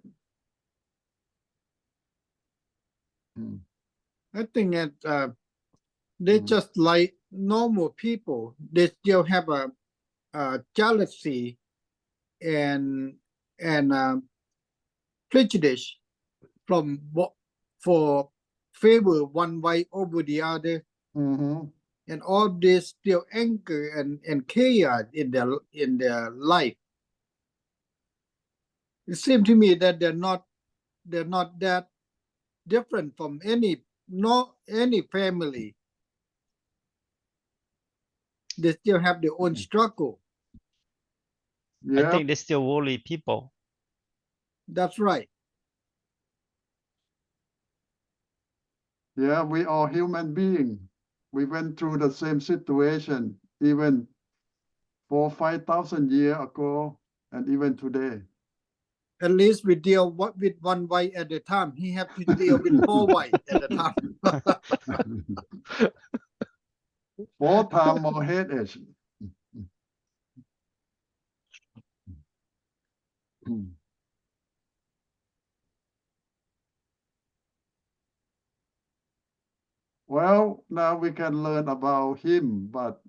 I think that they just like normal people. They still have a jealousy and prejudice for favor one way over the other, and all this still anger and chaos in their life. It seems to me that they're not that different from any no any family, they still have their own struggle. I Yeah, think they're still worldly people. That's right. yeah, we are human beings. We went through the same situation even 4,000-5,000 years ago, and even today. At least we deal with one wife at a time. He have to deal with 4 wives at a time. 4 times more headache. Well, now we can learn about him, but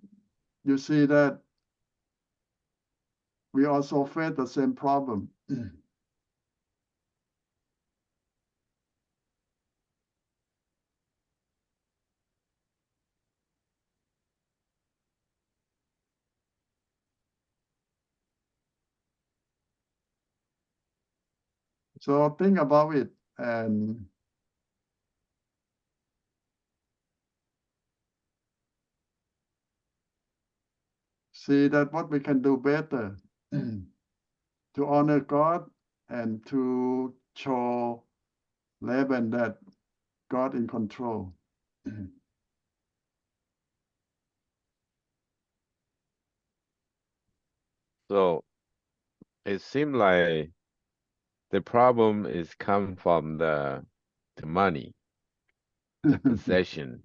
you see that we also face the same problem. So think about it and see that what we can do better to honor God and to show Laban that God in control. So it seemed like the problem is come from the money, the possession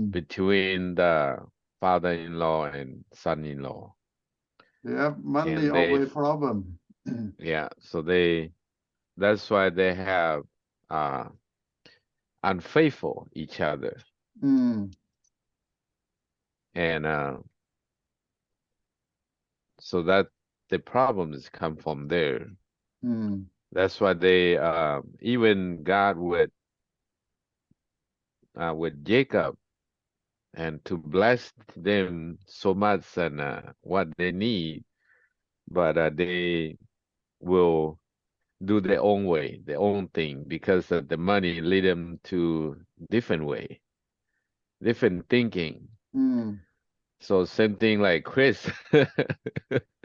between the father-in-law and son-in-law. Yeah, money And they, always problem. yeah, so that's why they have unfaithful each other. Mm, And so that the problems come from there. mm, That's why they even God with Jacob and to bless them so much and what they need, but they will do their own way, their own thing, because the money lead them to different way, different thinking. mm, So same thing like Chris.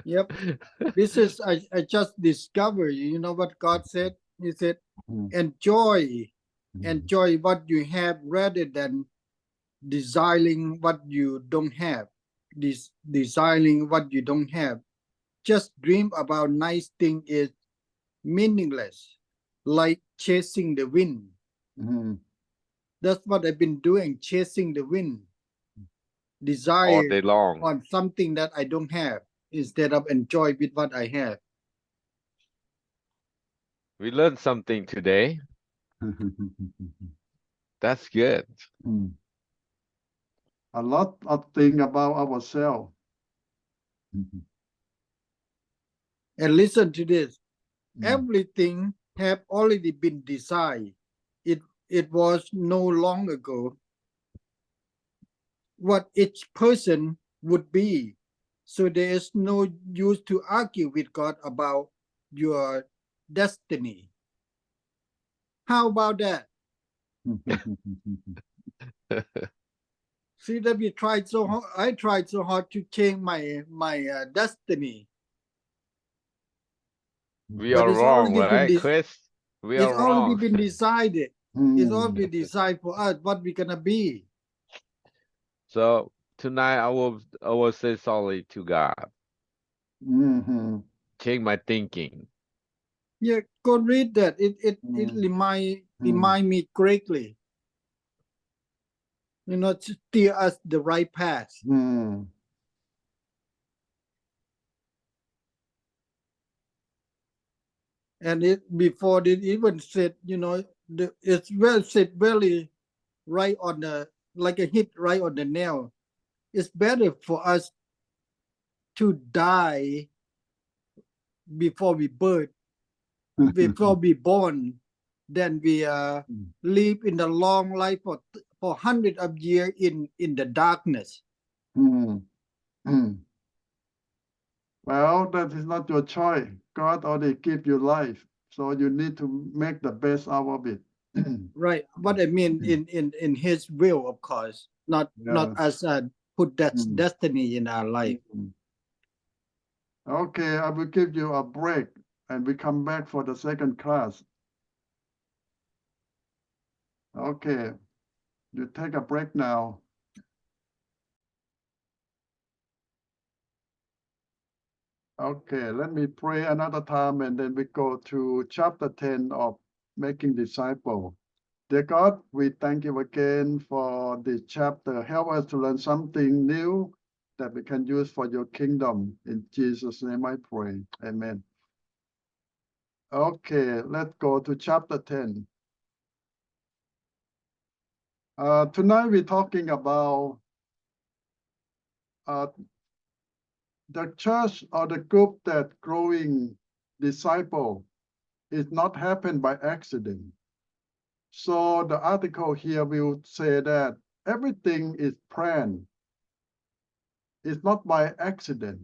Yep. This is I just discovered, you know what God said? He said, mm, enjoy what you have rather than desiring what you don't have. Desiring what you don't have. Just dream about nice thing is meaningless, like chasing the wind. mm. That's what I've been doing, chasing the wind. All Desire day long. on something that I don't have instead of enjoy with what I have. We learned something today. That's good. Mm. A lot of things about ourselves. And listen to this. Mm. Everything have already been decided. It was no long ago what each person would be. So there is no use to argue with God about your destiny. How about that? See that we tried so hard. I tried so hard to change my destiny. We But are it's wrong, already been right, Chris? We it's are already wrong. been decided. It's already Mm. decided for us what we're gonna be. So tonight I will say sorry to God. Mhm. Change my thinking. Yeah, go read that. It Mm. remind me greatly. You know, to steer us the right path. Mm. And it before it even said, you know, it's well said, really right on the like a hit right on the nail. It's better for us to die before we birth, before we born, than we live in the long life for hundreds of years in the darkness. Mm. Mm. Well, that is not your choice. God already give you life, so you need to make the best out of it. Right. What I mean in his will, of course, not as put that destiny in our life. Okay, I will give you a break and we come back for the second class. Okay, you take a break now. Okay, let me pray another time and then we go to chapter 10 of Making Disciple. Dear God, we thank you again for this chapter. Help us to learn something new that we can use for your kingdom. In Jesus' name I pray. Amen. Okay, let's go to chapter 10. Tonight we're talking about the church or the group that growing disciple is not happen by accident. So the article here will say that everything is planned. It's not by accident.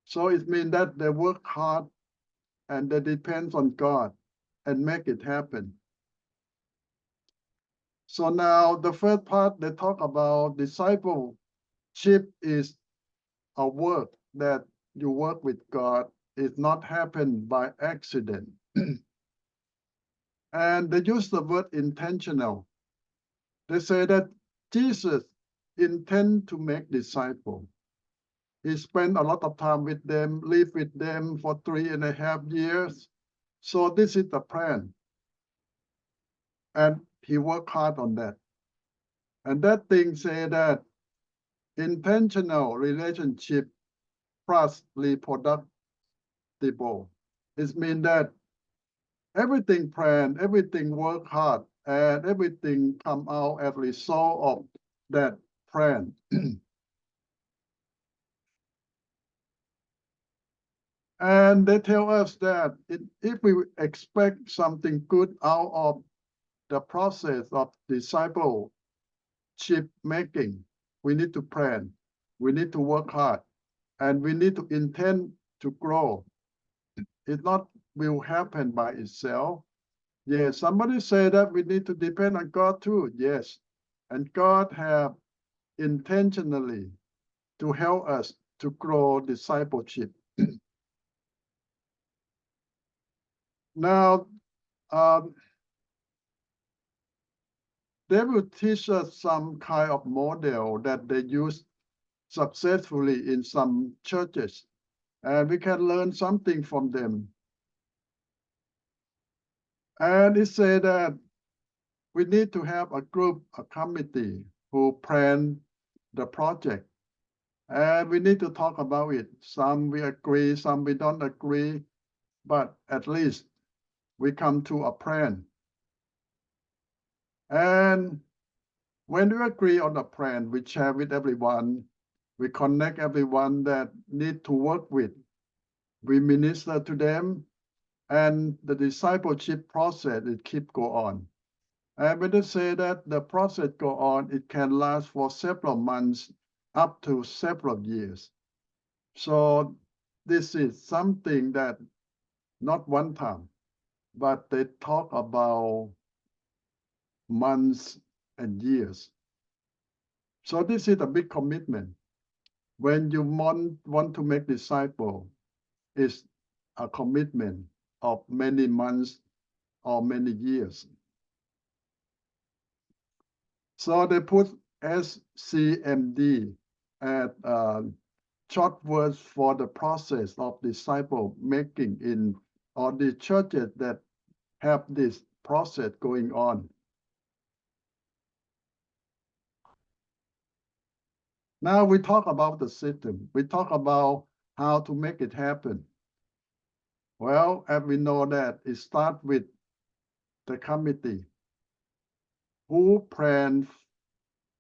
So it means that they work hard and they depend on God and make it happen. So now the first part, they talk about discipleship is a work that you work with God. It's not happen by accident. And they use the word intentional. They say that Jesus intend to make disciples. He spent a lot of time with them, lived with them for 3.5 years. So this is the plan. And he worked hard on that. And that thing say that intentional relationship plus reproducible. It means that everything planned, everything work hard, and everything come out as a result of that plan. And they tell us that if we expect something good out of the process of discipleship making, we need to plan, we need to work hard, and we need to intend to grow. It not will happen by itself. Yes, somebody say that we need to depend on God too. Yes, and God have intentionally to help us to grow discipleship. Now, they will teach us some kind of model that they use successfully in some churches, and we can learn something from them. And it said that we need to have a group, a committee who plan the project. And we need to talk about it. Some we agree, some we don't agree, but at least we come to a plan. And when we agree on a plan, we share with everyone, we connect everyone that need to work with. We minister to them, and the discipleship process, it keep go on. And when they say that the process go on, it can last for several months, up to several years. So this is something that not one time, but they talk about months and years. So this is a big commitment. When you want to make disciple, it's a commitment of many months or many years. So they put SCMD at short words for the process of disciple making in all the churches that have this process going on. Now we talk about the system. We talk about how to make it happen. Well, as we know that it starts with the committee who plans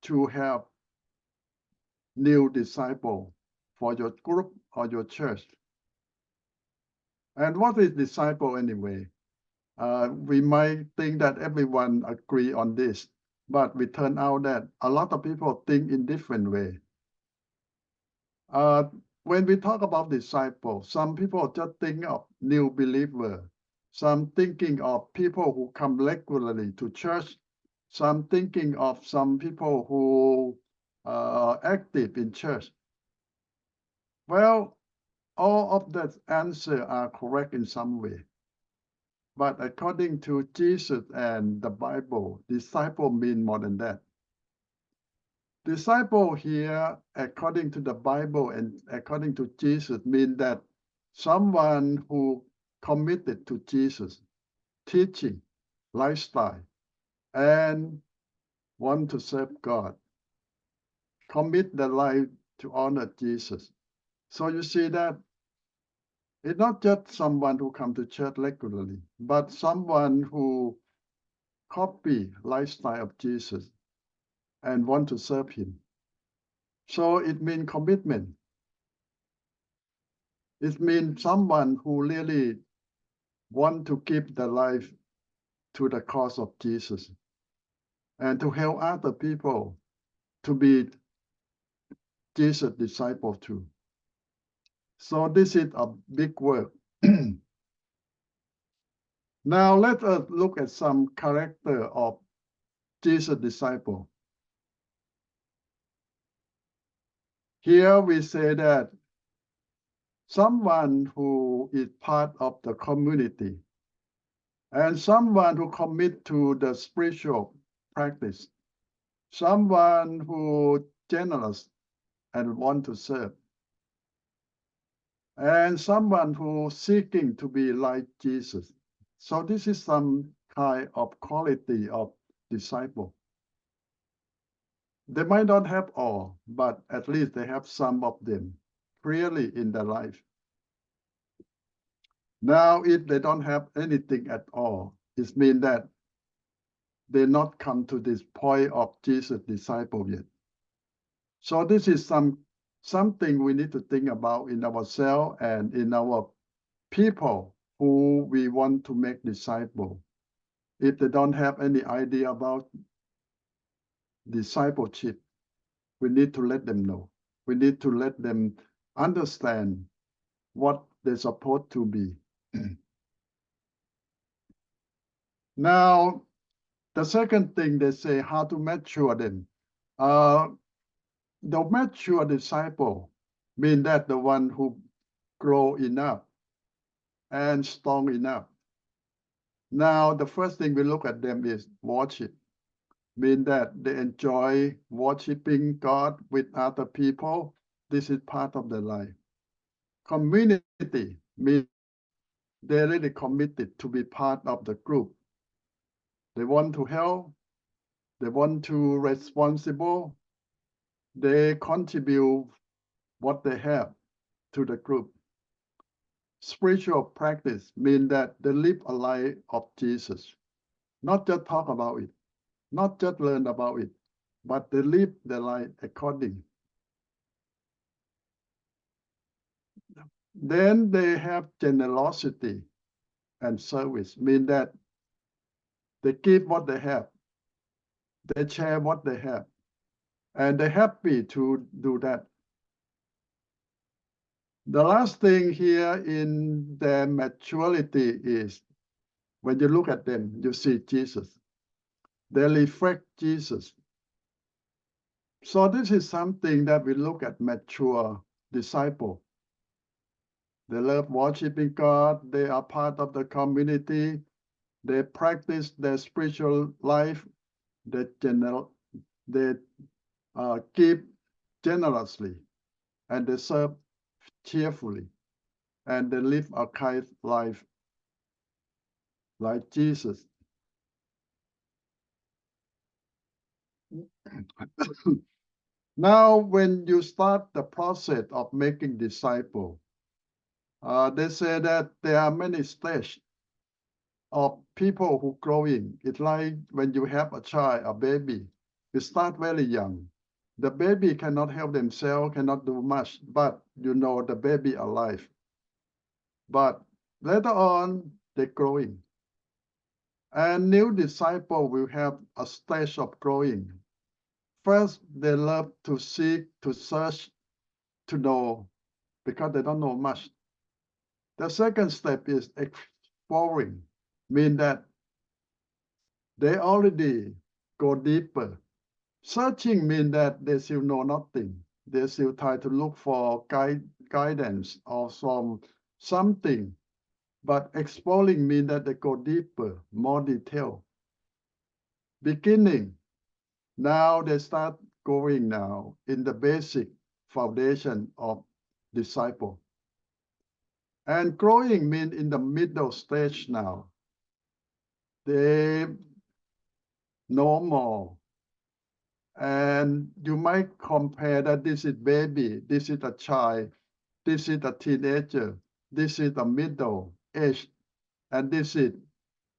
to have new disciple for your group or your church. And what is disciple anyway? We might think that everyone agree on this, but we turn out that a lot of people think in different way. When we talk about disciple, some people just think of new believer. some thinking of people who come regularly to church, some thinking of some people who are active in church. Well, all of that answer are correct in some way. But according to Jesus and the Bible, disciple mean more than that. Disciple here, according to the Bible and according to Jesus, mean that someone who committed to Jesus, teaching, lifestyle, and want to serve God, commit their life to honor Jesus. So you see that it's not just someone who come to church regularly, but someone who copy lifestyle of Jesus and want to serve him. So it means commitment. It means someone who really want to give their life to the cause of Jesus and to help other people to be Jesus' disciple too. So this is a big work. Now let us look at some character of Jesus' disciple. Here we say that someone who is part of the community and someone who commit to the spiritual practice, someone who generous and want to serve, and someone who seeking to be like Jesus. So this is some kind of quality of disciple. They might not have all, but at least they have some of them clearly in their life. Now, if they don't have anything at all, it means that they not come to this point of Jesus' disciple yet. So this is something we need to think about in ourselves and in our people who we want to make disciple. If they don't have any idea about discipleship, we need to let them know. We need to let them understand what they're supposed to be. Now, the second thing they say, how to mature them. The mature disciple mean that the one who grow enough and strong enough. Now, the first thing we look at them is worship. Mean that they enjoy worshiping God with other people. This is part of their life. Community means they're really committed to be part of the group. They want to help. They want to responsible. They contribute what they have to the group. Spiritual practice means that they live a life of Jesus. Not just talk about it, not just learn about it, but they live their life according. Then they have generosity and service, mean that they give what they have, they share what they have, and they're happy to do that. The last thing here in their maturity is when you look at them, you see Jesus. They reflect Jesus. So this is something that we look at mature disciple. They love worshiping God. They are part of the community. They practice their spiritual life. They give generously, and they serve cheerfully, and they live a kind life like Jesus. Now, when you start the process of making disciples, they say that there are many stages of people who growing. It's like when you have a child, a baby, you start very young. The baby cannot help themselves, cannot do much, but you know the baby alive. But later on, they're growing. And new disciple will have a stage of growing. First, they love to seek, to search, to know, because they don't know much. The second step is exploring mean that they already go deeper. Searching mean that they still know nothing. They still try to look for guidance or something. But exploring mean that they go deeper, more detail. Beginning, now they start going now in the basic foundation of disciple. And growing mean in the middle stage now. They know more. And you might compare that this is baby, this is a child, this is a teenager, this is a middle age, and this is,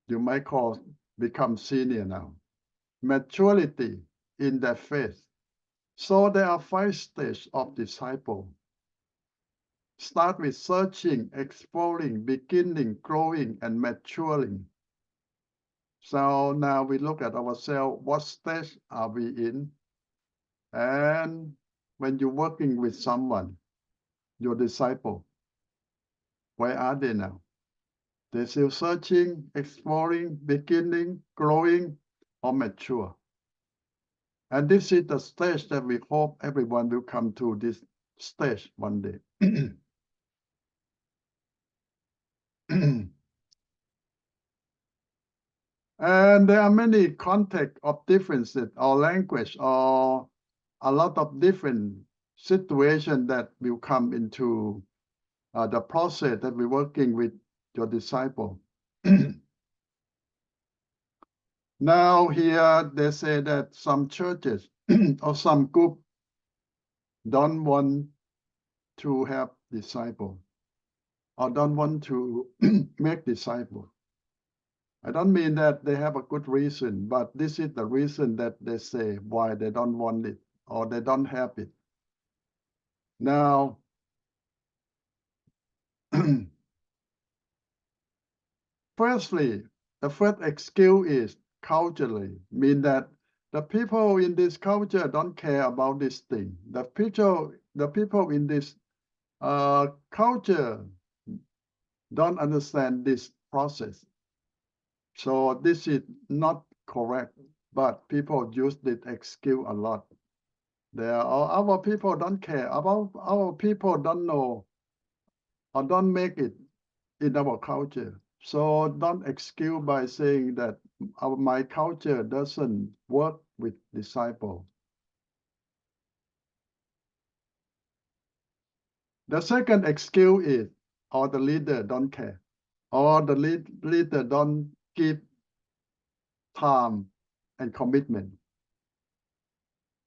you might call, become senior now. Maturity in their faith. So there are 5 stages of disciple. Start with searching, exploring, beginning, growing, and maturing. So now we look at ourselves, what stage are we in? And when you're working with someone, your disciple, where are they now? They're still searching, exploring, beginning, growing, or mature. And this is the stage that we hope everyone will come to this stage one day. And there are many context of differences or language or a lot of different situations that will come into the process that we're working with your disciple. Now here they say that some churches or some group don't want to have disciple or don't want to make disciple. I don't mean that they have a good reason, but this is the reason that they say why they don't want it or they don't have it. Now, firstly, the first excuse is culturally, mean that the people in this culture don't care about this thing. The people in this culture don't understand this process. So this is not correct, but people use this excuse a lot. Our people don't care about, our people don't know or don't make it in our culture. So don't excuse by saying that my culture doesn't work with disciple. The second excuse is, or the leader don't care, or the leader don't give time and commitment.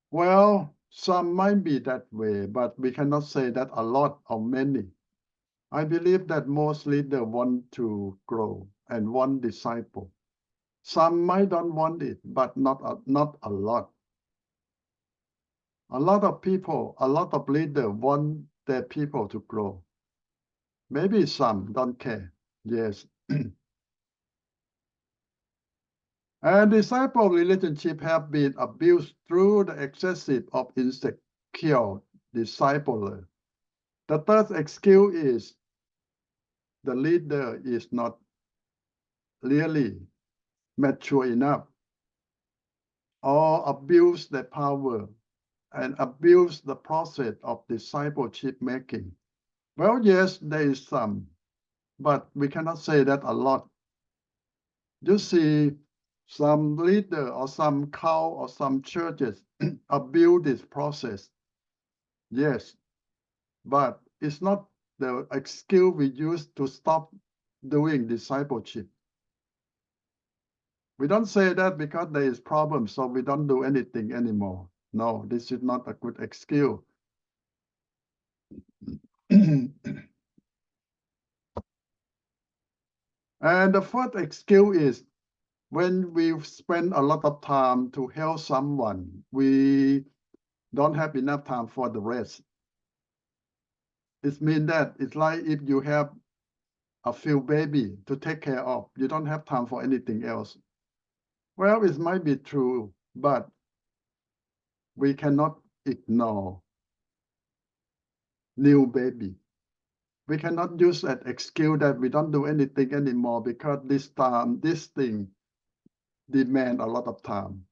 Well, some might be that way, but we cannot say that a lot or many. I believe that most leaders want to grow and want disciple. Some might don't want it, but not a lot. A lot of people, a lot of leaders want their people to grow. Maybe some don't care. Yes. And disciple relationship have been abused through the excessive of insecure discipler. The third excuse is the leader is not really mature enough or abuse the power and abuse the process of discipleship making. Well, yes, there is some, but we cannot say that a lot. You see, some leader or some cult or some churches abuse this process. Yes, but it's not the excuse we use to stop doing discipleship. We don't say that because there is problems, so we don't do anything anymore. No, this is not a good excuse. And the fourth excuse is when we spend a lot of time to help someone, we don't have enough time for the rest. It means that it's like if you have a few baby to take care of, you don't have time for anything else. Well, it might be true, but we cannot ignore new baby. we cannot use that excuse that we don't do anything anymore because this thing demand a lot of time.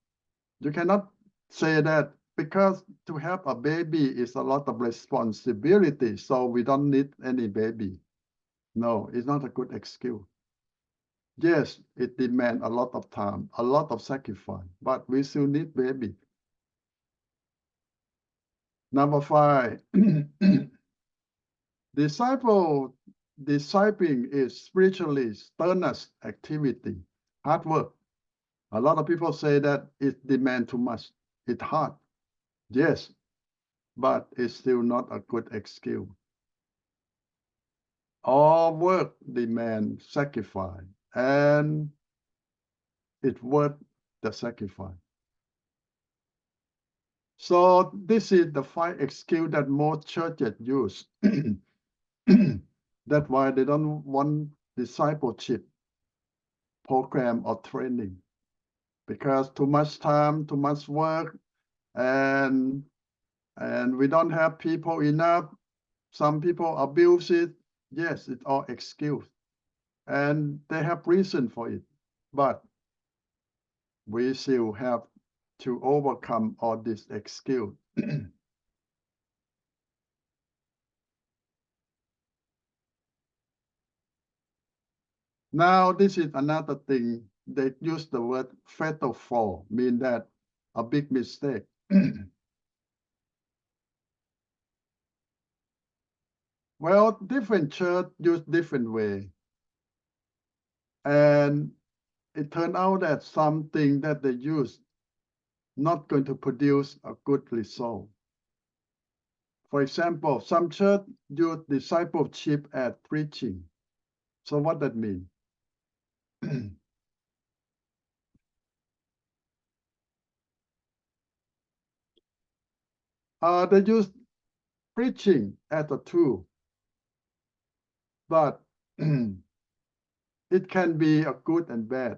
You cannot say that because to have a baby is a lot of responsibility, so we don't need any baby. No, it's not a good excuse. Yes, it demands a lot of time, a lot of sacrifice, but we still need baby. Number 5, discipling is spiritually strenuous activity, hard work. A lot of people say that it demands too much. It's hard. Yes, but it's still not a good excuse. All work demands sacrifice, and it's worth the sacrifice. So this is the 5 excuses that most churches use. That's why they don't want discipleship program or training, because too much time, too much work, and we don't have people enough. Some people abuse it. Yes, it's all excuse, and they have reason for it, but we still have to overcome all this excuse. Now, this is another thing. They use the word fatal flaw, mean that a big mistake. Well, different church use different way. And it turned out that something that they use not going to produce a good result. For example, some church use discipleship as preaching. So what that mean? They use preaching as a tool, but it can be a good and bad.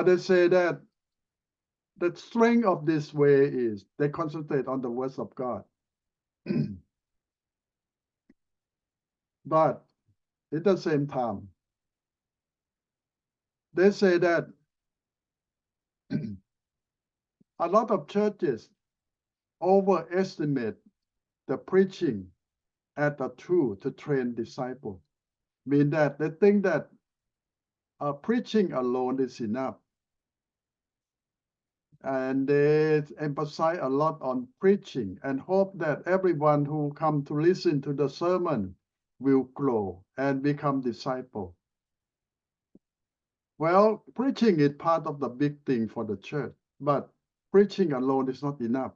They say that the strength of this way is they concentrate on the words of God. But at the same time, they say that a lot of churches overestimate the preaching as a tool to train disciples. Mean that they think that preaching alone is enough. And they emphasize a lot on preaching and hope that everyone who come to listen to the sermon will grow and become disciple. Well, preaching is part of the big thing for the church, but preaching alone is not enough.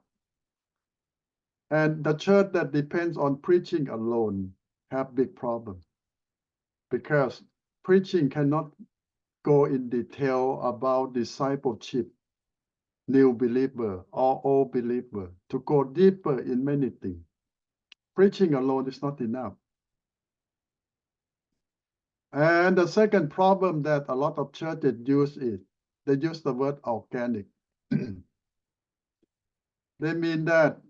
And the church that depends on preaching alone have big problem, because preaching cannot go in detail about discipleship, new believer or old believer, to go deeper in many things. Preaching alone is not enough. And the second problem that a lot of churches use is they use the word organic. They mean that,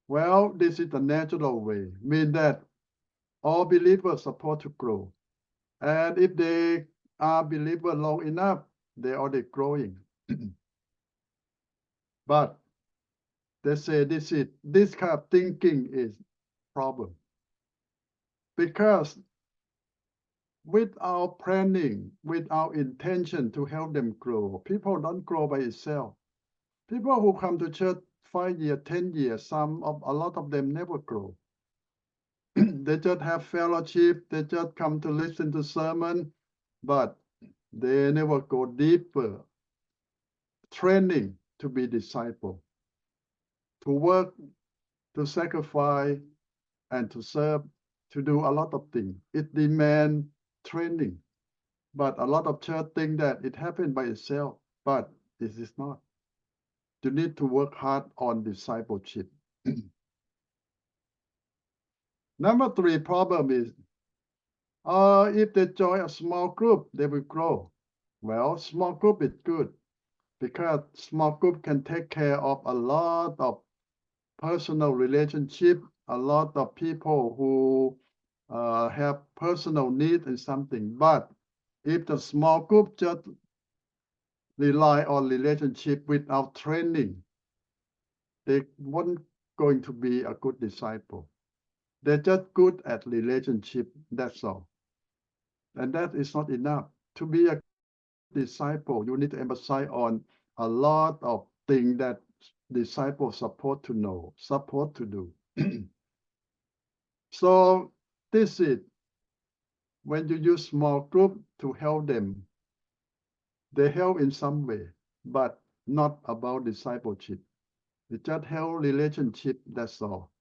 well, this is the natural way, mean that all believers are supposed to grow. And if they are believers long enough, they're already growing. But they say this kind of thinking is problem. Because without planning, without intention to help them grow, people don't grow by itself. People who come to church 5 years, 10 years, a lot of them never grow. They just have fellowship, they just come to listen to sermon, but they never go deeper. Training to be disciple, to work, to sacrifice, and to serve, to do a lot of things. It demands training. But a lot of church think that it happened by itself, but this is not. You need to work hard on discipleship. Number 3 problem is, if they join a small group, they will grow. Well, small group is good, because small group can take care of a lot of personal relationship, a lot of people who have personal need in something. But if the small group just rely on relationship without training, they weren't going to be a good disciple. They're just good at relationship, that's all. And that is not enough. To be a disciple, you need to emphasize on a lot of things that disciples supposed to know, supposed to do. So this is when you use small group to help them, they help in some way, but not about discipleship. It just help relationship, that's all.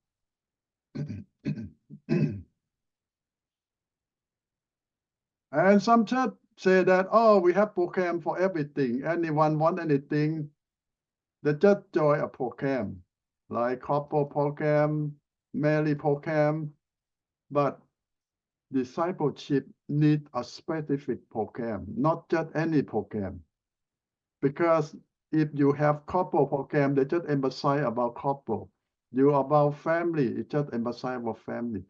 And some church say that, oh, we have program for everything. Anyone want anything, they just join a program, like couple program, marriage program. But discipleship need a specific program, not just any program. Because if you have couple program, they just emphasize about couple. You about family, it just emphasize about family.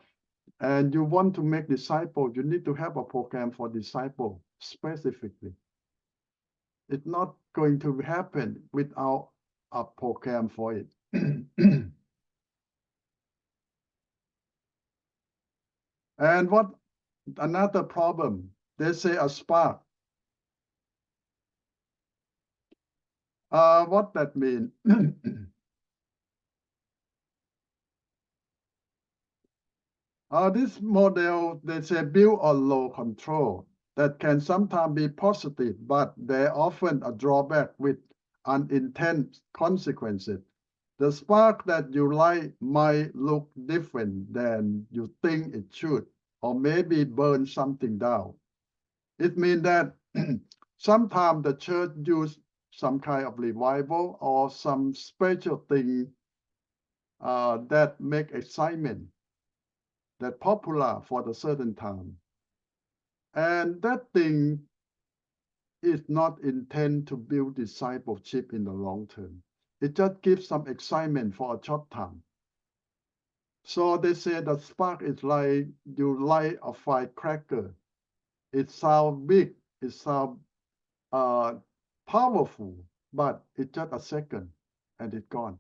And you want to make disciple, you need to have a program for disciple specifically. It's not going to happen without a program for it. And what another problem, they say a spark. What that mean? This model, they say build on low control that can sometimes be positive, but they're often a drawback with unintended consequences. The spark that you light might look different than you think it should, or maybe burn something down. It means that sometimes the church use some kind of revival or some special thing that make excitement, that popular for the certain time. And that thing is not intended to build discipleship in the long term. It just gives some excitement for a short time. So they say the spark is like you light a firecracker. It sounds big, it sounds powerful, but it's just a second and it's gone.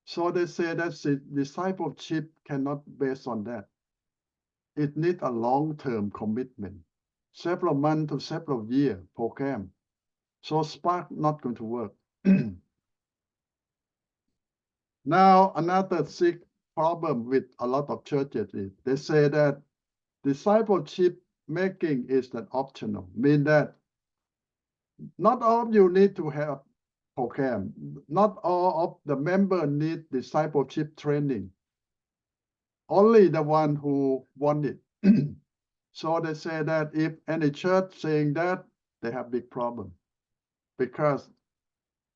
So they say that discipleship cannot based on that. It needs a long-term commitment, several months to several years program. So spark not going to work. Now, another sick problem with a lot of churches is they say that discipleship making is an optional, mean that not all of you need to have program. Not all of the members need discipleship training. Only the one who want it. So they say that if any church saying that, they have big problem. Because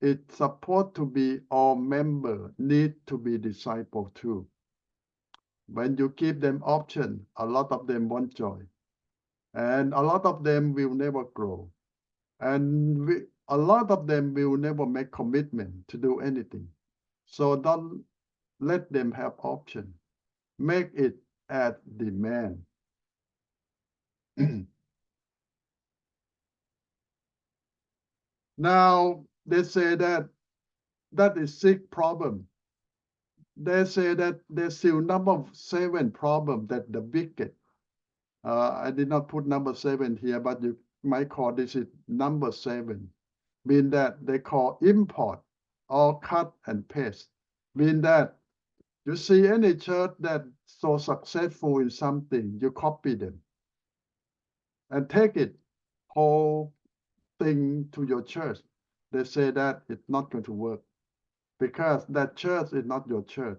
it's supposed to be all members need to be disciple too. When you give them option, a lot of them won't join. And a lot of them will never grow. And a lot of them will never make commitment to do anything. So don't let them have option. Make it at demand. Now, they say that that is sick problem. They say that there's still number 7 problem that the biggest. I did not put number 7 here, but you might call this is number 7. Mean that they call import or cut and paste. Mean that you see any church that's so successful in something, you copy them and take it whole thing to your church. They say that it's not going to work because that church is not your church.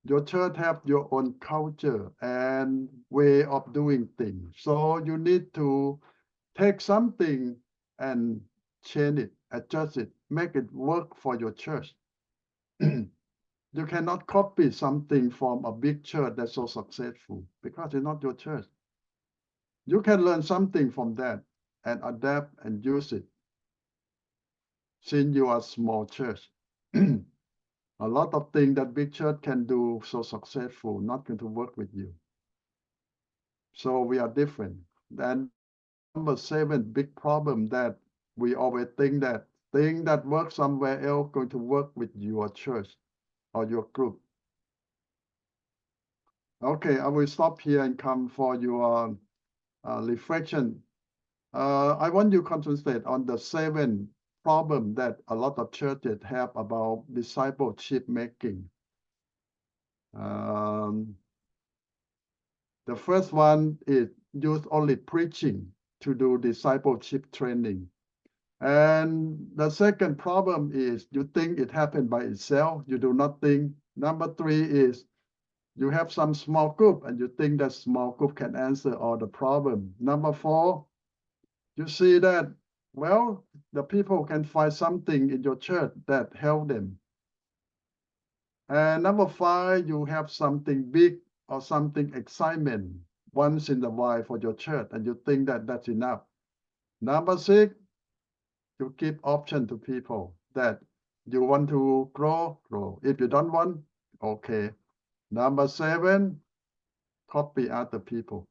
Your church have your own culture and way of doing things. So you need to take something and change it, adjust it, make it work for your church. You cannot copy something from a big church that's so successful because it's not your church. You can learn something from that and adapt and use it since you are a small church. A lot of things that big church can do so successful, not going to work with you. So we are different. And number 7, big problem that we always think that thing that works somewhere else going to work with your church or your group. Okay, I will stop here and come for your reflection. I want you to concentrate on the 7 problems that a lot of churches have about discipleship making. The first one is use only preaching to do discipleship training. And the second problem is you think it happened by itself. You do not think. Number 3 is you have some small group and you think that small group can answer all the problem. Number 4, you see that, well, the people can find something in your church that help them. And number 5, you have something big or something excitement once in a while for your church and you think that that's enough. Number 6, you give option to people that you want to grow. If you don't want, okay. Number 7, copy other people.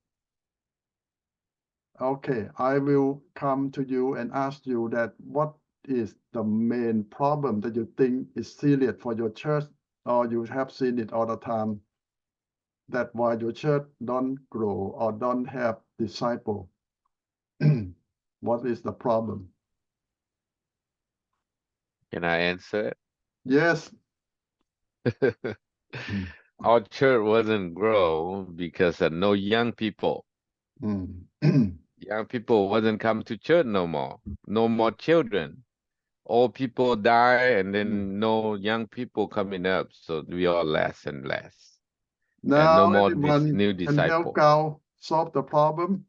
Okay, I will come to you and ask you that what is the main problem that you think is serious for your church, or you have seen it all the time, that why your church don't grow or don't have disciple. What is the problem? Can I answer Yes. it? Our church wasn't grow because of no young people. Young people wasn't come to church no more. No more children. Old people die and then no young people coming up. So we are less and less. And Now no more everyone new can help disciple. God solve the problem.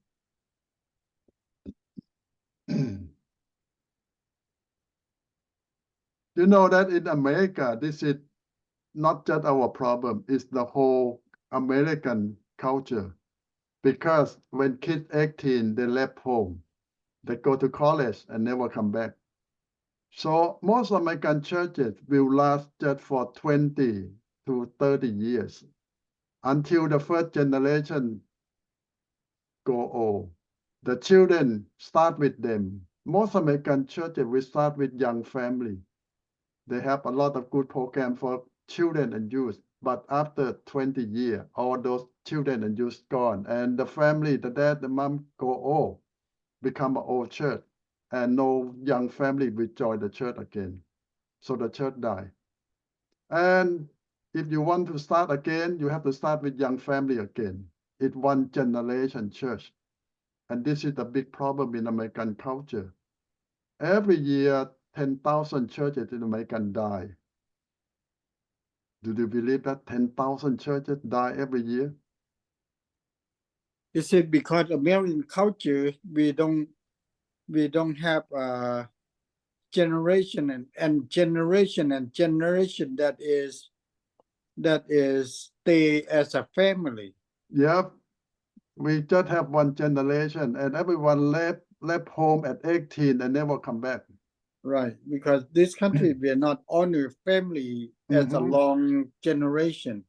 You know that in America, this is not just our problem, it's the whole American culture. Because when kids 18, they left home. They go to college and never come back. So most American churches will last just for 20 to 30 years until the first generation go old. The children start with them. Most American churches will start with young family. They have a lot of good program for children and youth. But after 20 years, all those children and youth gone, and the family, the dad, the mom go old, become an old church, and no young family will join the church again. So the church die. And if you want to start again, you have to start with young family again. It's one generation church. And this is the big problem in American culture. Every year, 10,000 churches in America die. Do you believe that 10,000 churches die every year? Is it because American culture we don't have generation and generation that is stay as a family? Yep. We just have one generation and everyone left home at 18 and never come back. Right, because this country we are not honor family as a long generation.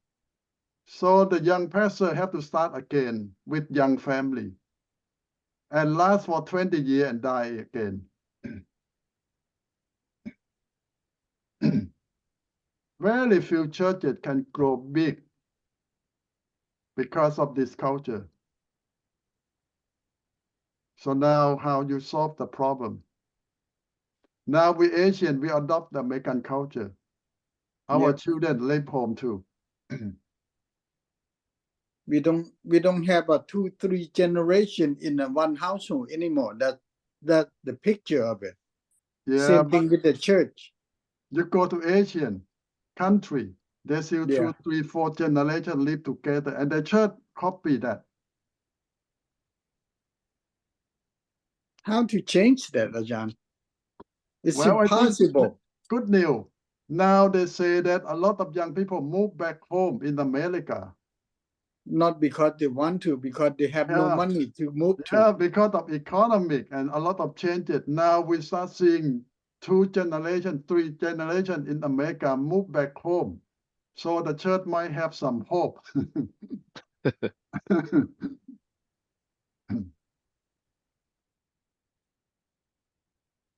So the young pastor have to start again with young family and last for 20 years and die again. Very few churches can grow big because of this culture. So now how you solve the problem? Now we Asian, we adopt the American culture. Our children leave home too. We don't have a 2-3 generation in a one household anymore. That the picture of it. Yeah, Same thing with the church. You go to Asian country, they still 2, 3, 4 generations live together, and the church copy that. How to change that, Ajahn? It's Well, I think impossible. good news. Now they say that a lot of young people move back home in America. Not because they want to, because they have no Yeah. money to move Yeah, to. because of economic and a lot of changes. Now we start seeing 2 generations, 3 generations in America move back home. So the church might have some hope.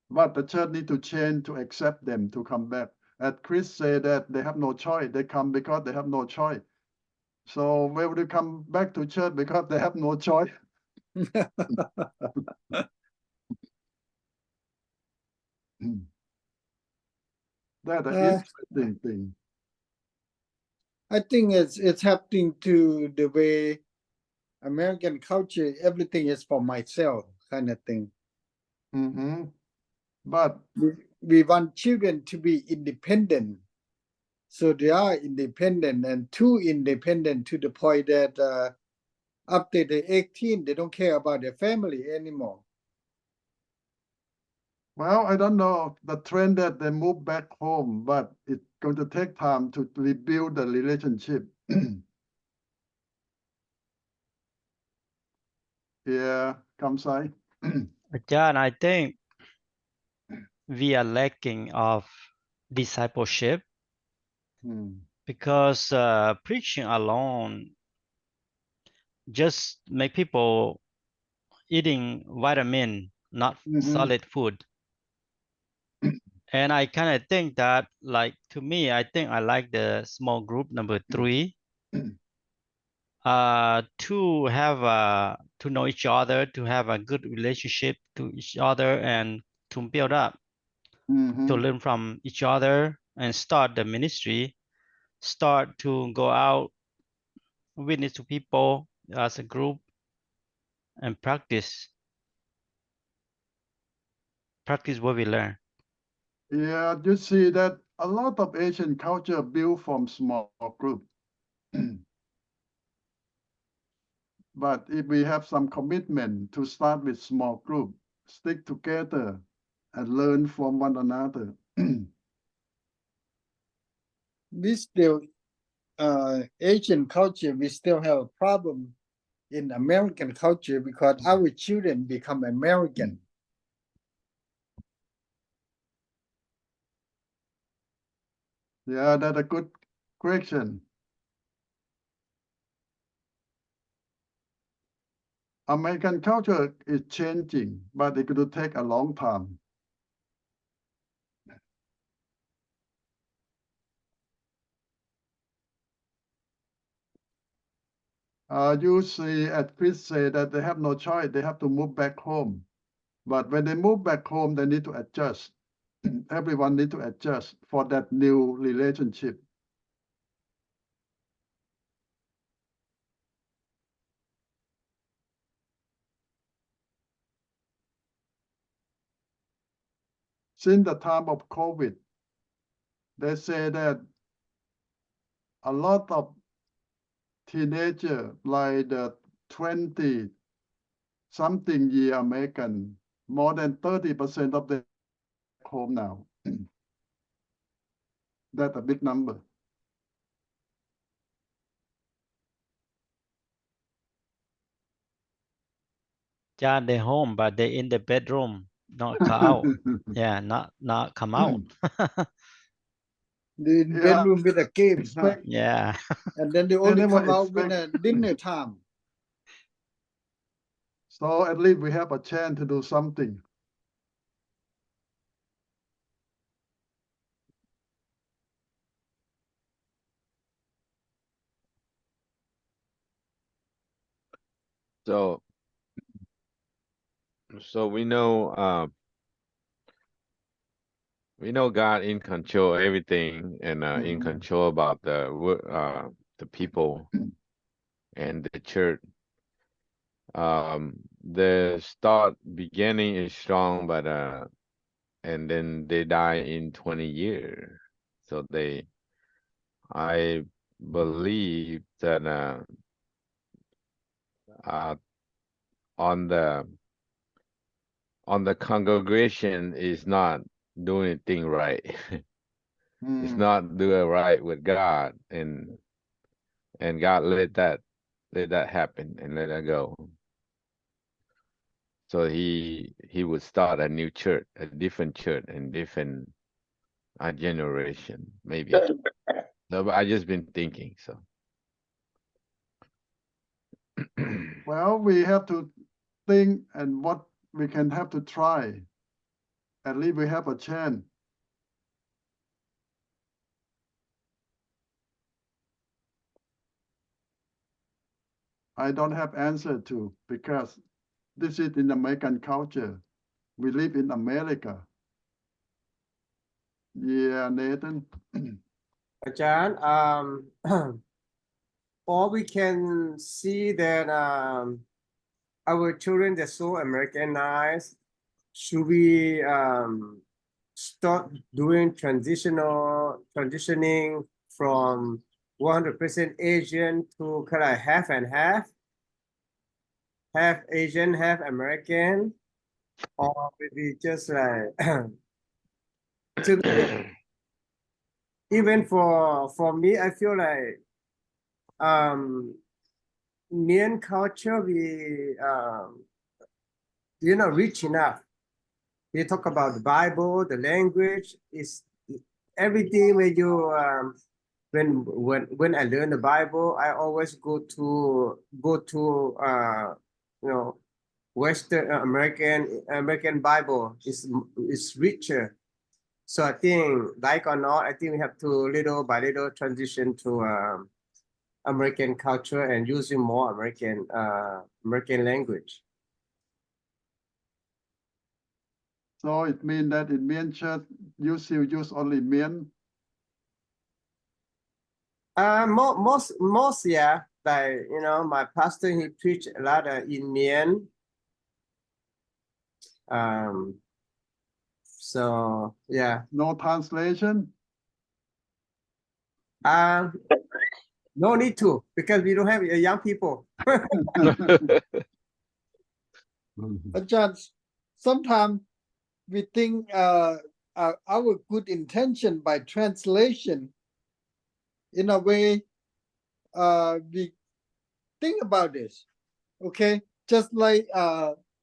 But the church need to change to accept them to come back. As Chris said that they have no choice. They come because they have no choice. So when they come back to church because they have no choice. That's an interesting thing. I think it's happening to the way American culture, everything is for myself kind of thing. But We want children to be independent. So they are independent and too independent to the point that after they're 18, they don't care about their family anymore. well, I don't know the trend that they move back home, but it's going to take time to rebuild the relationship. Yeah, Kamsai. John, I think we are lacking of discipleship because preaching alone just make people eating vitamin, not solid food. And I kind of think that, like, to me, I think I like the small group number 3. To have to know each other, to have a good relationship to each other, and to build up, to learn from each other, and start the ministry, start to go out, witness to people as a group, and practice what we learn. Yeah, you see that a lot of Asian culture built from small group. But if we have some commitment to start with small group, stick together and learn from one another. We still, Asian culture, we still have a problem in American culture because our children become American. Yeah, that's a good question. American culture is changing, but it could take a long time. You see, as Chris said, that they have no choice. They have to move back home. But when they move back home, they need to adjust. Everyone needs to adjust for that new relationship. Since the time of COVID, they say that a lot of teenagers, like the 20-something year American, more than 30% of them are home now. That's a big number. Yeah, they're home, but they're in the bedroom, not come out. Yeah, not come out. The bedroom with a game, huh? Yeah. And then they only come out when dinner time. So at least we have a chance to do something. So we know God in control of everything, and in control about the people and the church. The beginning is strong, but and then they die in 20 years. So I believe that on the congregation is not doing anything right. It's not doing right with God, and God let that happen and let that go. So he would start a new church, a different church, and different generation, maybe. No, but I just been thinking so. Well, we have to think and what we can have to try. At least we have a chance. I don't have answer to because this is in American culture. We live in America. Yeah, Nathan. อาจารย์ or we can see that our children they're so Americanized. Should we start doing transitioning from 100% Asian to kind of half and half Asian, half American, or maybe just like to even for me, I feel like Mian culture we rich enough. We talk about the Bible, the language is everything. When you when I learn the Bible, I always go to Western American Bible is richer. So I think, like or not, I think we have to little by little transition to American culture and using more American language. So it means that in Mian church, you still use only Mian. Most yeah, like my pastor he preached a lot in Mian. So yeah. No translation. No need to because we don't have young people. Ajahn, sometimes we think our good intention by translation, in a way, we think about this, okay? Just like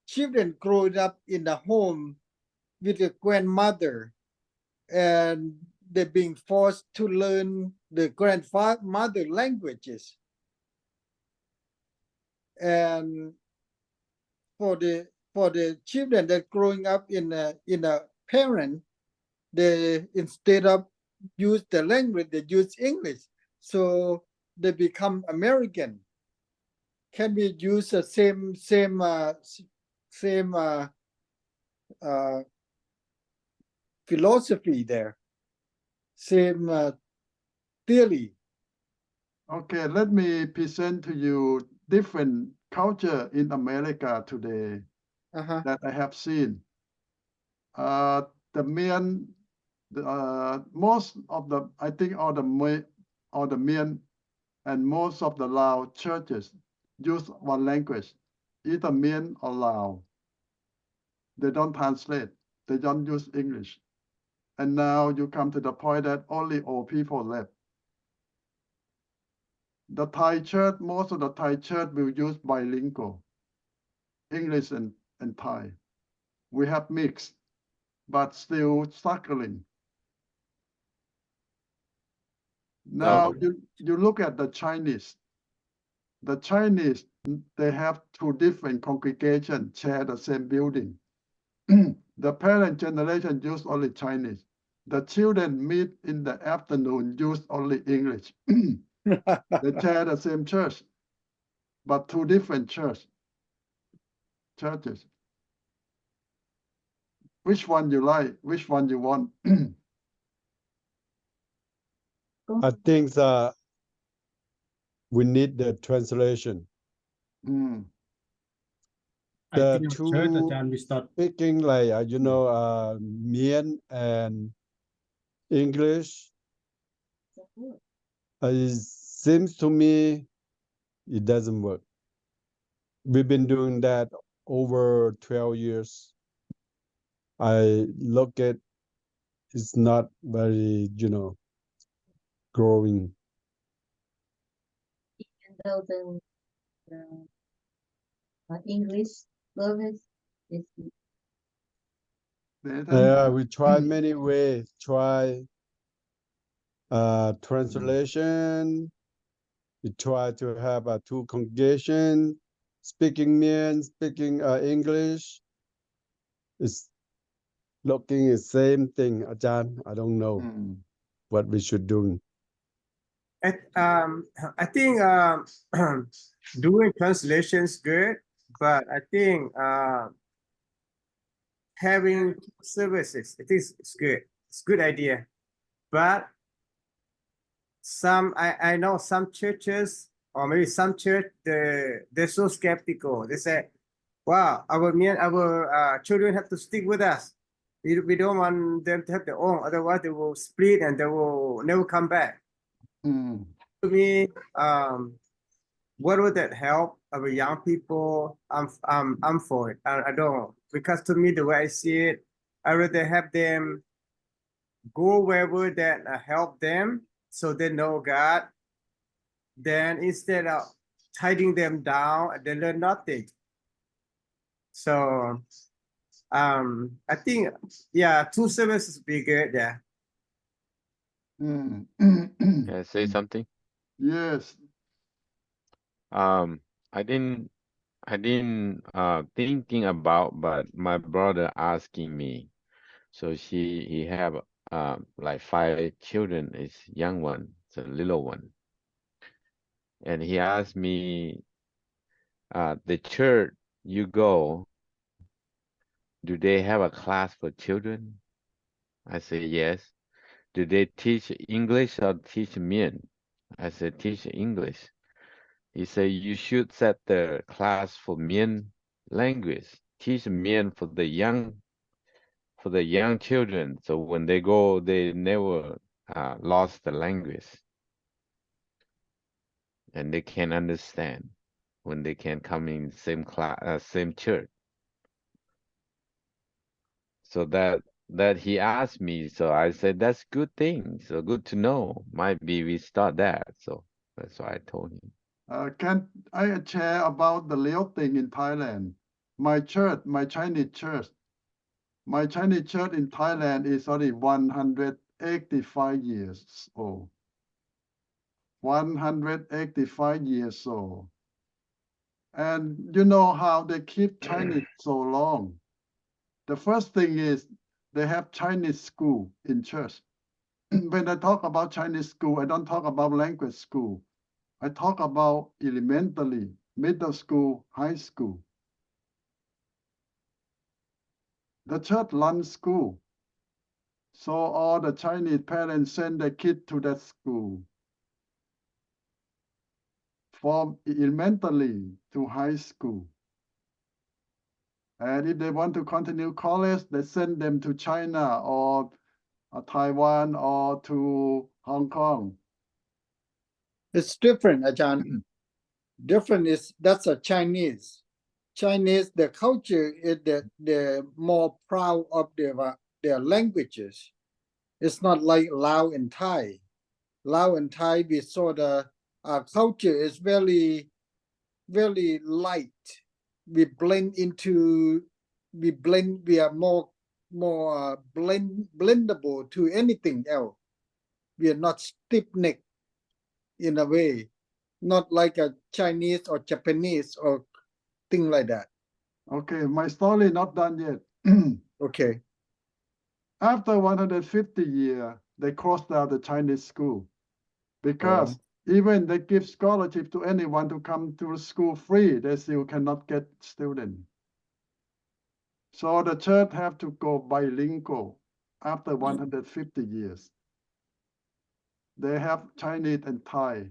children growing up in a home with a grandmother and they're being forced to learn the grandmother languages. And for the children that growing up in a parent, they instead of use the language, they use English. So they become American. Can we use the same philosophy there? Same theory. Okay, let me present to you different culture in America today that I have seen. The Mian, most of the, I think all the Mian and most of the Lao churches use one language, either Mian or Lao. They don't translate. They don't use English. And now you come to the point that only old people left. The Thai church, most of the Thai church will use bilingual, English and Thai. We have mixed, but still struggling. Now you look at the Chinese. The Chinese, they have two different congregations share the same building. The parent generation use only Chinese. The children meet in the afternoon, use only English. They share the same church, but two different churches. Which one you like? Which one you want? I think we need the translation. I The think two church, Ajahn, we start speaking like Mian and English. It seems to me it doesn't work. We've been doing that over 12 years. I look at it's not very, growing. Even though the English service Nathan? Yeah, we try many ways. Try translation. We try to have two congregation speaking Mian, speaking English. It's looking the same thing, Ajahn. I don't know what we should do. I think doing translations good, but I think having services, it is it's good. It's a good idea. But I know some churches or maybe some church they're so skeptical. They say, wow, our children have to stick with us. We don't want them to have their own, otherwise they will split and they will never come back. To me, what would that help our young people? I'm for it. I don't, because to me the way I see it, I rather have them go wherever that help them so they know God. Then instead of tiding them down, they learn nothing. So I think two services would be good. Yeah. Can I say something? Yes. I didn't thinking about, but my brother asking me. So he have like 5 children, is young one, it's a little one. And he asked me, the church you go, do they have a class for children? I say yes. Do they teach English or teach Mian? I said teach English. He said you should set the class for Mian language. Teach Mian for the young children, so when they go, they never lost the language, and they can understand when they can come in same class, same church. So that he asked me, so I said that's good thing. So good to know. Might be we start that. So that's why I told him. Can I share about the real thing in Thailand? My church, my Chinese church in Thailand is already 185 years old. 185 years old. And you know how they keep Chinese so long. The first thing is they have Chinese school in church. When I talk about Chinese school, I don't talk about language school. I talk about elementary, middle school, high school. The church runs school. So all the Chinese parents send their kid to that school. From elementary to high school. And if they want to continue college, they send them to China or Taiwan or to Hong Kong. It's different, Ajahn. Different is that's a Chinese. Chinese, the culture is that they're more proud of their languages. It's not like Lao and Thai. Lao and Thai, we saw our culture is very, very light. We are more blendable to anything else. We are not stiff-necked in a way, not like a Chinese or Japanese or thing like that. Okay, my story not done yet. Okay. After 150 years, they closed down the Chinese school because even they give scholarship to anyone to come to school free, they still cannot get students. So the church have to go bilingual after 150 years. They have Chinese and Thai.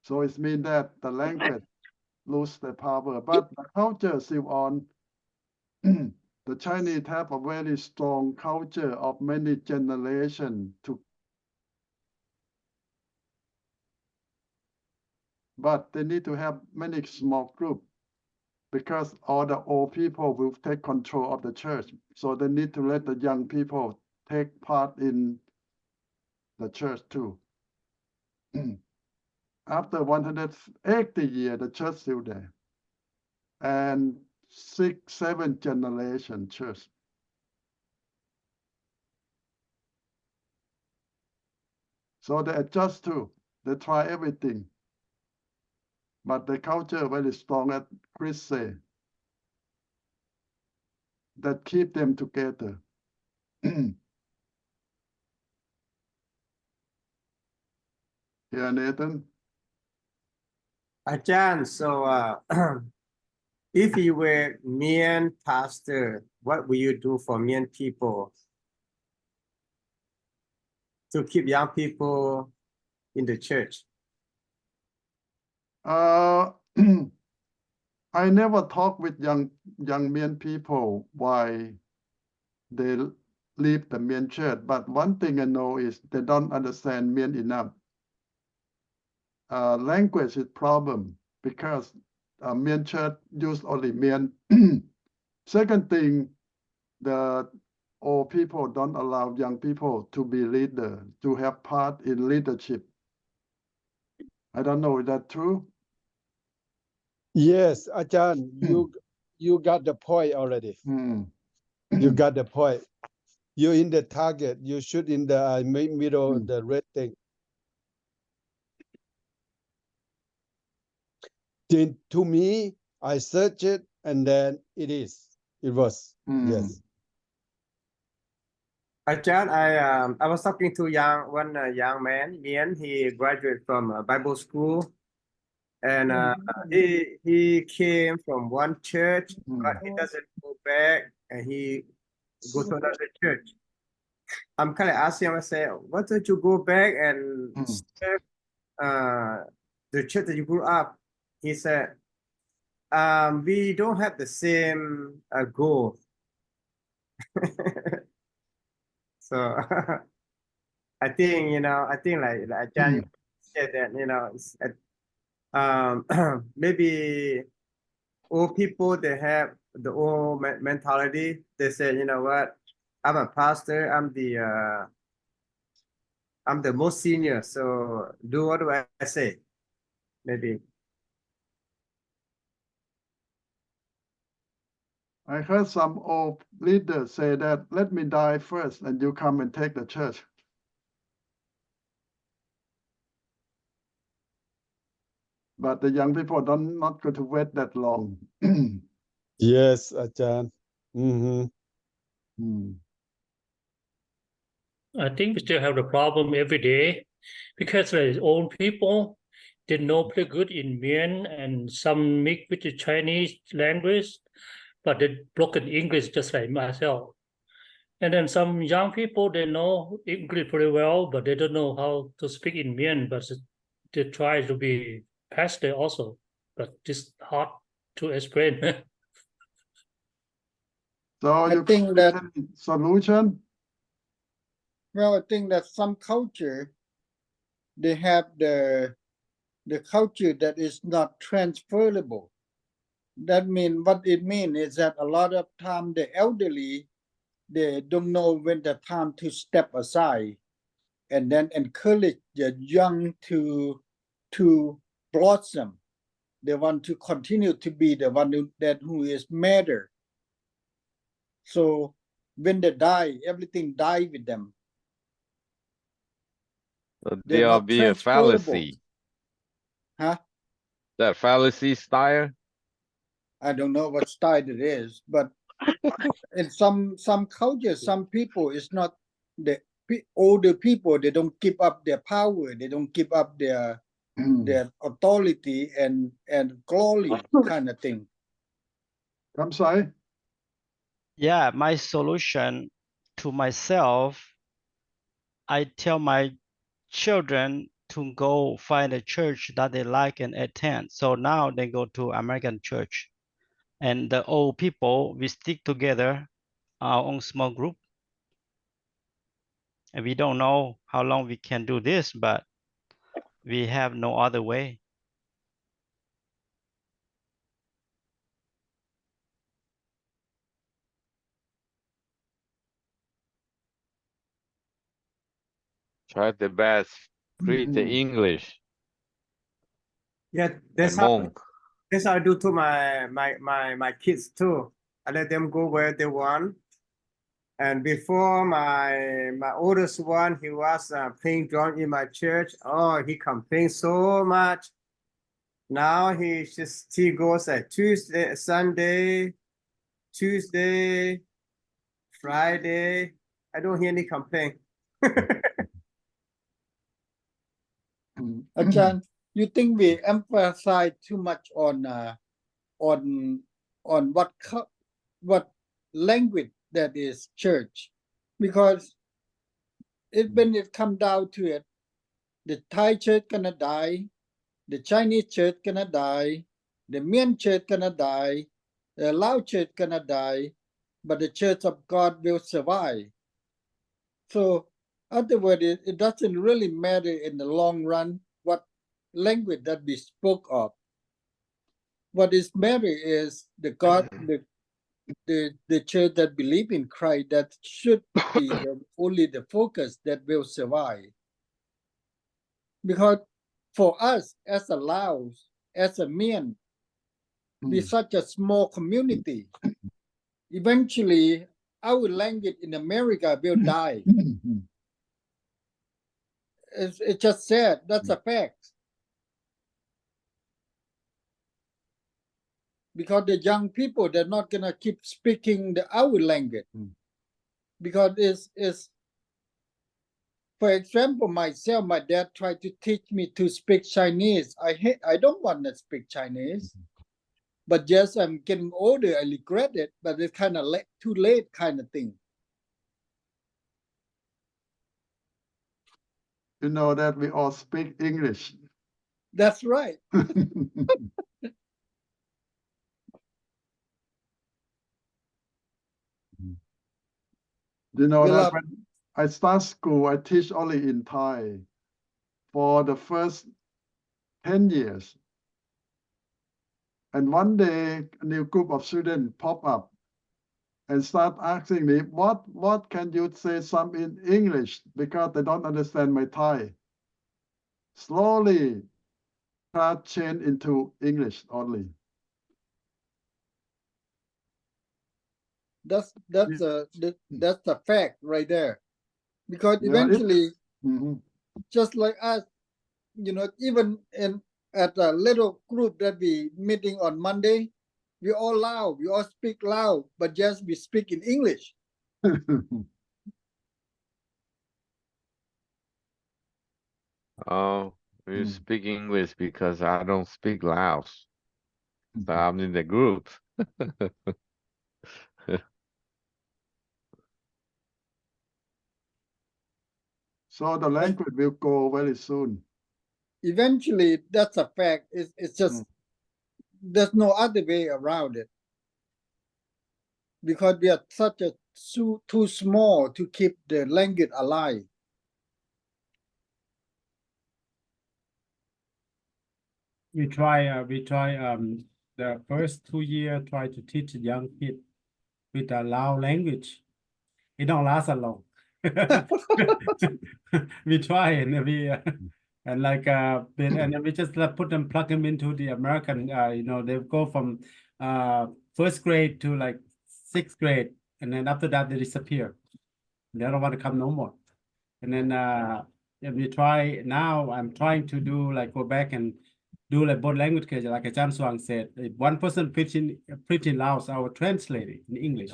So it means that the language lose their power, but the culture still on. The Chinese have a very strong culture of many generations but they need to have many small groups because all the old people will take control of the church. So they need to let the young people take part in the church too. after 180 years, the church still there. And 6-7 generation church. So they adjust too. They try everything. But the culture very strong, as Chris say, that keep them together. Yeah, Nathan. อาจารย์ so if you were Mian pastor, what will you do for Mian people to keep young people in the church? I never talk with young Mian people why they leave the Mian church, but one thing I know is they don't understand Mian enough. Language is problem because Mian church use only Mian. Second thing, the old people don't allow young people to be leader, to have part in leadership. I don't know, is that true? Yes, Ajahn, you got the point already. You got the point. You're in the target. You shoot in the middle, the red thing. Then to me, I search it and then it was. Yes. อาจารย์ I was talking to one young man, Mian. He graduated from Bible school, and he came from one church, but he doesn't go back, and he goes to another church. I'm kind of asking him, I say, why don't you go back and serve the church that you grew up? He said, we don't have the same goal. So I think, like Ajahn, you said that, maybe old people, they have the old mentality. They say, you know what, I'm a pastor, I'm the most senior, so do what do I say? Maybe. I heard some old leaders say that, let me die first and you come and take the church. But the young people not going to wait that long. Yes, Ajahn. I think we still have the problem every day because the old people, they know pretty good in Mian and some mix with the Chinese language, but they broken English just like myself. And then some young people, they know English pretty well, but they don't know how to speak in Mian, but they try to be pastor also, but it's hard to explain. So I you think that solution? Well, I think that some culture, they have the culture that is not transferable. That means what it means is that a lot of time the elderly, they don't know when the time to step aside and then encourage the young to blossom. They want to continue to be the one who is matter. So when they die, everything die with them. So They're there'll not be a transferable. fallacy. Huh? That fallacy style? I don't know what style it is, but in some cultures, some people, it's not the older people, they don't give up their power, they don't give up their authority and glory kind of thing. Come say. Yeah, my solution to myself, I tell my children to go find a church that they like and attend. So now they go to American church. And the old people, we stick together, our own small group. And we don't know how long we can do this, but we have no other way. Try the best. Preach the English. Yeah, and that's how monk. that's how I do to my kids too. I let them go where they want. And before my oldest one, he was playing drum in my church. Oh, he complained so much. Now he goes at Tuesday, Sunday, Tuesday, Friday. I don't hear any complaint. Achan, you think we emphasize too much on what language that is church? Because when it come down to it, the Thai church gonna die, the Chinese church gonna die, the Mien church gonna die, the Lao church gonna die, but the church of God will survive. So, other words, it doesn't really matter in the long run what language that we spoke of. What is matter is the God, the church that believe in Christ, that should be only the focus that will survive. Because for us as a Laos, as a Mien, we're such a small community. Eventually, our language in America will die. It's just sad. That's a fact. Because the young people, they're not gonna keep speaking our language. Because it's for example, myself, my dad tried to teach me to speak Chinese. I don't want to speak Chinese. But yes, I'm getting older, I regret it, but it's kind of too late kind of thing. You know that we all speak English. That's right. You know We that love- when I start school, I teach only in Thai for the first 10 years. And one day, a new group of students pop up and start asking me, what can you say some in English? Because they don't understand my Thai. Slowly, class change into English only. That's the fact right there. Because Yeah, eventually, Mhm. just like us, even at a little group that we meeting on Monday, we all loud, we all speak loud, but just we speak in English. Oh, we speak English because I don't speak Laos. So I'm in the group. So the language will go very soon. Eventually, that's a fact. It's just there's no other way around it. Because we are such a too small to keep the language alive. We try the first 2 years try to teach young kids with the Lao language. It don't last that long. We try and we just put them, plug them into the American, they go from first grade to like 6th grade, and then after that they disappear. They don't want to come no more. And then and we try now. I'm trying to do like go back and do like both language, like Ajahn Swang said. If one person preaching Laos, I will translate it in English.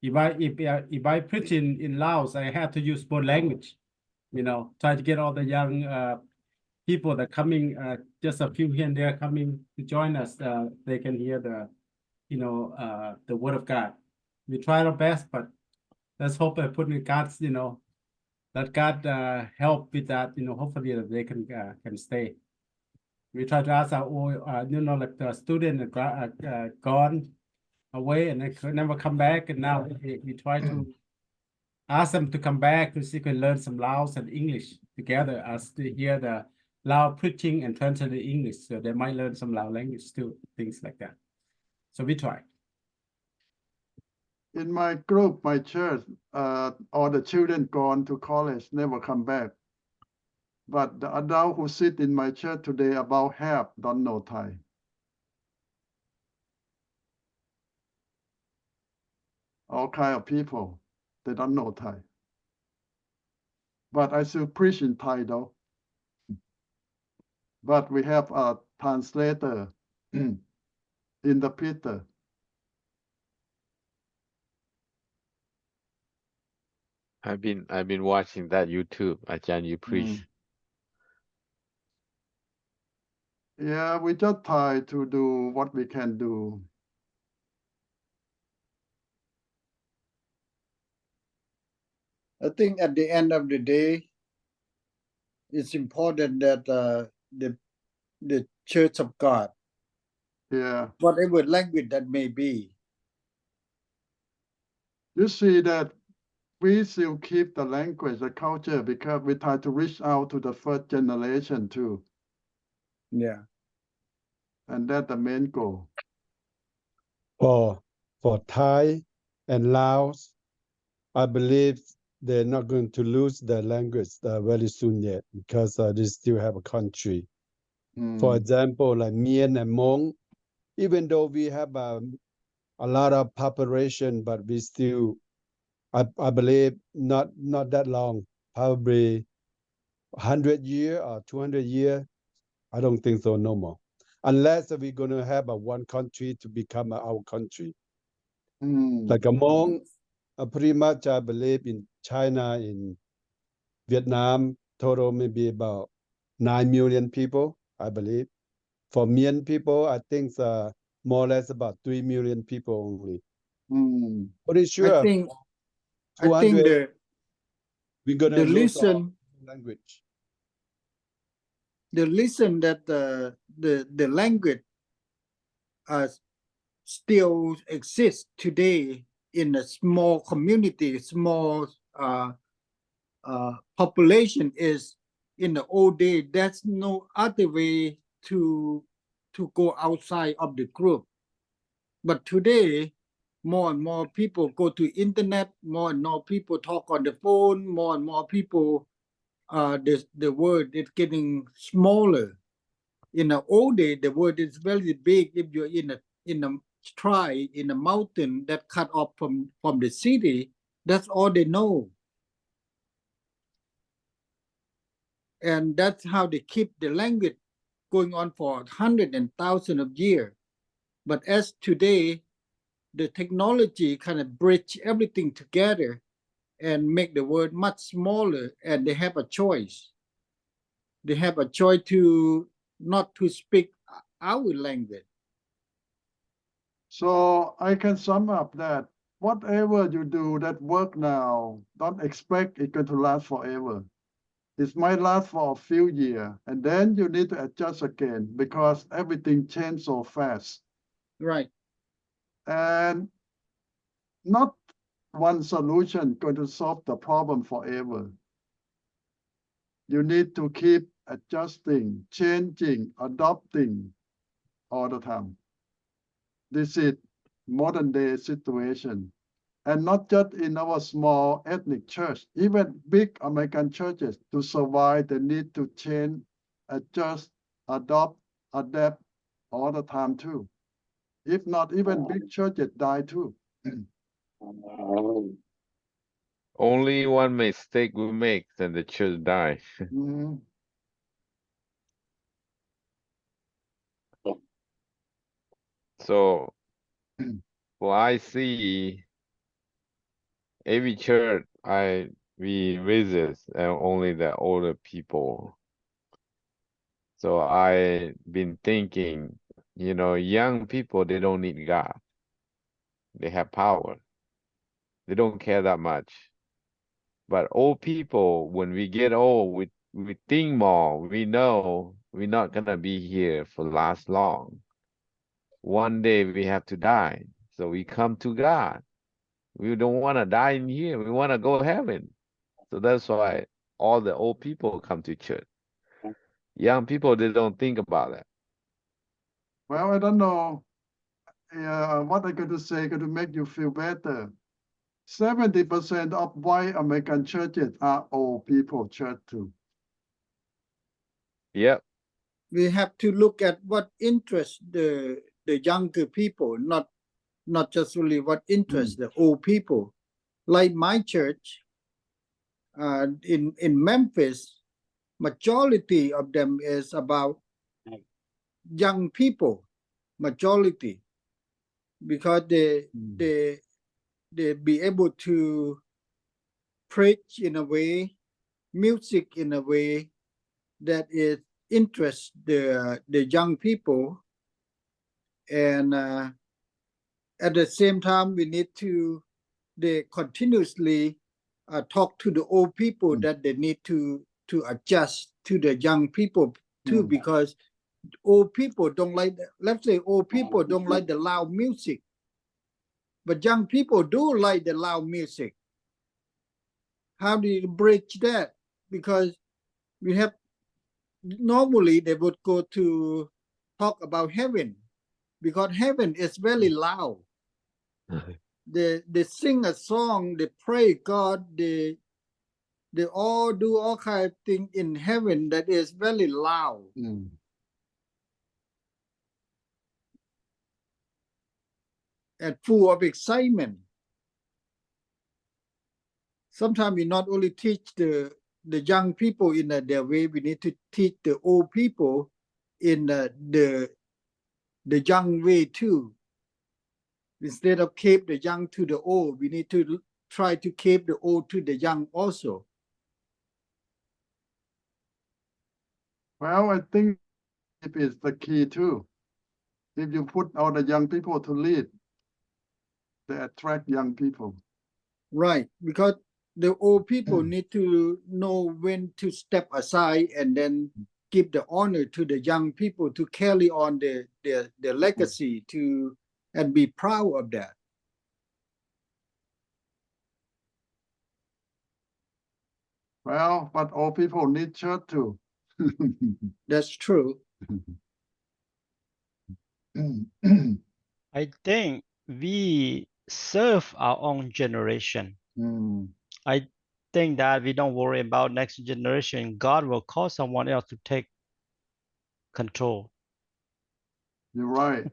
If I preach in Laos, I have to use both language. Try to get all the young people that coming, just a few here and there coming to join us. They can hear the word of God. We try our best, but let's hope I put in God's, let God help with that. Hopefully that they can stay. We try to ask our like the student gone away and they could never come back, and now we try to ask them to come back to see if we can learn some Laos and English together, as to hear the Lao preaching and translate English, so they might learn some Lao language too, things like that. So we try. In my group, my church, all the children gone to college, never come back. But the adult who sit in my church today, about half don't know Thai. All kind of people, they don't know Thai. But I still preach in Thai though. But we have a translator in the Peter. I've been watching that YouTube. Ajahn, you preach. Yeah, we just try to do what we can do. I think at the end of the day, it's important that the Church of God, Yeah. whatever language that may be, You see that we still keep the language, the culture, because we try to reach out to the first generation too. yeah. And that's the main goal. For Thai and Laos, I believe they're not going to lose their language very soon yet because they still have a country. For example, like Mien and Hmong, even though we have a lot of population, but we still, I believe, not that long, probably 100 years or 200 years. I don't think so, no more. Unless we're going to have one country to become our country. Like a Hmong, pretty much I believe in China, in Vietnam, total maybe about 9 million people, I believe. For Mien people, I think more or less about 3 million people only. Pretty sure I think 200, we're going to the lose our lesson language. The lesson that the language still exists today in a small community, small population is in the old day. There's no other way to go outside of the group. But today, more and more people go to internet. More and more people talk on the phone. More and more people, the word is getting smaller. In the old day, the word is very big. If you're in a tribe in a mountain that cut off from the city, that's all they know. And that's how they keep the language going on for hundreds and thousands of years. But as today, the technology kind of bridge everything together and make the word much smaller, and they have a choice. They have a choice to not to speak our language. So I can sum up that whatever you do that work now, don't expect it going to last forever. It might last for a few years, and then you need to adjust again because everything changes so fast. Right. And not one solution going to solve the problem forever. You need to keep adjusting, changing, adopting all the time. This is modern day situation. And not just in our small ethnic church, even big American churches, to survive, they need to change, adjust, adopt, adapt all the time too. If not, even big churches die too. Only one mistake we make, then the church die. So, well, I see every church we visit, only the older people. So I been thinking, young people, they don't need God. They have power. They don't care that much. But old people, when we get old, we think more. We know we're not gonna be here for last long. One day we have to die. So we come to God. We don't want to die in here. We want to go to heaven. So that's why all the old people come to church. Young people, they don't think about that. Well, I don't know what I'm going to say to make you feel better. 70% of white American churches are old people church too. Yep. We have to look at what interests the younger people, not just really what interests the old people. Like my church, in Memphis, majority of them is about young people, majority, because they be able to preach in a way, music in a way that it interests the young people, and at the same time we need to they continuously talk to the old people that they need to adjust to the young people too, because old people don't like, let's say old people don't like the loud music, but young people do like the loud music. How do you bridge that? Because we have, normally they would go to talk about heaven, because heaven is very loud. They sing a song, they pray God, they all do all kind of things in heaven that is very loud. And full of excitement. Sometimes we not only teach the young people in their way, we need to teach the old people in the young way too. Instead of keep the young to the old, we need to try to keep the old to the young also. Well, I think it is the key too. If you put all the young people to lead, they attract young people. Right, because the old people need to know when to step aside and then give the honor to the young people to carry on their legacy to and be proud of that. Well, but old people need church too. That's true. I think we serve our own generation. I think that we don't worry about next generation. God will call someone else to take control. You're right.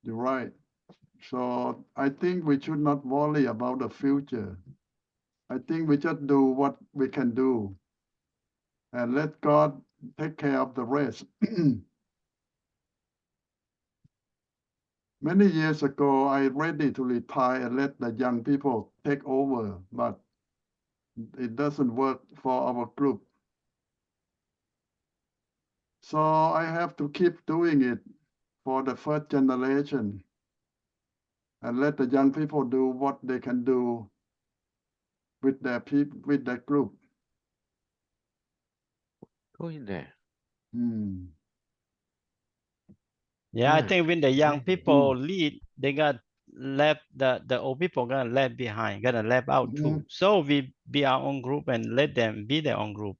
You're right. So I think we should not worry about the future. I think we just do what we can do and let God take care of the rest. Many years ago, I ready to retire and let the young people take over, but it doesn't work for our group. So I have to keep doing it for the first generation and let the young people do what they can do with their people, with their group. Go in there. Yeah, I Yeah. think when the young people lead, they got left, the old people gonna left behind, gonna left out too. So we be our own group and let them be their own group.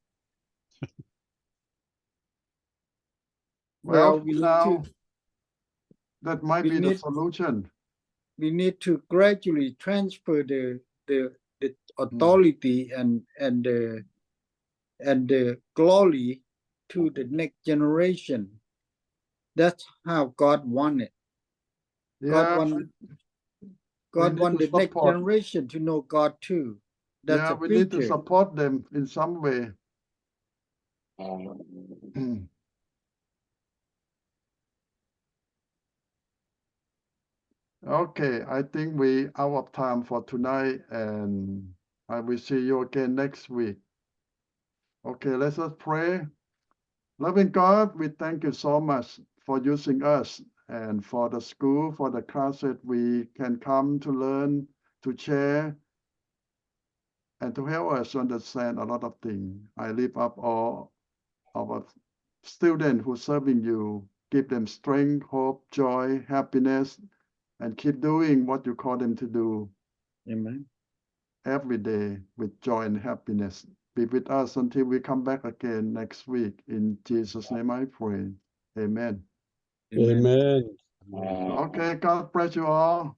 Well, Well, we need now to that might we be the need solution. we need to gradually transfer the authority and the glory to the next generation. That's how God wanted. Yeah, God need want to the next support. generation to know God too. That's Yeah, a we need to feature. support them in some way. Okay, I think we out of time for tonight, and I will see you again next week. Okay, let us pray. Loving God, we thank you so much for using us and for the school, for the classes we can come to learn, to share, and to help us understand a lot of things. I lift up all our students who are serving you. Give them strength, hope, joy, happiness, and keep doing what you call them to do. Amen. Every day with joy and happiness. Be with us until we come back again next week. In Jesus' name I pray. Amen. Amen. Okay, God bless you all.